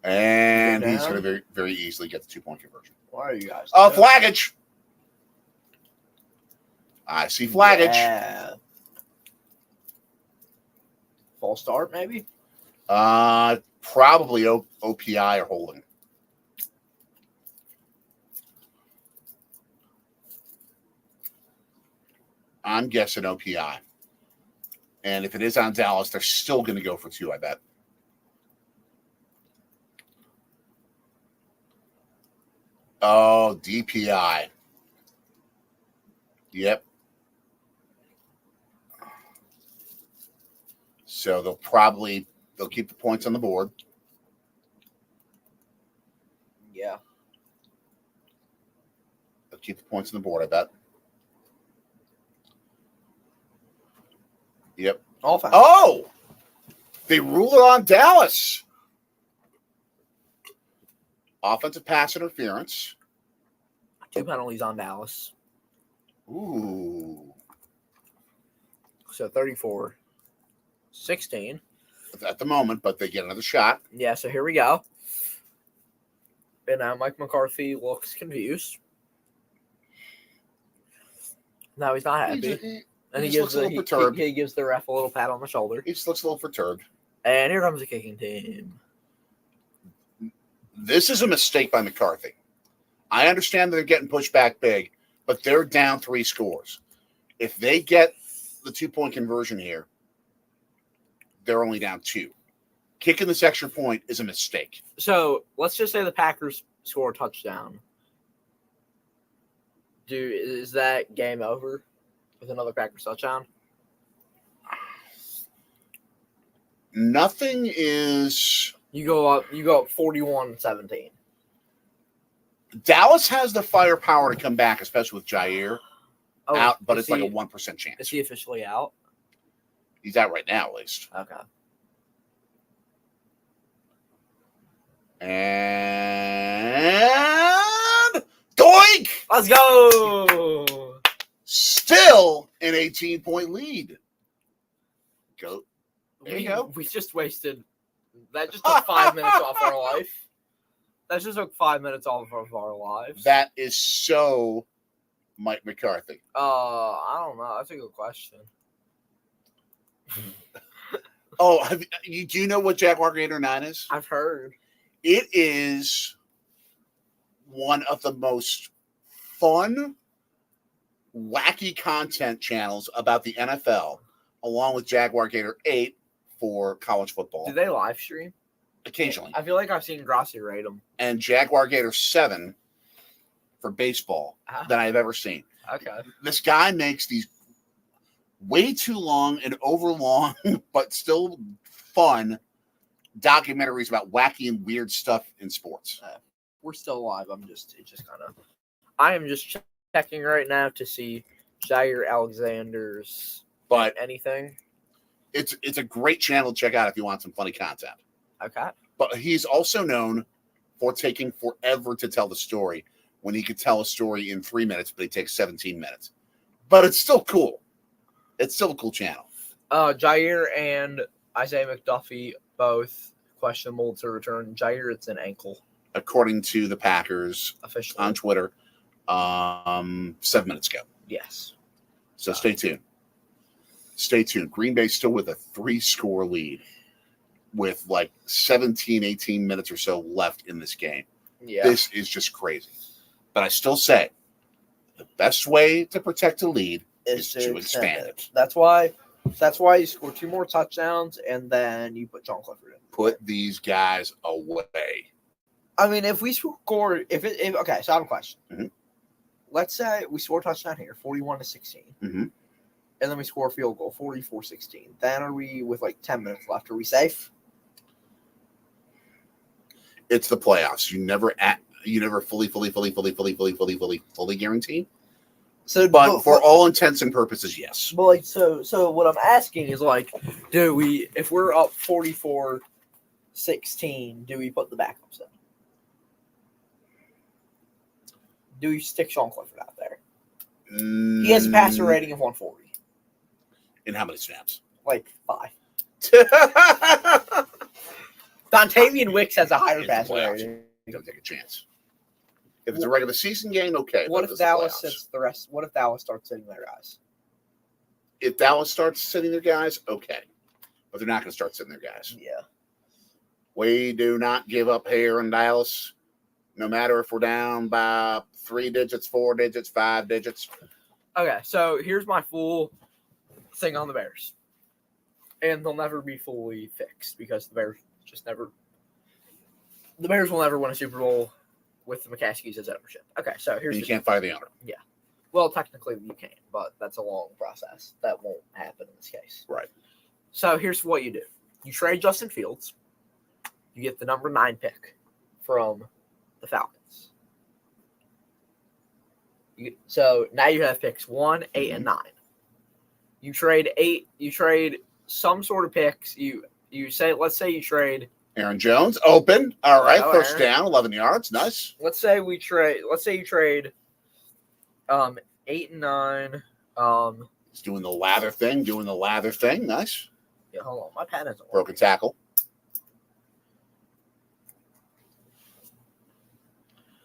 And he's going to very, very easily get the 2-point conversion. Why are you guys? Flaggage. I see flaggage. Yeah. False start, maybe? Probably OPI or holding. I'm guessing OPI. And if it is on Dallas, they're still going to go for 2, I bet. Oh, DPI. Yep. So they'll keep the points on the board. Yeah. They'll keep the points on the board, I bet. Yep. Offense. Oh! They rule it on Dallas. Offensive pass interference. 2 penalties on Dallas. Ooh. So 34-16. At the moment, but they get another shot. Yeah, so here we go. And now Mike McCarthy looks confused. Now he's not happy. And he gives the ref a little pat on the shoulder. He just looks a little perturbed. And here comes the kicking team. This is a mistake by McCarthy. I understand they're getting pushed back big, but they're down 3 scores. If they get the 2-point conversion here, they're only down 2. Kicking this extra point is a mistake. So let's just say the Packers score a touchdown. Is that game over with another Packers touchdown? Nothing is. You go up 41-17. Dallas has the firepower to come back, especially with Jair out, but it's like a 1% chance. Is he officially out? He's out right now, at least. Okay. And doink! Let's go! Still an 18-point lead. Go. There you go. We just wasted. That just took 5 minutes off our life. That just took 5 minutes off of our lives. That is so Mike McCarthy. I don't know. That's a good question. Oh, do you know what Jaguar Gator 9 is? I've heard. It is one of the most fun, wacky content channels about the NFL, along with Jaguar Gator 8 for college football. Do they live stream? Occasionally. I feel like I've seen Grossi rate them. And Jaguar Gator 7 for baseball than I've ever seen. Okay. This guy makes these way too long and overlong, but still fun documentaries about wacky and weird stuff in sports. We're still live. I am just checking right now to see Jair Alexander's anything. It's a great channel to check out if you want some funny content. Okay. But he's also known for taking forever to tell the story when he could tell a story in 3 minutes, but it takes 17 minutes. But it's still cool. It's still a cool channel. Jair and Isaiah McDuffie both questionable to return. Jair, it's an ankle. According to the Packers officially on Twitter, 7 minutes ago. Yes. So stay tuned. Stay tuned. Green Bay still with a 3-score lead with like 17, 18 minutes or so left in this game. Yeah. This is just crazy. But I still say the best way to protect a lead is to expand it. That's why you score 2 more touchdowns and then you put John Clifford in. Put these guys away. I mean, if we score, okay, so I have a question. Mm-hmm. Let's say we score a touchdown here, 41-16. Mm-hmm. And then we score a field goal, 44-16. Then are we, with like 10 minutes left, are we safe? It's the playoffs. You never fully guarantee. So, but for all intents and purposes, yes. But like, so what I'm asking is like, if we're up 44-16, do we put the backups in? Do we stick Sean Clifford out there? He has a passer rating of 140. In how many snaps? Like 5. Dontavian Wicks has a higher passer rating. Don't take a chance. If it's a regular season game, okay. What but if it's the Dallas playoffs. sits the rest? What if Dallas starts sitting their guys? If Dallas starts sitting their guys, okay. But they're not going to start sitting their guys. Yeah. We do not give up here in Dallas, no matter if we're down by 3 digits, 4 digits, 5 digits. Okay, so here's my full thing on the Bears. And they'll never be fully fixed because the Bears just never. The Bears will never win a Super Bowl with the McCaskies as ownership. Okay, so here's And you the can't fire the owner. Well, technically you can, but that's a long process. That won't happen in this case. Right. So here's what you do. You trade Justin Fields. You get the number 9 pick from the Falcons. So now you have picks 1, 8, and 9. You trade 8. You trade some sort of picks. You say, let's say you trade. Aaron Jones, open. All right, Oh, first Aaron. down, 11 yards. Nice. Let's say you trade 8 and 9. He's doing the lather thing, Nice. Yeah, hold on. My pen isn't working. Broken tackle.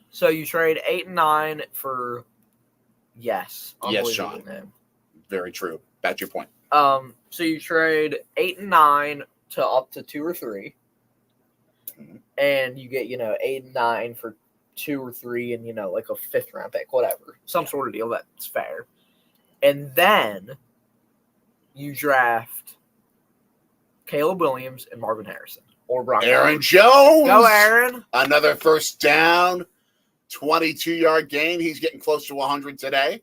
So you trade 8 and 9 for Yes, unbelievable Sean. name. Very true. That's your point. So you trade 8 and 9 to up to 2 or 3, and you get 8 and 9 for 2 or 3, and like a 5th round pick, whatever, some sort of deal that's fair, and then you draft Caleb Williams and Marvin Harrison or Brock. Aaron Jones. Go Aaron. Another first down, 22-yard gain. He's getting close to 100 today.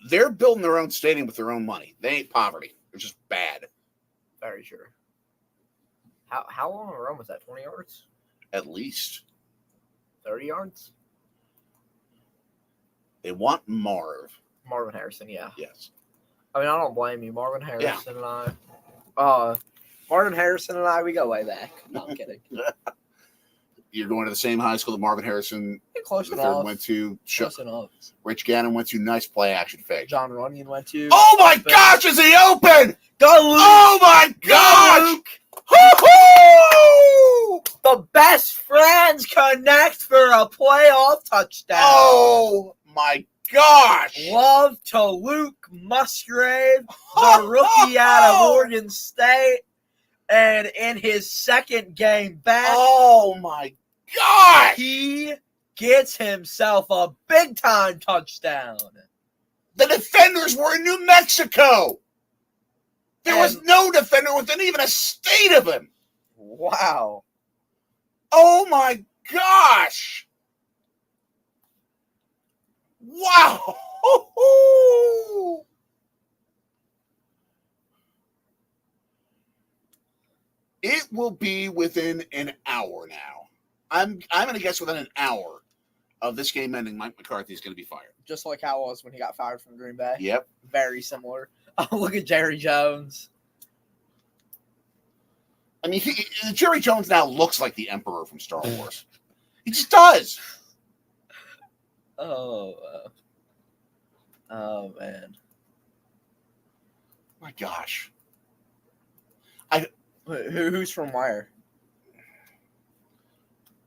They're building their own stadium with their own money. They ain't poverty. They're just bad. Very sure. How long of a run was that? 20 yards? At least. 30 yards? They want Marvin Harrison, yeah. Yes. I mean, I don't blame you. Marvin Harrison and I, we go way back. No, I'm kidding. You're going to the same high school that Marvin Harrison Close the enough. third went to. Close enough. Rich Gannon went to. Nice play action fake. John Runyon went to. Oh my gosh, is he open? Go Luke! Oh my gosh! Luke! Hoo-hoo! The best friends connect for a playoff touchdown. Oh my gosh! Love to Luke Musgrave, the rookie out of Oregon State, and in his second game back, Oh my gosh! he gets himself a big-time touchdown. The defenders were in New Mexico. There was no defender within even a state of him. Wow. Oh my gosh! Wow! It will be within an hour now. I'm going to guess within an hour of this game ending, Mike McCarthy is going to be fired. Just like how it was when he got fired from Green Bay. Yep. Very similar. Oh, look at Jerry Jones. I mean, Jerry Jones now looks like the Emperor from Star Wars. He just does. Oh man. My gosh. Who's from where?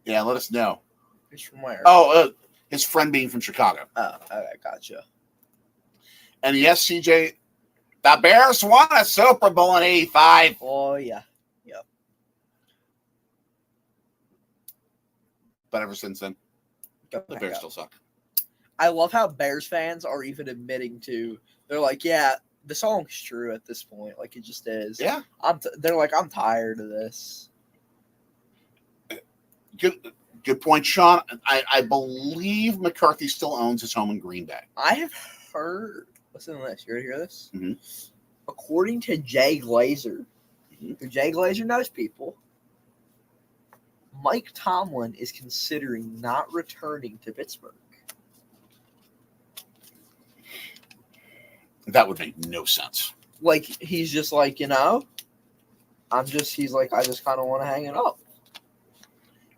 Yeah, let us know. Who's from where? Oh, his friend being from Chicago. Oh, okay, gotcha. And yes, CJ, the Bears won a Super Bowl in '85. Oh yeah. Yep. But ever since then, the Bears still suck. I love how Bears fans are even admitting to. They're like, yeah, the song's true at this point. Like, it just is. Yeah. They're like, I'm tired of this. Good point, Sean. I believe McCarthy still owns his home in Green Bay. I have heard. Listen to this. You ready to hear this? Mm-hmm. According to Jay Glazer, who Jay Glazer knows people, Mike Tomlin is considering not returning to Pittsburgh. That would make no sense. Like, he's just like, he's like, I just kind of want to hang it up.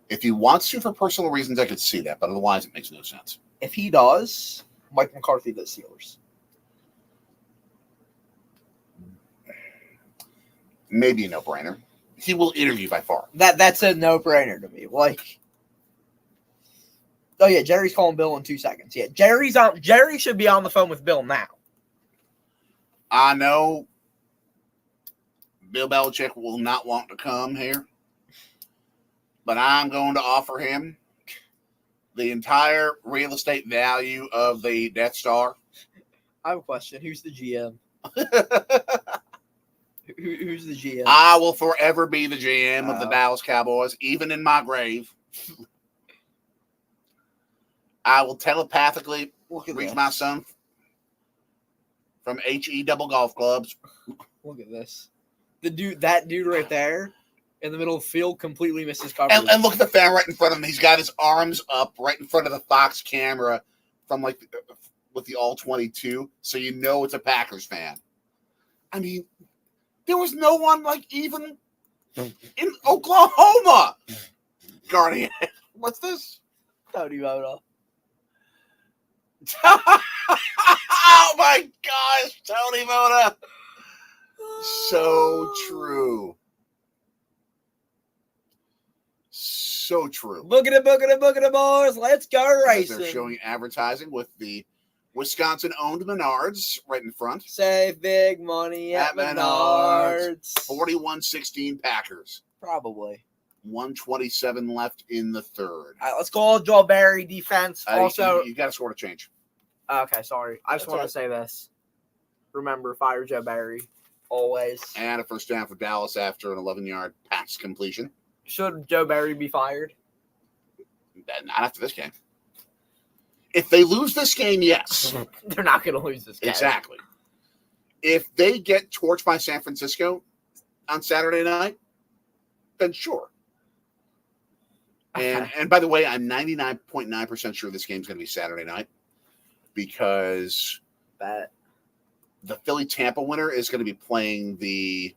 If he wants to for personal reasons, I could see that, but otherwise it makes no sense. If he does, Mike McCarthy the Steelers. Maybe a no-brainer. He will interview by far. That's a no-brainer to me. Like, oh yeah, Jerry's calling Bill in 2 seconds. Yeah, Jerry should be on the phone with Bill now. I know Bill Belichick will not want to come here, but I'm going to offer him the entire real estate value of the Death Star. I have a question. Who's the GM? Who's the GM? I will forever be the GM of the Dallas Cowboys, even in my grave. I will telepathically reach my son from HE double golf clubs. Look at this. That dude right there in the middle of the field completely misses coverage. And look at the fan right in front of him. He's got his arms up right in front of the Fox camera from with the all-22, so you know it's a Packers fan. I mean, there was no one even in Oklahoma guarding it. What's this? Tony Moto. Oh my gosh, Tony Moto. So true. So true. Boogity, boys. Let's go racing. They're showing advertising with the Wisconsin-owned Menards right in front. Save big money at Menards. 41-16 Packers. Probably. 1:27 left in the third. All right, let's go Joe Barry defense. Also, you got to score to change. Okay, sorry. I just want to say this. Remember, fire Joe Barry. Always. And a first down for Dallas after an 11-yard pass completion. Should Joe Barry be fired? Not after this game. If they lose this game, yes. They're not going to lose this game. Exactly. If they get torched by San Francisco on Saturday night, then sure. Okay. And by the way, I'm 99.9% sure this game's going to be Saturday night because the Philly-Tampa winner is going to be playing the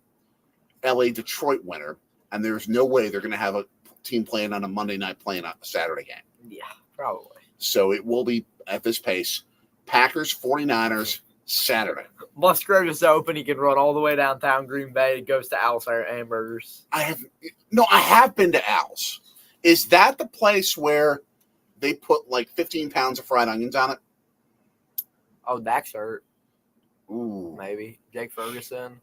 LA-Detroit winner, and there's no way they're going to have a team playing on a Monday night playing on a Saturday game. Yeah, probably. So it will be, at this pace, Packers, 49ers, Saturday. Musgrove is open. He can run all the way downtown Green Bay. He goes to Al's Hamburgers. I have been to Al's. Is that the place where they put 15 pounds of fried onions on it? Oh, Dak's hurt. Ooh. Maybe. Jake Ferguson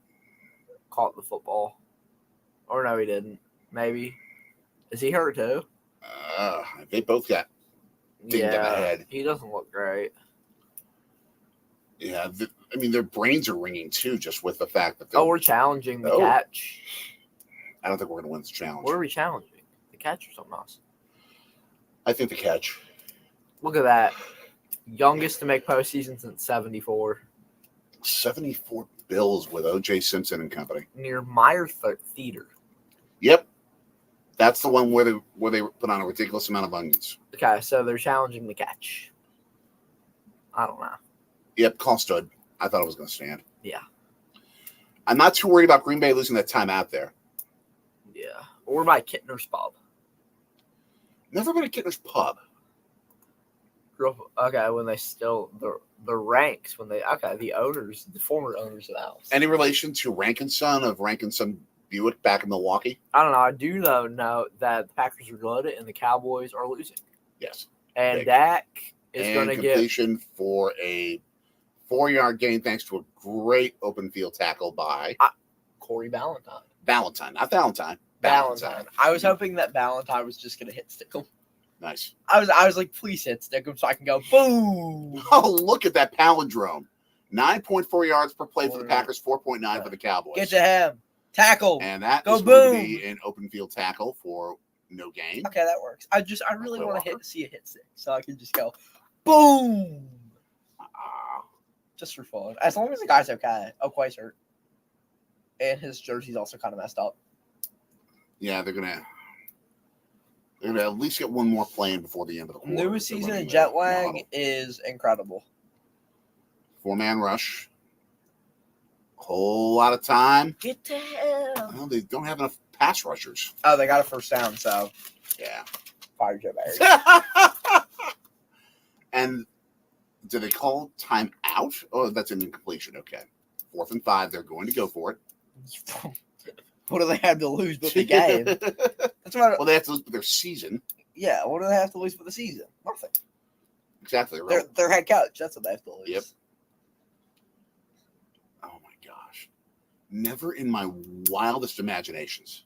caught the football. Or no, he didn't. Maybe. Is he hurt too? They both got dinged in the head. He doesn't look great. Yeah, their brains are ringing too, just with the fact that we're challenging the catch. I don't think we're going to win this challenge. What are we challenging? The catch or something else? I think the catch. Look at that. Youngest to make postseason since 74. 74 Bills with O.J. Simpson and company. Near Meyer Theater. Yep. That's the one where they put on a ridiculous amount of onions. Okay, so they're challenging the catch. I don't know. Yep, call stood. I thought it was going to stand. Yeah. I'm not too worried about Green Bay losing that time out there. Yeah. Or by Kittner's Pub. Never been to Kittner's Pub. Okay, when they still the ranks when they the owners, the former owners of the house. Any relation to Rankin Son of Rankin Son Buick back in Milwaukee? I don't know. I do though know that the Packers are good and the Cowboys are losing. Yes. And Dak is going to get completion for a 4-yard gain thanks to a great open field tackle by Corey Ballantyne. Not Valentine. Ballantyne. I was hoping that Ballantyne was just going to hit stick him. Nice. I was like, please hit stick him so I can go boom. Oh, look at that palindrome. 9.4 yards per play for the Packers, 4.9 for the Cowboys. Get to him. Tackle. And that go is boom. going to be an open field tackle for no gain. Okay, that works. I really want to see a hit stick so I can just go boom. Just for fun. As long as the guy's okay. Okwe's hurt. And his jersey's also kind of messed up. Yeah, they're gonna at least get one more playing before the end of the quarter. Newest season in jet lag is incredible. 4-man rush. Whole lot of time. Get to him. Well, they don't have enough pass rushers. Oh, they got a first down, so yeah. Fire Joe Barry. And do they call time out? Oh, that's an incompletion. Okay. 4th and 5. They're going to go for it. What do they have to lose but the game? That's what. Well, they have to lose their season. Yeah, what do they have to lose for the season? Nothing. Exactly right. Their head coach. That's what they have to lose. Yep. Oh my gosh! Never in my wildest imaginations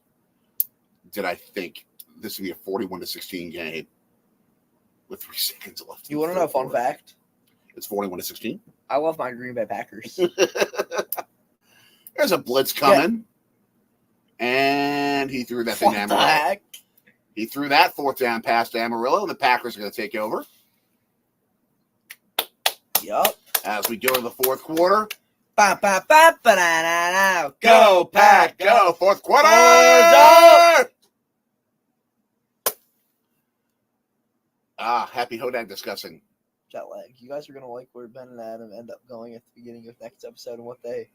did I think this would be a 41-16 game with 3 seconds left. You want to know a fun fact? It's 41-16. I love my Green Bay Packers. There's a blitz coming. Yeah. And he threw that thing to Amarillo. Heck? He threw that 4th down pass to Amarillo, and the Packers are going to take over. Yup. As we go to the 4th quarter. Ba, ba, ba, ba, da, da, da. Go, Pack, go. 4th quarter. Happy Hodag discussing jet lag. You guys are going to like where Ben and Adam end up going at the beginning of next episode and what they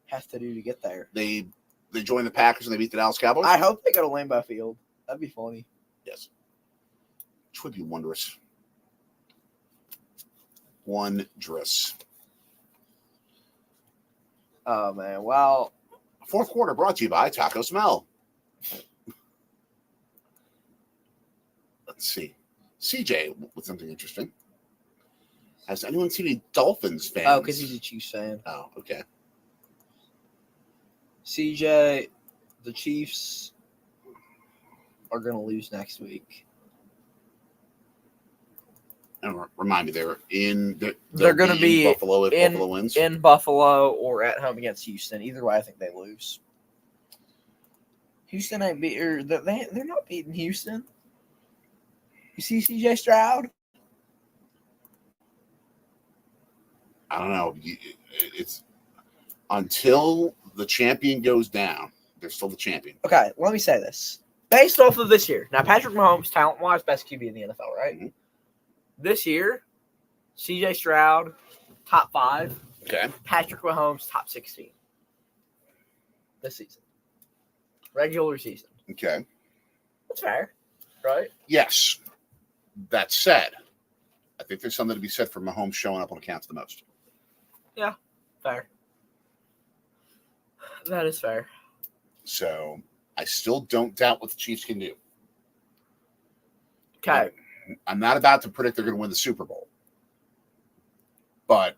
have to do to get there. They joined the Packers and they beat the Dallas Cowboys? I hope they go to Lambeau Field. That'd be funny. Yes. Which would be wondrous. Wondrous. Oh, man. Well. 4th quarter brought to you by Taco Smell. Let's see. CJ with something interesting. Has anyone seen any Dolphins fans? Oh, because he's a Chiefs fan. Oh, okay. CJ, the Chiefs are going to lose next week. And remind me, they're going to be in Buffalo if Buffalo wins. In Buffalo or at home against Houston. Either way, I think they lose. Houston ain't they're not beating Houston. You see CJ Stroud? I don't know. It's until the champion goes down, they're still the champion. Okay, let me say this. Based off of this year, now Patrick Mahomes, talent-wise, best QB in the NFL, right? Mm-hmm. This year, CJ Stroud, top 5. Okay. Patrick Mahomes, top 16. This season. Regular season. Okay. That's fair, right? Yes. That said, I think there's something to be said for Mahomes showing up when it counts the most. Yeah, fair. That is fair. So I still don't doubt what the Chiefs can do. Okay. I'm not about to predict they're going to win the Super Bowl. But,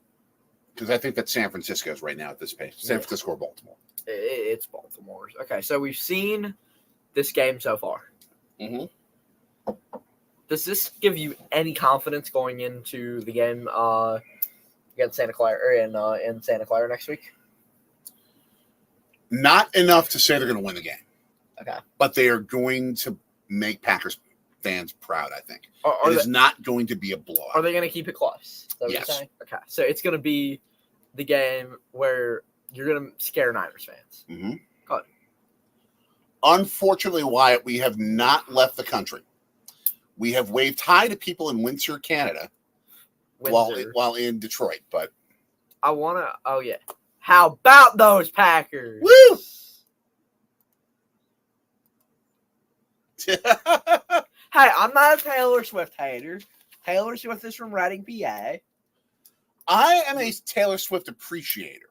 because I think that San Francisco's right now at this pace. San Francisco or Baltimore. It's Baltimore's. Okay, so we've seen this game so far. Mm-hmm. Does this give you any confidence going into the game against Santa Clara or in Santa Clara next week? Not enough to say they're going to win the game. Okay. But they are going to make Packers fans proud, I think. It's not going to be a blowout. Are they going to keep it close? Is that what yes. you're saying? Okay. So it's going to be the game where you're going to scare Niners fans. Mm-hmm. Good. Unfortunately, Wyatt, we have not left the country. We have waved hi to people in Windsor, Canada, while in Detroit. But I want to. Oh yeah. How about those Packers? Woo! Hey, I'm not a Taylor Swift hater. Taylor Swift is from Reading, PA. I am a Taylor Swift appreciator.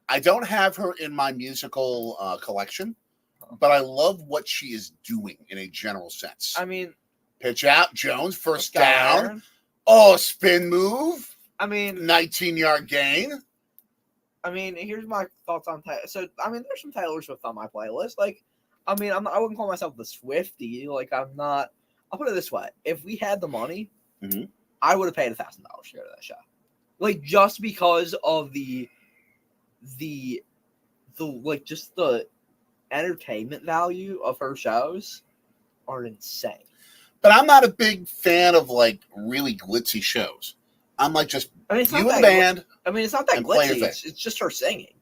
I don't have her in my musical collection, but I love what she is doing in a general sense. I mean, pitch out, Jones, first down. Oh, spin move. I mean, 19-yard gain. I mean, here's my thoughts on Taylor. So, I mean, there's some Taylor Swift on my playlist. Like, I mean, I wouldn't call myself the Swiftie. Like, I'm not. I'll put it this way: if we had the money, mm-hmm. I would have paid $1,000 to go to that show. Like, just because of the like, just the entertainment value of her shows are insane. But I'm not a big fan of like really glitzy shows. I'm like just it's you and the band. I mean, it's not that glitzy. It's just her singing.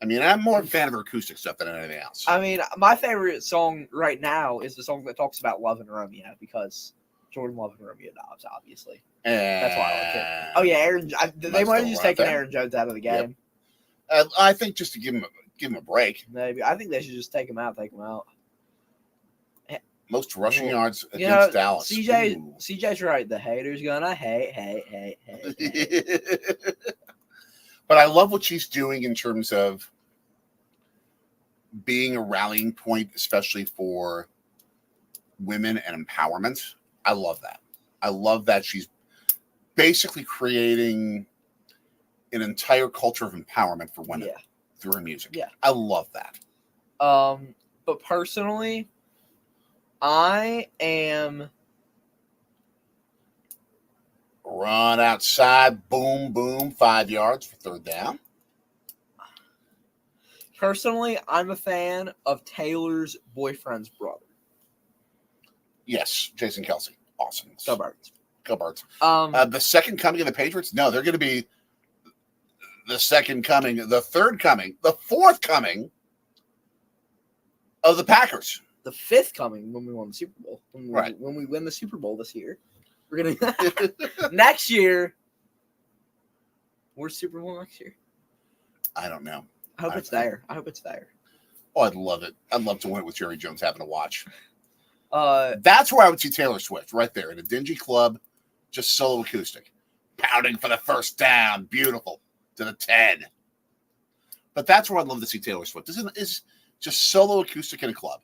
I mean, I'm more a fan of her acoustic stuff than anything else. I mean, my favorite song right now is the song that talks about Love and Romeo because Jordan Love and Romeo Dobbs, obviously. That's why I like it. Oh yeah, they might have just taken Aaron Jones out of the game. Yep. I think just to give him a break. Maybe I think they should just take him out. Most rushing yards against Dallas. CJ's right. The haters gonna hate. But I love what she's doing in terms of being a rallying point, especially for women and empowerment. I love that. I love that she's basically creating an entire culture of empowerment for women through her music. Yeah. I love that. But personally, I am run outside, boom, boom, 5 yards for third down. Personally, I'm a fan of Taylor's boyfriend's brother. Yes, Jason Kelsey. Awesome. Go Birds. Go Birds. The second coming of the Patriots? No, they're going to be the second coming, the third coming, the fourth coming of the Packers. The fifth coming when we won the Super Bowl. Right. When we win the Super Bowl this year. We're going to next year. Where's Super Bowl next year? I don't know. I hope it's there. I hope it's there. Oh, I'd love it. I'd love to win it with Jerry Jones having to watch. That's where I would see Taylor Swift, right there in a dingy club, just solo acoustic, pounding for the first down, beautiful to the 10. But that's where I'd love to see Taylor Swift. Is just solo acoustic in a club.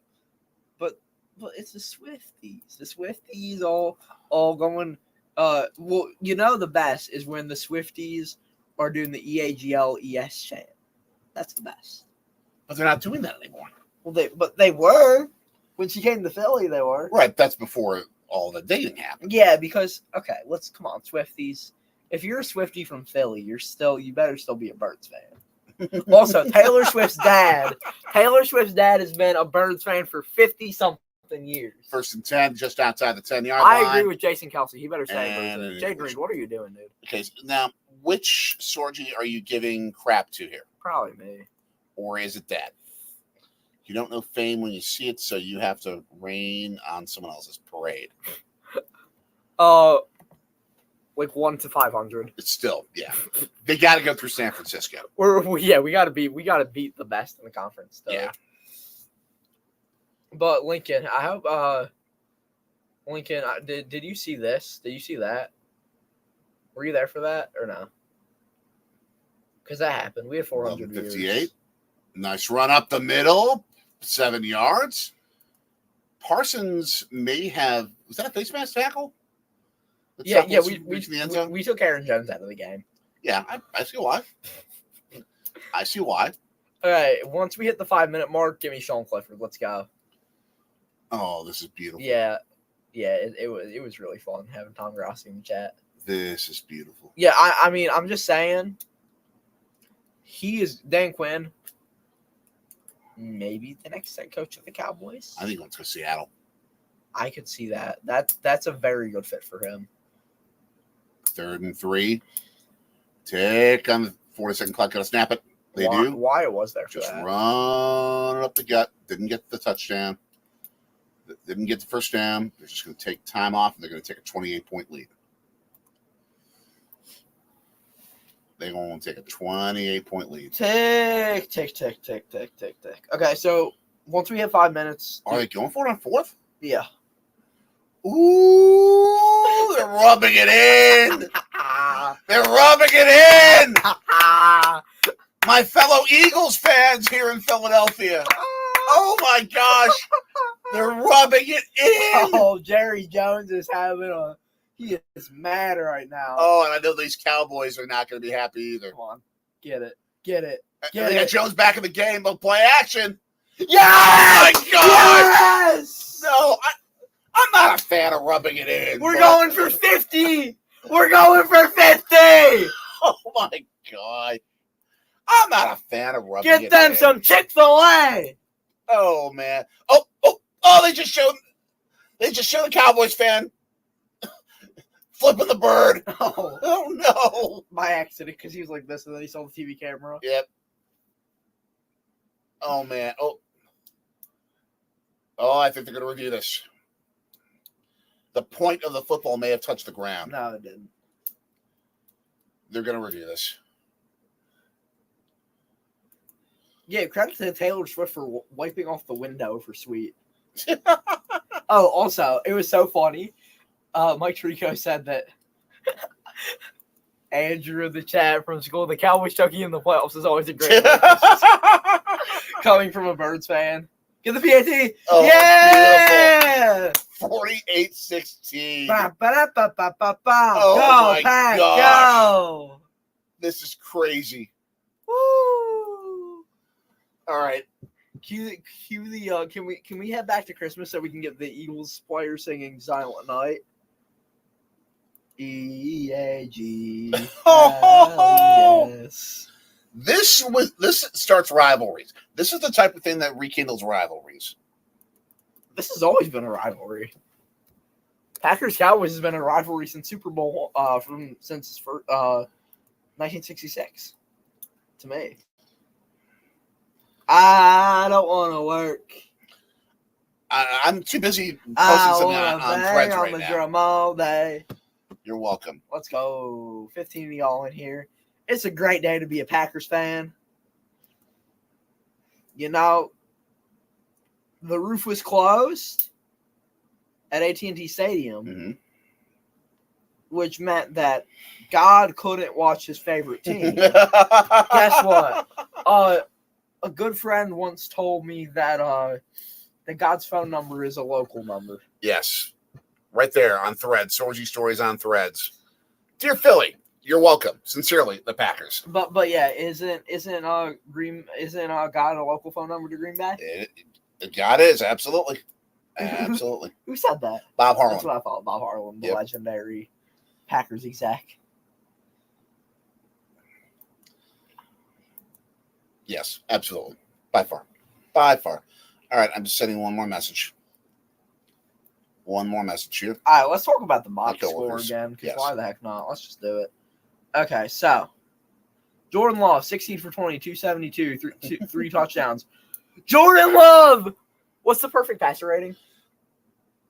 But it's the Swifties. The Swifties all going. Well, you know the best is when the Swifties are doing the EAGLES chant. That's the best. But they're not doing that anymore. Well, they were. When she came to Philly, they were. Right, that's before all the dating happened. Yeah, because come on, Swifties. If you're a Swiftie from Philly, you better still be a Birds fan. Also, Taylor Swift's dad has been a Birds fan for 50-something years. 1st and 10, just outside the 10-yard line. I agree with Jason Kelsey. He better stay a Birds fan. Jay Green, what are you doing, dude? Okay, now, which Sorgi are you giving crap to here? Probably me. Or is it Dad? You don't know fame when you see it, so you have to rain on someone else's parade. Like 1 to 500. It's still, yeah. They got to go through San Francisco. We got to beat the best in the conference. Though. Yeah. But Lincoln, I hope. Lincoln, did you see this? Did you see that? Were you there for that or no? Because that happened. We had 400 viewers. 58. Nice run up the middle. 7 yards. Parsons may have. Was that a face mask tackle? Yeah. The we took Aaron Jones out of the game. Yeah, I see why. I see why. All right. Once we hit the 5-minute mark, give me Sean Clifford. Let's go. Oh, this is beautiful. Yeah. It was really fun having Tom Grossi in the chat. This is beautiful. Yeah, I mean, I'm just saying. He is Dan Quinn. Maybe the next head coach of the Cowboys. I think let's go Seattle. I could see that. That's a very good fit for him. 3rd and 3. Tick on the 40-second clock. Got to snap it. They do. Why was there for Just that? run up the gut. Didn't get the touchdown. Didn't get the first down. They're just going to take time off, and they're going to take a 28-point lead. They're going to take a 28-point lead. Tick. Okay, so once we hit 5 minutes. Are they going for it on 4th? Yeah. Ooh, they're rubbing it in. They're rubbing it in. My fellow Eagles fans here in Philadelphia. Oh, my gosh. They're rubbing it in. Oh, Jerry Jones is he is mad right now. Oh, and I know these Cowboys are not going to be happy either. Come on. Get it. They got Jones back in the game. They'll play action. Yes! Oh, my God. Yes! No, I'm not a fan of rubbing it in. We're going for 50. We're going for 50. Oh, my God. I'm not a fan of rubbing it in. Get them some Chick-fil-A. Oh, man. Oh, they just showed the Cowboys fan flipping the bird. Oh no. By accident, because he was like this, and then he saw the TV camera. Yep. Oh, man. Oh, I think they're going to review this. The point of the football may have touched the ground. No, it didn't. They're going to review this. Yeah, credit to Taylor Swift for wiping off the window for Sweet. Oh, also, it was so funny. Mike Tirico said that Andrew in the chat from school, the Cowboys chucking in the playoffs is always a great Coming from a Birds fan. Get the PAT. Oh, Yeah! 48-16. Ba-ba-da-ba-ba-ba-ba. Oh, Go, my Pack, gosh. go! This is crazy. Woo! All right. Cue the can we head back to Christmas so we can get the Eagles players singing Silent Night? E-A-G. Yes. This starts rivalries. This is the type of thing that rekindles rivalries. This has always been a rivalry. Packers Cowboys has been a rivalry since Super Bowl since 1966. To me, I don't want to work. I'm too busy posting something on Threads on right the now. drum all day. You're welcome. Let's go. 15 of y'all in here. It's a great day to be a Packers fan. You know, the roof was closed at AT&T Stadium, Mm-hmm. which meant that God couldn't watch his favorite team. Guess what? A good friend once told me that God's phone number is a local number. Yes. Right there on Threads. Sorgi Stories on Threads. Dear Philly, you're welcome. Sincerely, the Packers. But yeah, isn't God a local phone number to Green Bay? God is, absolutely. Absolutely. Who said that? Bob Harlan. That's what I thought. Bob Harlan, the legendary Packers exec. Yes, absolutely. By far. By far. All right, I'm just sending one more message. One more message here. All right, let's talk about the box My score coworkers. again, because Yes. why the heck not? Let's just do it. Okay, so Jordan Love, 16 for 20, 272, three touchdowns. Jordan Love! What's the perfect passer rating?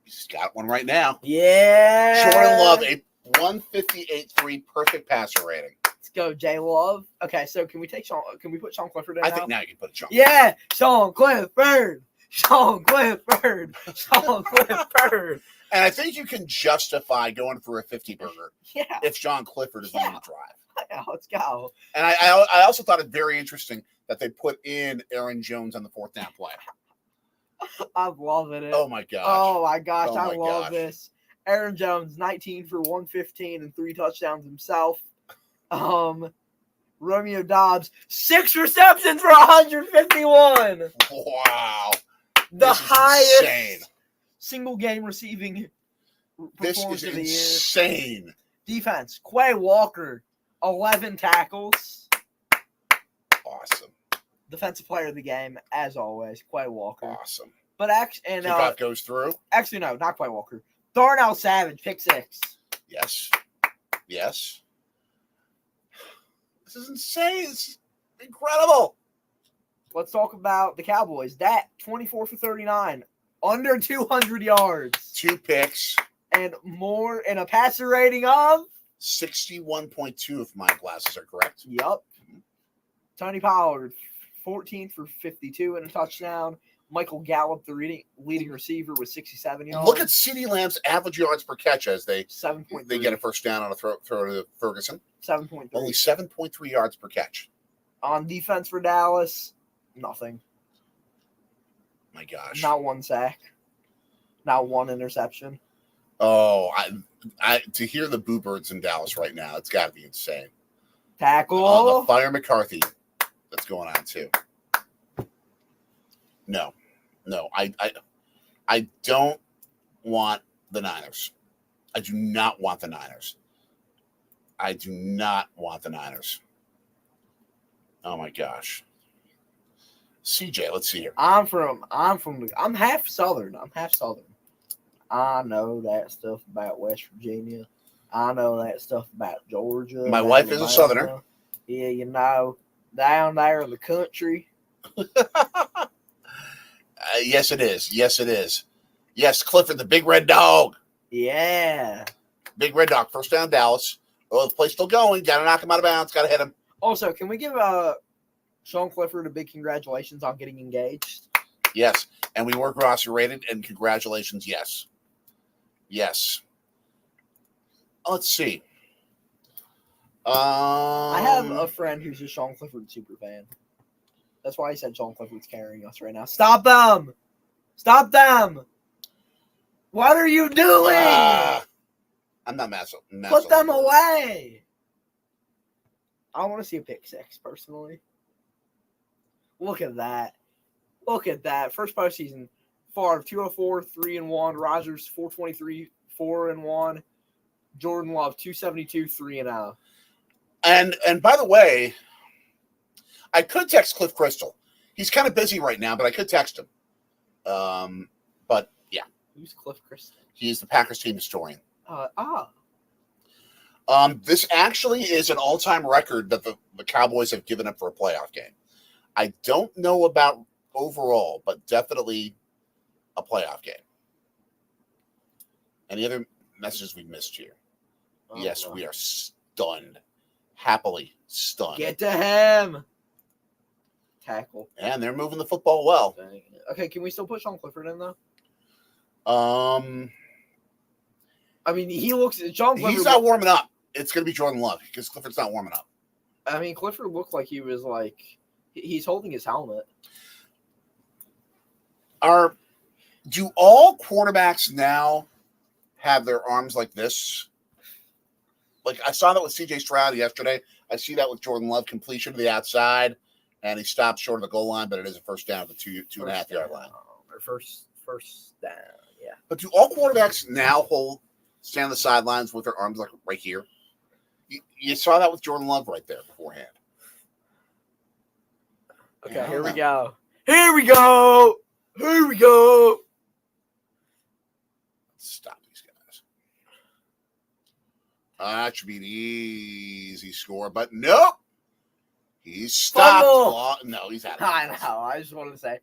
He's got one right now. Yeah. Jordan Love, a 158.3 perfect passer rating. Let's go, J Love. Okay, so can we put Sean Clifford in I now? think now you can put a chunk. Yeah, Sean Clifford. Sean Clifford. Sean Clifford. And I think you can justify going for a 50 burger Yeah. if Sean Clifford is on the drive. Yeah, let's go. And I also thought it very interesting that they put in Aaron Jones on the fourth down play. I'm loving it. Oh my gosh. Oh my gosh, Oh I my love gosh. this. Aaron Jones, 19 for 115 and 3 touchdowns himself. Romeo Dobbs, 6 receptions for 151. Wow. The This is highest insane. single game receiving This performance is of the year. insane. Defense, Quay Walker, 11 tackles. Awesome. Defensive player of the game, as always, Quay Walker. Awesome. But Kickoff goes through. actually, no, not Quay Walker. Darnell Savage, pick 6. Yes. Yes. This is insane. This is incredible. Let's talk about the Cowboys. That 24 for 39, under 200 yards, 2 picks. and more, and a passer rating of 61.2 if my glasses are correct. Yup. Tony Pollard, 14 for 52 and a touchdown. Michael Gallup, the leading receiver, with 67 yards. Look at CeeDee Lamb's average yards per catch as they 7.3. get a first down on a throw to Ferguson. 7.3. Only 7.3 yards per catch. On defense for Dallas, nothing. My gosh. Not one sack. Not one interception. Oh, I to hear the Boo Birds in Dallas right now, it's got to be insane. Tackle. The Fire McCarthy that's going on too. No, I don't want the Niners. I do not want the Niners. I do not want the Niners. Oh my gosh. CJ, let's see here. I'm half Southern. I know that stuff about West Virginia. I know that stuff about Georgia. My wife is a Southerner. Yeah, you know, down there in the country. Yes, it is. Yes, it is. Yes, Clifford, the big red dog. Yeah. Big red dog. First down, Dallas. Oh, the play's still going. Got to knock him out of bounds. Got to hit him. Also, can we give Sean Clifford a big congratulations on getting engaged? Yes. And we were Grosser rated, and congratulations, yes. Yes. Let's see. I have a friend who's a Sean Clifford super fan. That's why I said John Clifford's carrying us right now. Stop them! Stop them! What are you doing? I'm not messing. Put them away! I want to see a pick six, personally. Look at that. Look at that. First postseason. Favre 204, 3-1. Rodgers 423, 4-1. Jordan Love 272, 3-0. And by the way, I could text Cliff Crystal. He's kind of busy right now, but I could text him. But yeah. Who's Cliff Crystal? He's the Packers team historian. This actually is an all-time record that the Cowboys have given up for a playoff game. I don't know about overall, but definitely a playoff game. Any other messages we missed here? Yes, we are stunned. Happily stunned. Get to him. Tackle. And they're moving the football well. Okay, can we still push on Clifford in, though? I mean, he looks... John Clifford... He's not warming up. It's going to be Jordan Love because Clifford's not warming up. I mean, Clifford looked like he was like... He's holding his helmet. Do all quarterbacks now have their arms like this? Like, I saw that with C.J. Stroud yesterday. I see that with Jordan Love, completion to the outside, and he stopped short of the goal line, but it is a first down at the 2.5 yard line. Or first down, yeah. But do all quarterbacks now stand on the sidelines with their arms like right here? You saw that with Jordan Love right there beforehand. Okay, here we go. Here we go. Here we go. Stop these guys. That should be an easy score, but nope. He's stopped. No, he's out. I know. I just wanted to say,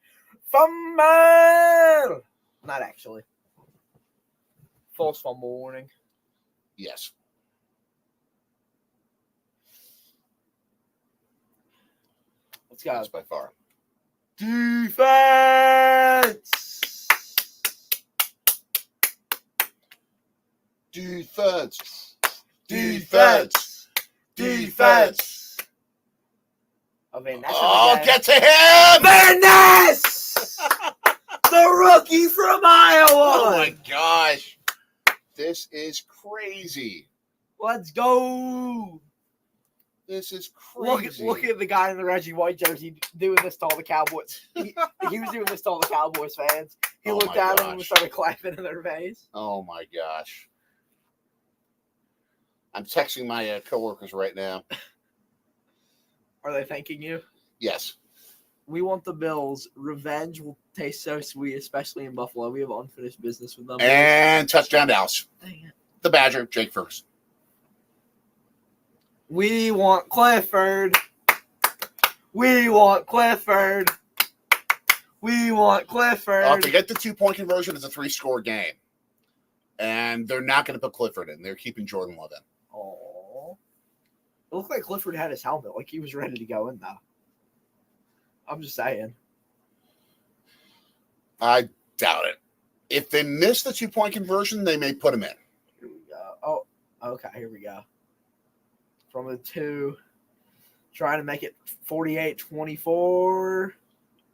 fumble. Not actually. False fumble warning. Yes. Let's go. That's by far. Defense. Defense. Defense. Defense. Oh, Van Ness. Oh, get to him! Van Ness! The rookie from Iowa. Oh, my gosh. This is crazy. Let's go. This is crazy. Look at the guy in the Reggie White jersey doing this to all the Cowboys. He was doing this to all the Cowboys fans. He looked at them and started clapping in their face. Oh, my gosh. I'm texting my coworkers right now. Are they thanking you? Yes. We want the Bills. Revenge will taste so sweet, especially in Buffalo. We have unfinished business with them. And touchdown Dallas. Dang it. The Badger, Jake Ferguson. We want Clifford. We want Clifford. We want Clifford. Forget the 2-point conversion. It's a 3-score game. And they're not going to put Clifford in. They're keeping Jordan Love in. Oh. It looked like Clifford had his helmet. Like he was ready to go in, though. I'm just saying. I doubt it. If they miss the 2-point conversion, they may put him in. Here we go. Oh, okay. Here we go. From the 2. Trying to make it 48-24.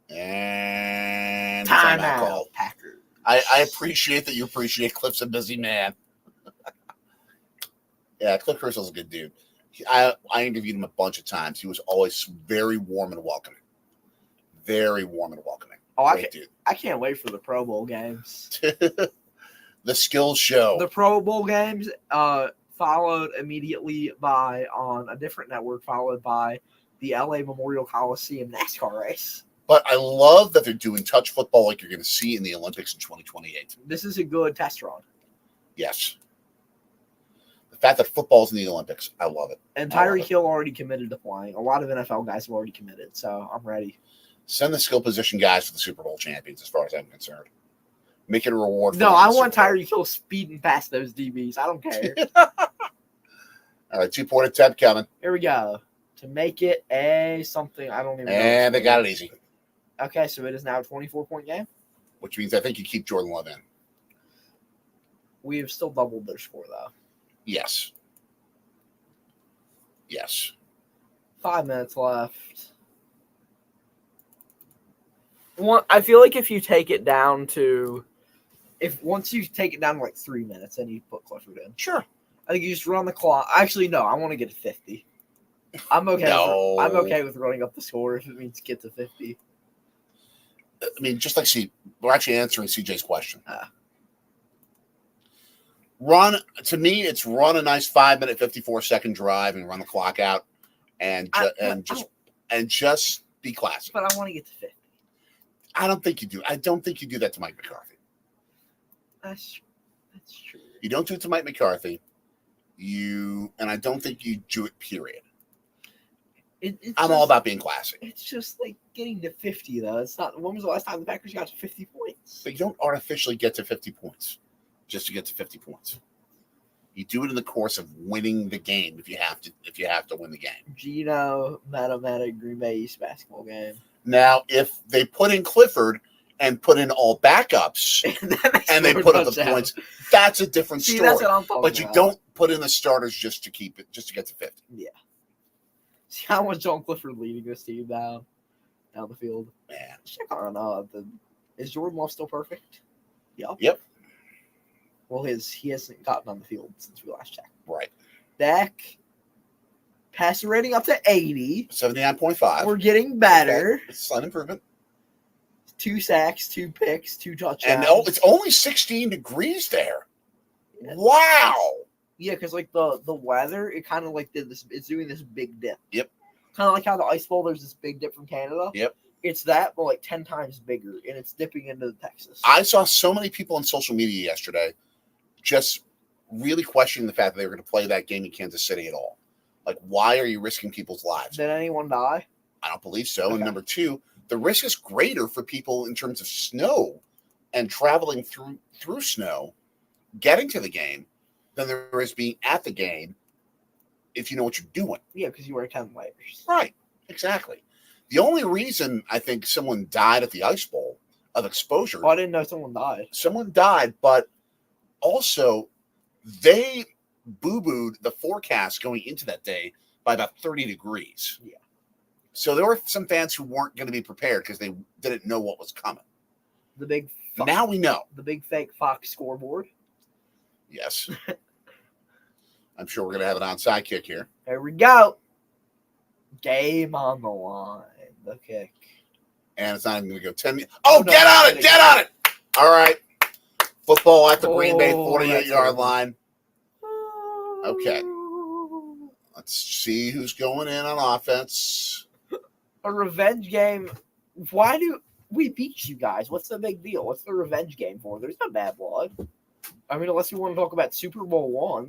And timeout call. Packers. I appreciate that you appreciate Cliff's a busy man. Yeah, Cliff Crystal's a good dude. I interviewed him a bunch of times. He was always very warm and welcoming. Very warm and welcoming. Oh, I can't wait for the Pro Bowl games. The skills show. The Pro Bowl games followed immediately by, on a different network, followed by the LA Memorial Coliseum NASCAR race. But I love that they're doing touch football like you're going to see in the Olympics in 2028. This is a good test run. Yes. The fact that football's in the Olympics, I love it. And Tyreek Hill already committed to playing. A lot of NFL guys have already committed, so I'm ready. Send the skill position guys to the Super Bowl champions, as far as I'm concerned. Make it a reward. No, I want Tyreek Hill speeding past those DBs. I don't care. All right, 2-point attempt coming. Here we go. To make it a something, I don't even know. And they got it easy. Okay, so it is now a 24-point game. Which means I think you keep Jordan Love in. We have still doubled their score, though. Yes. Yes. 5 minutes left. I feel like if you take it down to, once you take it down to like 3 minutes, then you put Clifford in. Sure. I think you just run the clock. Actually, no, I want to get to 50. I'm okay. No. I'm okay with running up the score if it means get to 50. I mean, just like we're actually answering CJ's question. To me, it's run a nice 5-minute, 54-second drive and run the clock out, and just be classy. But I want to get to 50. I don't think you do. I don't think you do that to Mike McCarthy. That's true. You don't do it to Mike McCarthy. And I don't think you do it. Period. I'm all about being classy. It's just like getting to 50, though. It's not. When was the last time the Packers got to 50 points? But you don't artificially get to 50 points just to get to 50 points. You do it in the course of winning the game if you have to win the game. Gino Meta Green Bay East basketball game. Now, if they put in Clifford and put in all backups and they put up the points, that's a different story. That's what I'm talking but you about. don't put in the starters just to get to 50. Yeah. See how much John Clifford leading this team down the field. Man, check on is Jordan Love still perfect? Yep. Well, he hasn't gotten on the field since we last checked. Right. Dak, passer rating up to 80. 79.5. We're getting better. Okay. It's a slight improvement. 2 sacks, 2 picks, 2 touchdowns. And it's only 16 degrees there. Yeah. Wow. Yeah, because like the weather, it kind of like did this. It's doing this big dip. Yep. Kind of like how the Ice Bowl, there's this big dip from Canada. Yep. It's that, but like 10 times bigger, and it's dipping into Texas. I saw so many people on social media yesterday just really questioning the fact that they were going to play that game in Kansas City at all. Like, why are you risking people's lives? Did anyone die? I don't believe so. Okay. And number two, the risk is greater for people in terms of snow and traveling through snow, getting to the game, than there is being at the game if you know what you're doing. Yeah, because you wear 10 layers. Right. Exactly. The only reason I think someone died at the Ice Bowl of exposure. Oh, I didn't know someone died. Someone died, but also they boo-booed the forecast going into that day by about 30 degrees. Yeah. So there were some fans who weren't going to be prepared because they didn't know what was coming. Now we know. The big fake Fox scoreboard. Yes. I'm sure we're going to have an onside kick here. There we go. Game on the line. The kick. And it's not even going to go 10 minutes. Oh, no, get on it! Get on it! All right. Football at the Green Bay 48-yard line. Okay. Let's see who's going in on offense. A revenge game. Why do we beat you guys? What's the big deal? What's the revenge game for? There's no bad blood. I mean, unless you want to talk about Super Bowl I,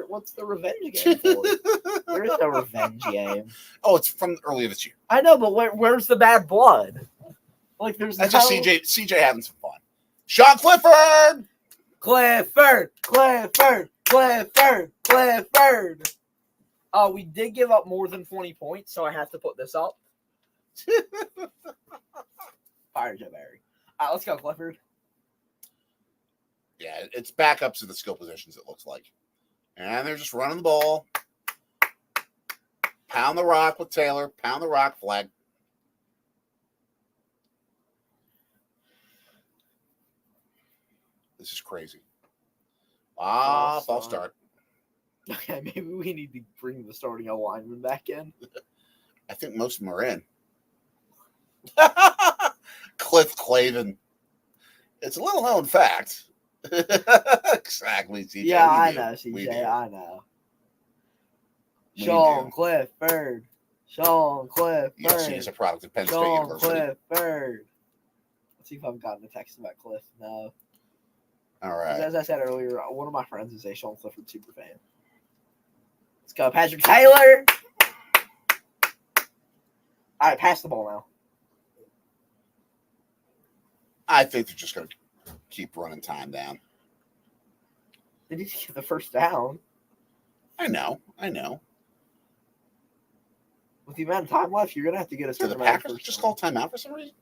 what's the revenge game for? Where's the revenge game? Oh, it's from earlier this year. I know, but where's the bad blood? Like, there's that's just CJ having some fun. Sean Clifford! Clifford! Oh, we did give up more than 20 points, so I have to put this up. Fire Joe Barry. All right, let's go, Clifford. Yeah, it's backups to the skill positions, it looks like. And they're just running the ball. Pound the rock with Taylor. Pound the rock, flag. This is crazy. False start. Okay, maybe we need to bring the starting lineman back in. I think most of them are in. Cliff Clavin. It's a little known fact. Exactly, CJ. Yeah, I know, CJ. I know. Sean Clifford. Yes, he is a product of Penn State University. Clifford. Let's see if I've gotten a text about Cliff. No. All right. As I said earlier, one of my friends is a Sean Clifford super fan. Let's go, Patrick Taylor. All right, pass the ball now. I think they're just going to keep running time down. They need to get the first down. I know. With the amount of time left, you're going to have to get a certain amount of first down. Just call timeout for some reason?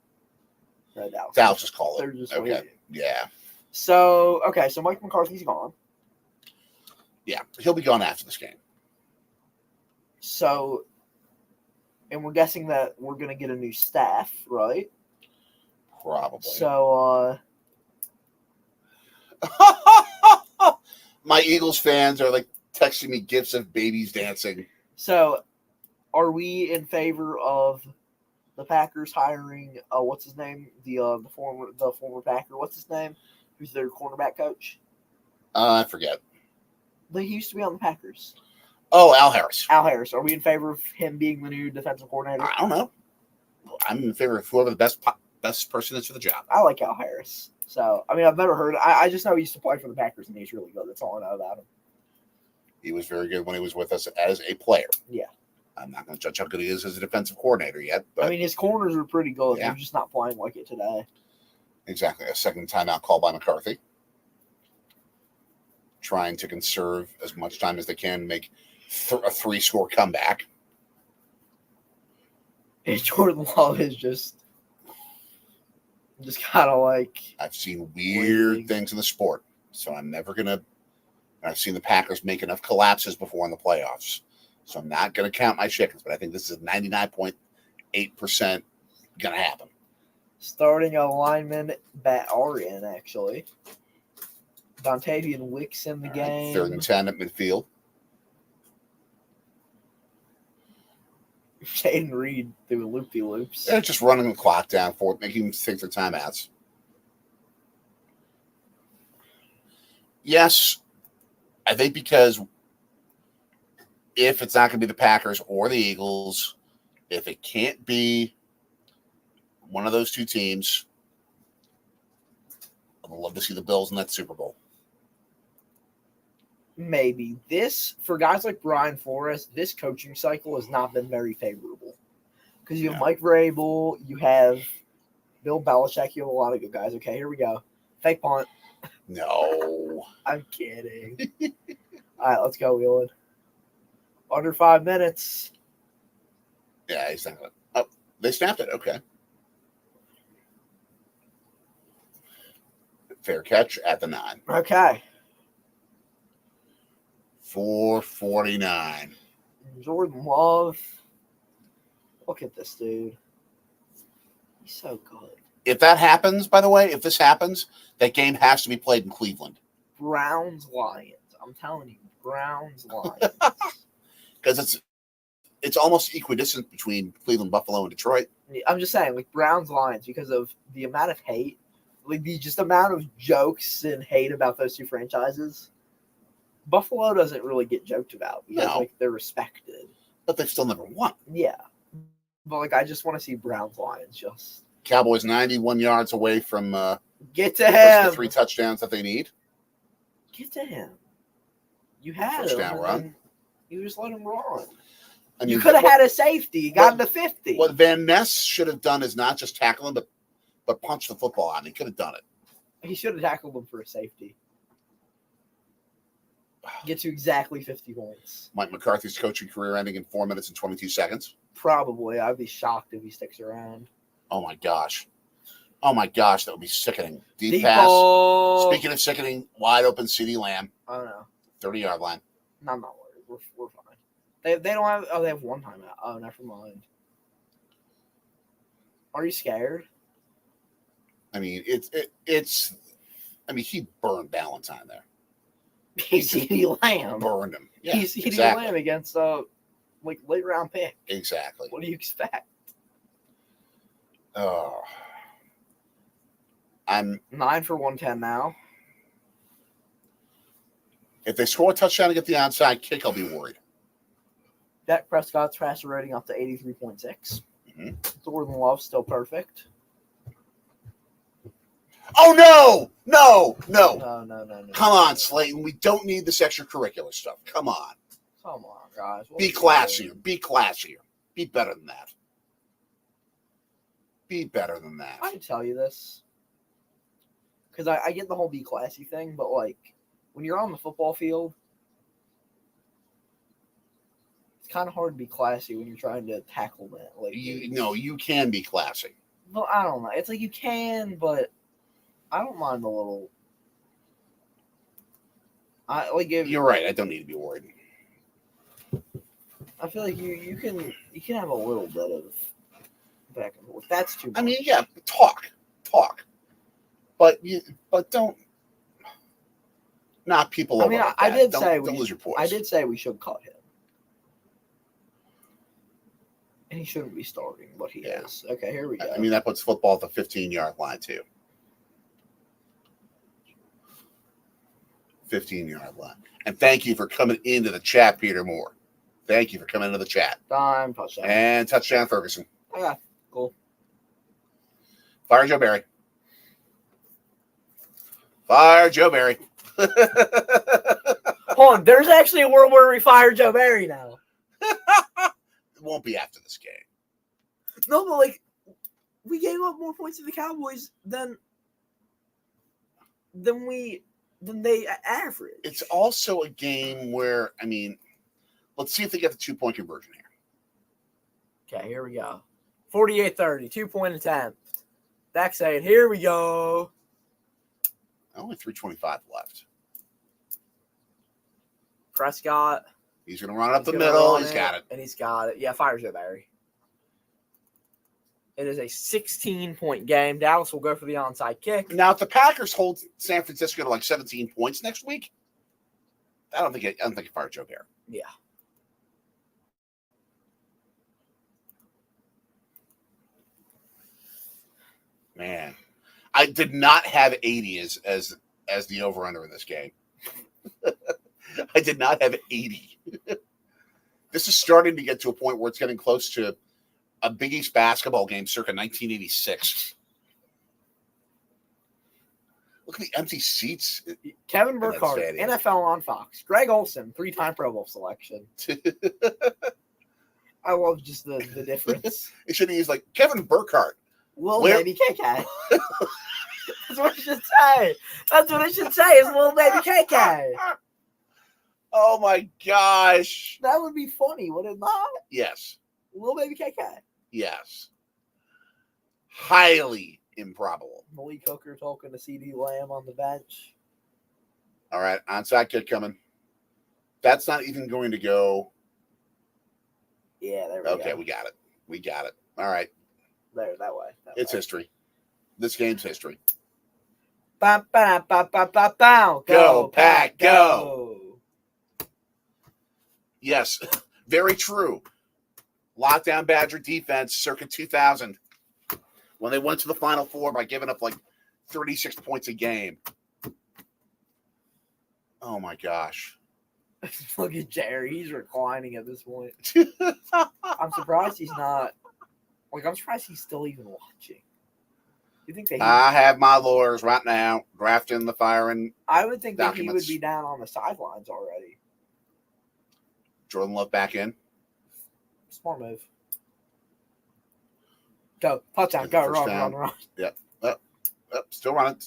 No, Dallas just call it. They're just okay. waiting. Yeah. So Mike McCarthy's gone. Yeah, he'll be gone after this game. So, and we're guessing that we're going to get a new staff, right? Probably. So, my Eagles fans are like texting me gifs of babies dancing. So, are we in favor of the Packers hiring? What's his name? The former Packer. What's his name? Who's their cornerback coach? I forget. He used to be on the Packers. Oh, Al Harris. Al Harris. Are we in favor of him being the new defensive coordinator? I don't know. I'm in favor of whoever the best person is for the job. I like Al Harris. So, I mean, I've never heard. I just know he used to play for the Packers, and he's really good. That's all I know about him. He was very good when he was with us as a player. Yeah. I'm not going to judge how good he is as a defensive coordinator yet. But I mean, his corners are pretty good. Yeah. They're just not playing like it today. Exactly. A second timeout call by McCarthy. Trying to conserve as much time as they can, make a 3-score comeback. And Jordan Love is just kind of like. I've seen weird things in the sport, so I'm never going to. I've seen the Packers make enough collapses before in the playoffs, so I'm not going to count my chickens, but I think this is 99.8% going to happen. Starting a lineman are in, actually. Dontavian Wicks in the game. 3rd and 10 at midfield. Jaden Reed through loop-de-loops. They're just running the clock down for it, making them think they're timeouts. Yes, I think because if it's not going to be the Packers or the Eagles, if it can't be one of those two teams, I'd love to see the Bills in that Super Bowl. Maybe. For guys like Brian Flores, this coaching cycle has not been very favorable. Because you have Mike Vrabel, you have Bill Belichick, you have a lot of good guys. Okay, here we go. Fake punt. No. I'm kidding. All right, let's go, Wheelan. Under 5 minutes. Yeah, he's not going to. Oh, they snapped it. Okay. Fair catch at the 9. Okay. 4:49. Jordan Love. Look at this dude. He's so good. If that happens, by the way, if this happens, that game has to be played in Cleveland. Browns Lions. I'm telling you, Browns Lions. Because it's almost equidistant between Cleveland, Buffalo, and Detroit. I'm just saying, like Browns Lions, because of the amount of hate, like the just amount of jokes and hate about those two franchises. Buffalo doesn't really get joked about because like they're respected. But they've still never won. Yeah. But like I just want to see Browns Lions just Cowboys 91 yards away from get to him. The 3 touchdowns that they need. Get to him. You had touchdown him. run. You just let him run. I mean, you could have had a safety. You got him to 50. What Van Ness should have done is not just tackle him, but punch the football out. He could have done it. He should have tackled him for a safety. Get you exactly 50 points. Mike McCarthy's coaching career ending in 4 minutes and 22 seconds. Probably. I'd be shocked if he sticks around. Oh, my gosh. That would be sickening. Deep pass. Ball. Speaking of sickening, wide open CeeDee Lamb. I don't know. 30-yard line. No, I'm not worried. We're fine. They don't have. Oh, they have one timeout. Oh, never mind. Are you scared? I mean, it's. I mean, he burned Ballantyne there. He's CeeDee Lamb. Burned him. Yeah, he's CeeDee Lamb against like late round pick. Exactly. What do you expect? Oh, I'm 9 for 110 now. If they score a touchdown and get the onside kick, I'll be worried. Dak Prescott's passer rating up to 83.6. Mm-hmm. Jordan Love still perfect. Oh, no. No. Come on, Slayton. We don't need this extracurricular stuff. Come on, guys. Be classier. Be better than that. I can tell you this. Because I get the whole be classy thing, but, like, when you're on the football field, it's kind of hard to be classy when you're trying to tackle that. Like, you can be classy. Well, I don't know. It's like you can, but I don't mind a little. You're right. I don't need to be worried. I feel like you can have a little bit of back and forth. That's too much. I mean, yeah, talk. talk. But don't knock people over. Like I did don't, say don't lose your poise. I did say we should cut him. And he shouldn't be starting, but he is. Okay, here we go. I mean, that puts football at the 15-yard line, too. 15-yard line. And thank you for coming into the chat, Peter Moore. Thank you for coming into the chat. Time, touchdown. And touchdown, Ferguson. Okay, cool. Fire Joe Barry. Fire Joe Barry. Hold on, there's actually a world where we fire Joe Barry now. It won't be after this game. No, but like, we gave up more points to the Cowboys than they average. It's also a game where, I mean, let's see if they get the 2-point conversion here. Okay, here we go. 48-30, 2-point attempt. Backside, here we go. Only 3:25 left. Prescott. He's going to run up the middle. He's got it. And he's got it. Yeah, fire Joe Barry. It is a 16-point game. Dallas will go for the onside kick. Now, if the Packers hold San Francisco to like 17 points next week, I don't think it fire Joe Barry. Yeah. Man, I did not have 80 as the over-under in this game. I did not have 80. This is starting to get to a point where it's getting close to a Big East basketball game circa 1986. Look at the empty seats. Kevin Burkhardt, NFL on Fox. Greg Olson, 3-time Pro Bowl selection. I love just the difference. It should have used like Kevin Burkhardt. Little baby KK. That's what it should say. That's what it should say is little baby KK. Oh my gosh. That would be funny, would it not? Yes. Little baby KK. Yes. Highly improbable. Malik Hooker talking to CD Lamb on the bench. All right, onside kick coming. That's not even going to go. Yeah, there we go. Okay, we got it. We got it. All right. There, that way. It's history. This game's history. Bow, bow, bow, bow, bow, bow. Go, Pack, go. Yes, very true. Lockdown Badger defense circa 2000 when they went to the Final Four by giving up like 36 points a game. Oh, my gosh. Look at Jerry. He's reclining at this point. I'm surprised he's not. Like, I'm surprised he's still even watching. You think that I have my lawyers right now drafting the firing. I would think documents. that he would be down on the sidelines already. Jordan Love back in. Smart move. Go. Touchdown. Go. Run. Yep. Still running.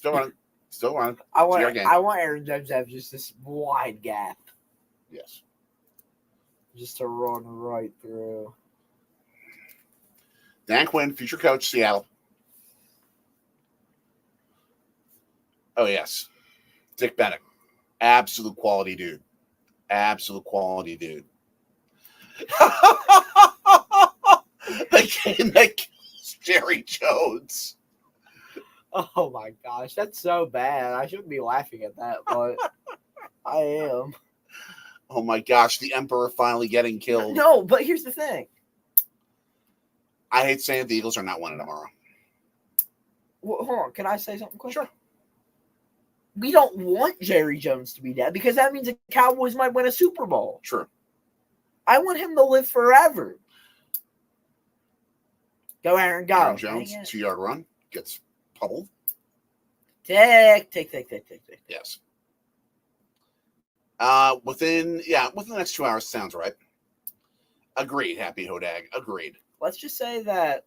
I want Aaron Jones to have just this wide gap. Yes. Just to run right through. Dan Quinn, future coach, Seattle. Oh, yes. Dick Bennett. Absolute quality dude. The game that kills Jerry Jones. Oh, my gosh. That's so bad. I shouldn't be laughing at that, but I am. Oh, my gosh. The Emperor finally getting killed. No, but here's the thing. I hate saying the Eagles are not winning tomorrow. Well, hold on. Can I say something quick? Sure. We don't want Jerry Jones to be dead because that means the Cowboys might win a Super Bowl. True. I want him to live forever. Go, Aaron. Go. Aaron Jones, 2-yard run. Gets pummeled. Take. Yes. Within the next 2 hours sounds right. Agreed, Happy Hodag. Agreed. Let's just say that.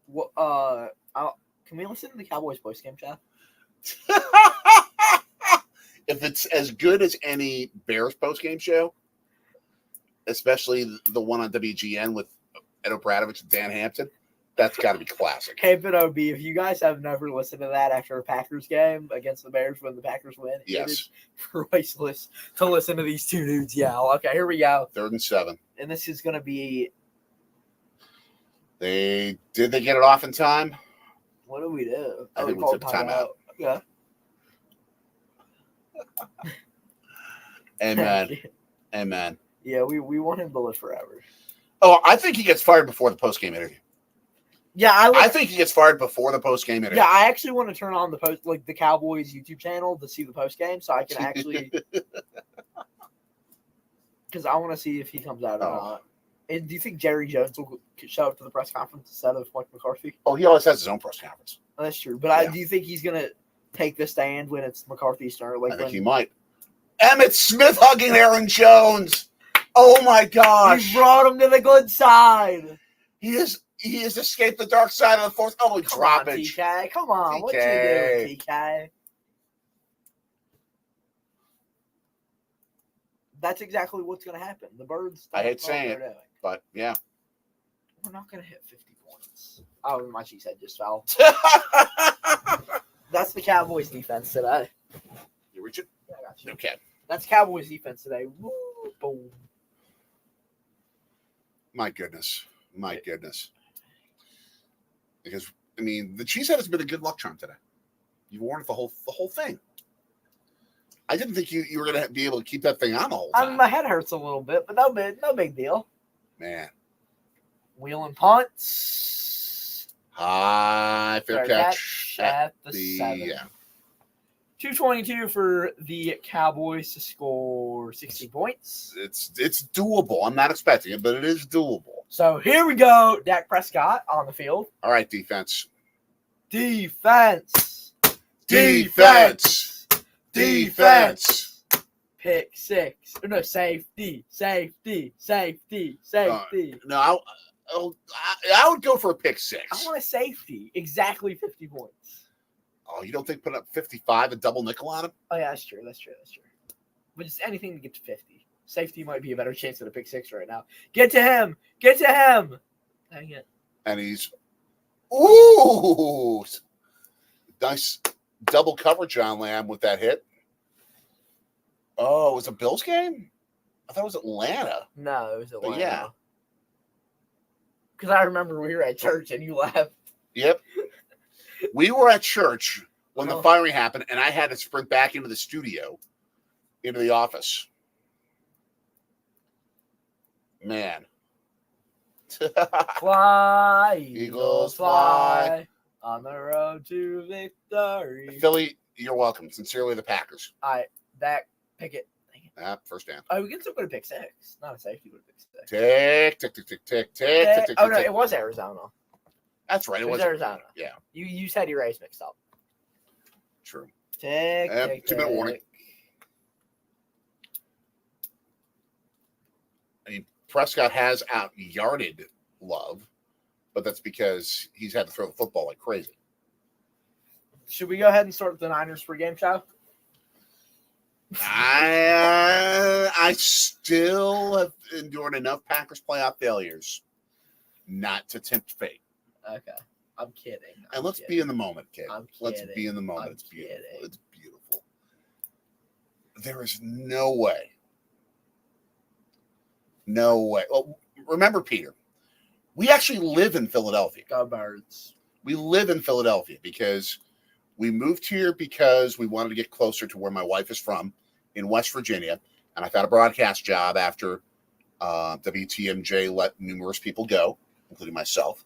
Can we listen to the Cowboys postgame chat? If it's as good as any Bears postgame show, especially the one on WGN with Ed O'Bradovich and Dan Hampton, that's got to be classic. Hey, but OB, if you guys have never listened to that after a Packers game against the Bears when the Packers win, yes, it is priceless to listen to these two dudes yell. Okay, here we go. 3rd and 7. And this is going to be... Did they get it off in time? What do we do? I think we called took a timeout. Yeah. Amen. Amen. Yeah, we want him to live forever. Oh, I think he gets fired before the post-game interview. Yeah, I think he gets fired before the post-game interview. Yeah, I actually want to turn on the Cowboys YouTube channel to see the post game, so I can actually, because I want to see if he comes out or not. And do you think Jerry Jones will show up to the press conference instead of Mike McCarthy? Oh, he always has his own press conference. Oh, that's true, but do you think he's gonna take the stand when it's McCarthy's turn? I think he might. Emmitt Smith hugging Aaron Jones. Oh my gosh! He brought him to the good side. He has escaped the dark side of the force. Oh, droppage. TK, come on, what you doing, TK? That's exactly what's going to happen. The Birds. I hate saying it, but yeah, we're not going to hit 50 points. Oh, my cheese head just fell. That's the Cowboys defense today. You reach it? Yeah, I got you. Okay. That's Cowboys defense today. Woo, boom. My goodness. Because I mean, the cheesehead has been a good luck charm today. You've worn it the whole thing. I didn't think you were going to be able to keep that thing on the whole time. I mean, my head hurts a little bit, but no big deal. Man. Wheel and punts. High fair catch at the 7. Yeah. 222 for the Cowboys to score 60 points. It's doable. I'm not expecting it, but it is doable. So here we go. Dak Prescott on the field. All right, defense. Defense. Pick 6. No, safety. No, I would go for a pick 6. I want a safety. Exactly 50 points. Oh, you don't think putting up 55 a double nickel on him? Oh, yeah, that's true. But just anything to get to 50. Safety might be a better chance than a pick 6 right now. Get to him. Dang it. And he's, ooh, nice double coverage on Lamb with that hit. Oh, it was a Bills game? I thought it was Atlanta. No, it was Atlanta. But yeah. Because I remember we were at church and you left. Yep. We were at church when the firing happened, and I had to sprint back into the studio, into the office. Man. Fly, Eagles fly. On the road to victory. Philly, you're welcome. Sincerely, the Packers. All right, Dak, pick it. First down. Oh, we can still go to pick 6. Not a safety, but a pick 6. Tick. Oh, no, it was Arizona. That's right. It was Arizona. Yeah. You said your race mixed up. True. Tick. 2-minute warning. I mean, Prescott has out-yarded Love, but that's because he's had to throw the football like crazy. Should we go ahead and start the Niners pregame show? I still have endured enough Packers playoff failures not to tempt fate. Okay. I'm kidding. And let's be in the moment, kid. Let's kidding. be in the moment. I'm It's beautiful. kidding. It's beautiful. There is no way. Well, remember, Peter, we actually live in Philadelphia. Go Birds. We live in Philadelphia because we moved here because we wanted to get closer to where my wife is from in West Virginia. And I found a broadcast job after WTMJ let numerous people go, including myself.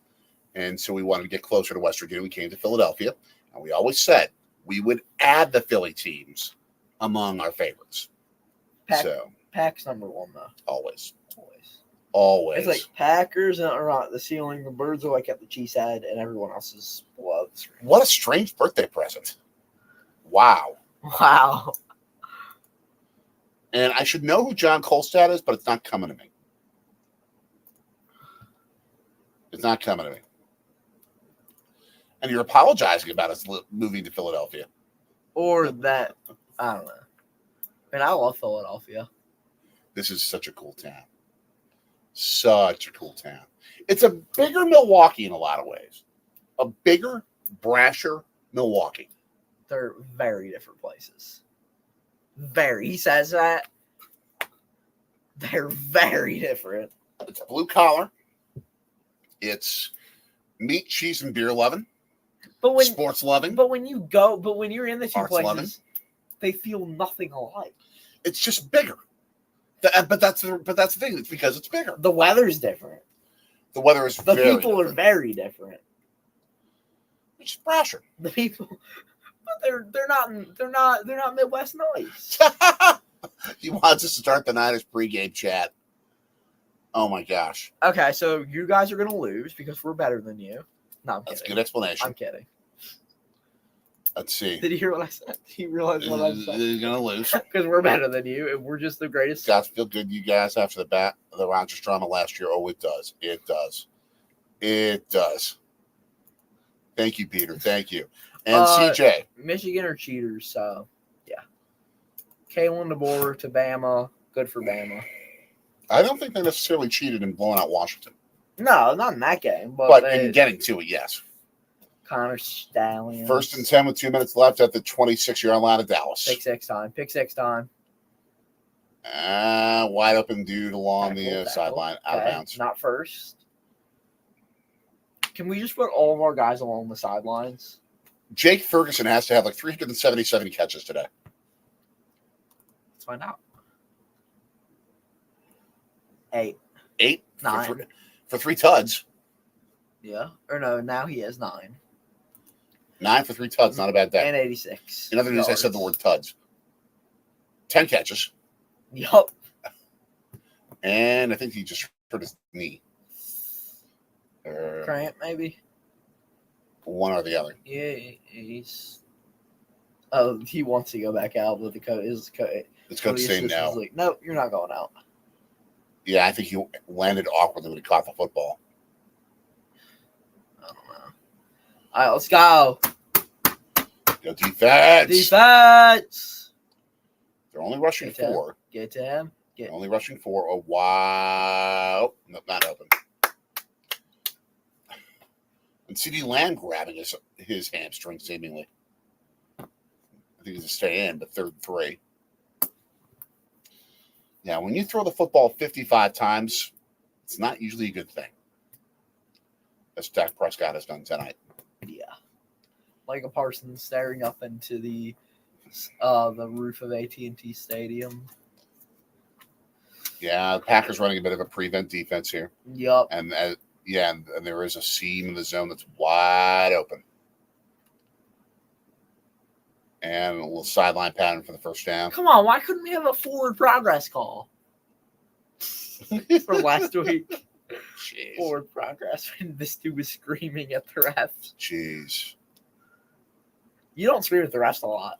And so we wanted to get closer to West Virginia. We came to Philadelphia, and we always said we would add the Philly teams among our favorites. Pack's number 1, though. Always. It's like Packers are on the ceiling, the Birds are like at the cheesehead, and everyone else is below the screen. What a strange birthday present. Wow. And I should know who John Kolstad is, but it's not coming to me. And you're apologizing about us moving to Philadelphia. Or that, I don't know. And I love Philadelphia. This is such a cool town. It's a bigger Milwaukee in a lot of ways. A bigger, brasher Milwaukee. They're very different places. He says that. They're very different. It's blue collar. It's meat, cheese, and beer loving. But when sports loving. but when you're in the two Arts places, loving. they feel nothing alike. It's just bigger. But that's the thing. It's because it's bigger. The weather's different. The weather is The very people are different. very different. It's just Brasher. The people, but they're not Midwest nice. He wants us to start the Niners pregame chat. Oh my gosh, Okay, so you guys are gonna lose because we're better than you. No, I'm that's a kidding. good explanation. I'm kidding. Let's see. Did you hear what I said? Did you realize what I said? You're gonna lose. Because we're better than you, and we're just the greatest. Got to feel good, you guys, after the Rodgers drama last year. Oh, it does. It does. It does. Thank you, Peter. Thank you. And CJ. Michigan are cheaters, so yeah. Kalen DeBoer to Bama. Good for Bama. I don't think they necessarily cheated in blowing out Washington. No, not in that game, But in getting to it, yes. Connor Stallions. 1st and 10 with 2 minutes left at the 26-yard line of Dallas. Pick six time. Wide open dude along Tackle, the tackle. sideline, out of Okay, bounds. not first. Can we just put all of our guys along the sidelines? Jake Ferguson has to have like 377 catches today. Let's find out. 8. 8 9. for 3 tuds. Yeah. Or no, now he has 9. 9 for 3 tuds, not a bad day. And 86. In other news, I said the word tuds. 10 catches. Yup. And I think he just hurt his knee. Cramp, maybe? One or the other. Yeah, he's... Oh, he wants to go back out, but the coach is... It's going to say no. Like, no, you're not going out. Yeah, I think he landed awkwardly when he caught the football. I don't know. All right, let's go. Go defense. Defense. They're only rushing 4. Get to him. They're only rushing 4. Oh, wow. No, not open. And CeeDee Lamb grabbing his hamstring, seemingly. I think he's a stay in, but 3rd and 3. Yeah, when you throw the football 55 times, it's not usually a good thing. As Dak Prescott has done tonight. Yeah. Michael Parsons staring up into the roof of AT&T Stadium. Yeah, the Packers running a bit of a prevent defense here. Yup. And and there is a seam in the zone that's wide open. And a little sideline pattern for the first down. Come on, why couldn't we have a forward progress call from last week? Jeez. Forward progress when this dude was screaming at the refs. Jeez. You don't scream at the refs a lot.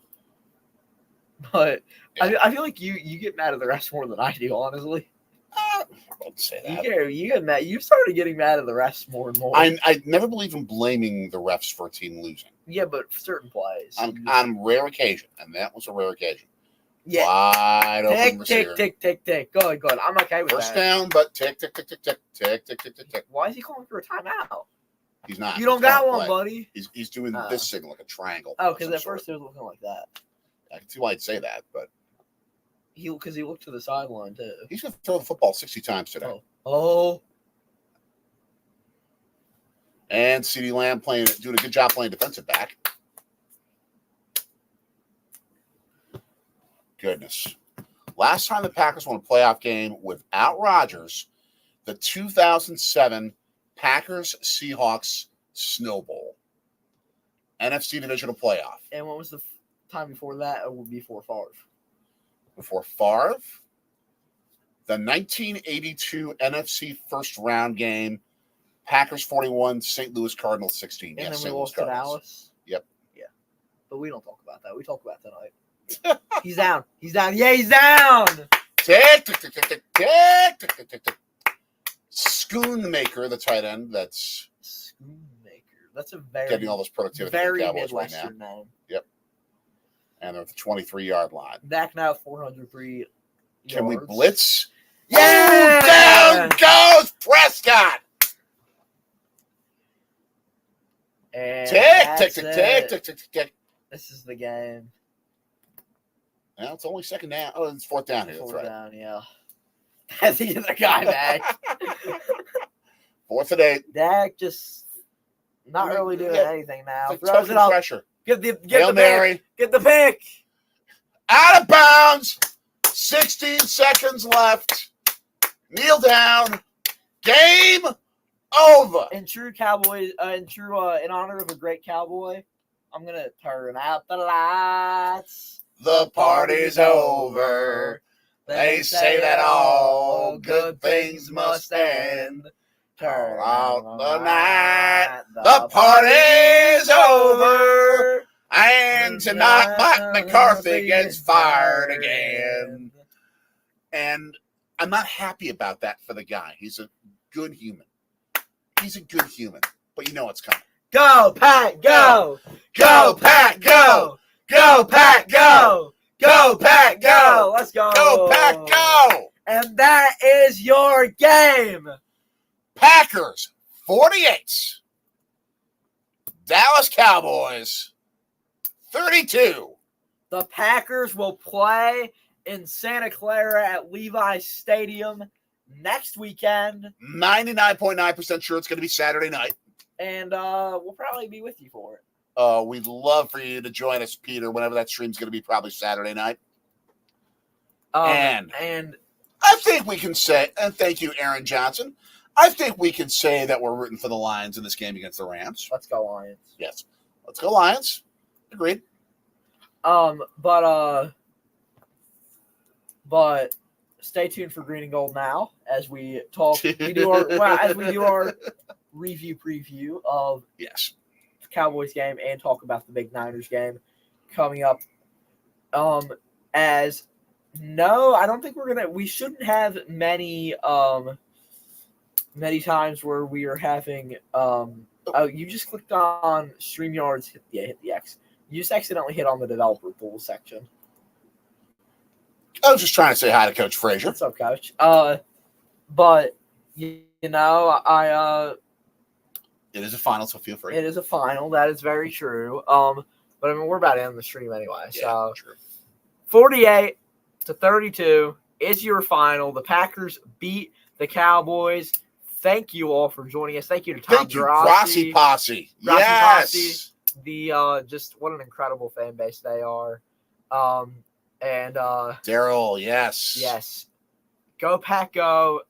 But Yeah. I feel like you get mad at the refs more than I do, honestly. I wouldn't say that. You get mad. You started getting mad at the refs more and more. I never believe in blaming the refs for a team losing. Yeah, but certain plays. On rare occasion, and that was a rare occasion. Yeah. Wide open receiver. Tick. Go ahead. I'm okay with First that. down, but tick. Why is he calling for a timeout? He's not. You don't He's got calling one, play. buddy. He's doing this signal like a triangle. Oh, of because some at sort. first it was looking like that. I can see why I'd say that, but He looked to the sideline too. he's going to throw the football 60 times today. Oh. And CeeDee Lamb doing a good job playing defensive back. Goodness. Last time the Packers won a playoff game without Rodgers, the 2007 Packers-Seahawks Snow Bowl. NFC Divisional Playoff. And what was the time before that? Or before Favre? Before Favre, the 1982 NFC first round game, Packers 41, St. Louis Cardinals 16. And then St. we Louis lost to Cardinals. Dallas. Yep. Yeah. But we don't talk about that. We talk about tonight. He's down. Yeah, he's down. Tick. Schoonmaker, the tight end, that's Schoonmaker. That's a very getting all this productivity from very the Cowboys right now. Midwestern name. And they're at the 23-yard line. Dak now 403 Can we yards. blitz? Yeah! Down goes Prescott! And Tick. This is the game. Now it's only second down. Oh, it's 4th down here. That's Fourth right. down, yeah. That's the other guy back. 4th and 8. Dak just Not really doing anything now. It's like Throws it up. pressure. Get the Hail Mary. pick. Get the pick. Out of bounds. 16 seconds left. Kneel down. Game over. In true Cowboys, in honor of a great Cowboy, I'm gonna turn out the lights. The party's over. They say that all good things must end. Turn out on the night. The party's over. And tonight Mike McCarthy gets fired again. And I'm not happy about that for the guy. He's a good human. He's a good human. But you know what's coming. Go, Pack, go! Go, Pack, go! Go, Pack, go! Go, Pack, go! Let's go! Go, Pack, go! And that is your game! Packers, 48. Dallas Cowboys, 32. The Packers will play in Santa Clara at Levi's Stadium next weekend. 99.9% sure it's going to be Saturday night. And we'll probably be with you for it. We'd love for you to join us, Peter, whenever that stream's going to be, probably Saturday night. And I think we can say, and thank you, Aaron Johnson, I think we can say that we're rooting for the Lions in this game against the Rams. Let's go, Lions. Yes. Let's go, Lions. Agreed. But stay tuned for Green and Gold now as we talk. We do our review preview of the Cowboys game and talk about the big Niners game coming up. I don't think we shouldn't have many times where we are having you just clicked on StreamYard's hit the X. You just accidentally hit on the developer pool section. I was just trying to say hi to Coach Frazier. What's up, Coach? But it is a final, so feel free. It is a final. That is very true. But I mean, we're about to end the stream anyway. Yeah, so true. 48-32 is your final. The Packers beat the Cowboys. Thank you all for joining us. Thank you to Tom Grassi Posse. Yes. Posse. Just what an incredible fan base they are. And Daryl, yes. Yes. Go Pack Go.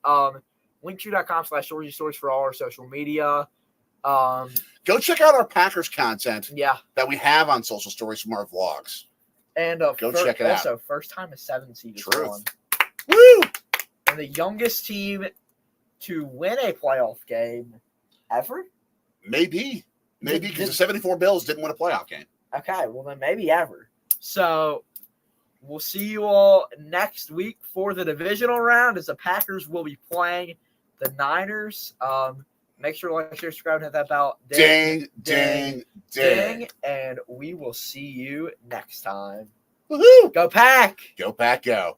Linktree.com/Sorgi Stories for all our social media. Go check out our Packers content that we have on social stories from our vlogs. And go check it out. Also, first time a 7 seed is won. Woo! And the youngest team to win a playoff game ever? Maybe because the 74 Bills didn't win a playoff game. Okay, well then maybe ever. So we'll see you all next week for the divisional round as the Packers will be playing the Niners. Make sure to like, share, subscribe, and hit that bell. Ding. And we will see you next time. Woohoo! Go Pack! Go Pack, go.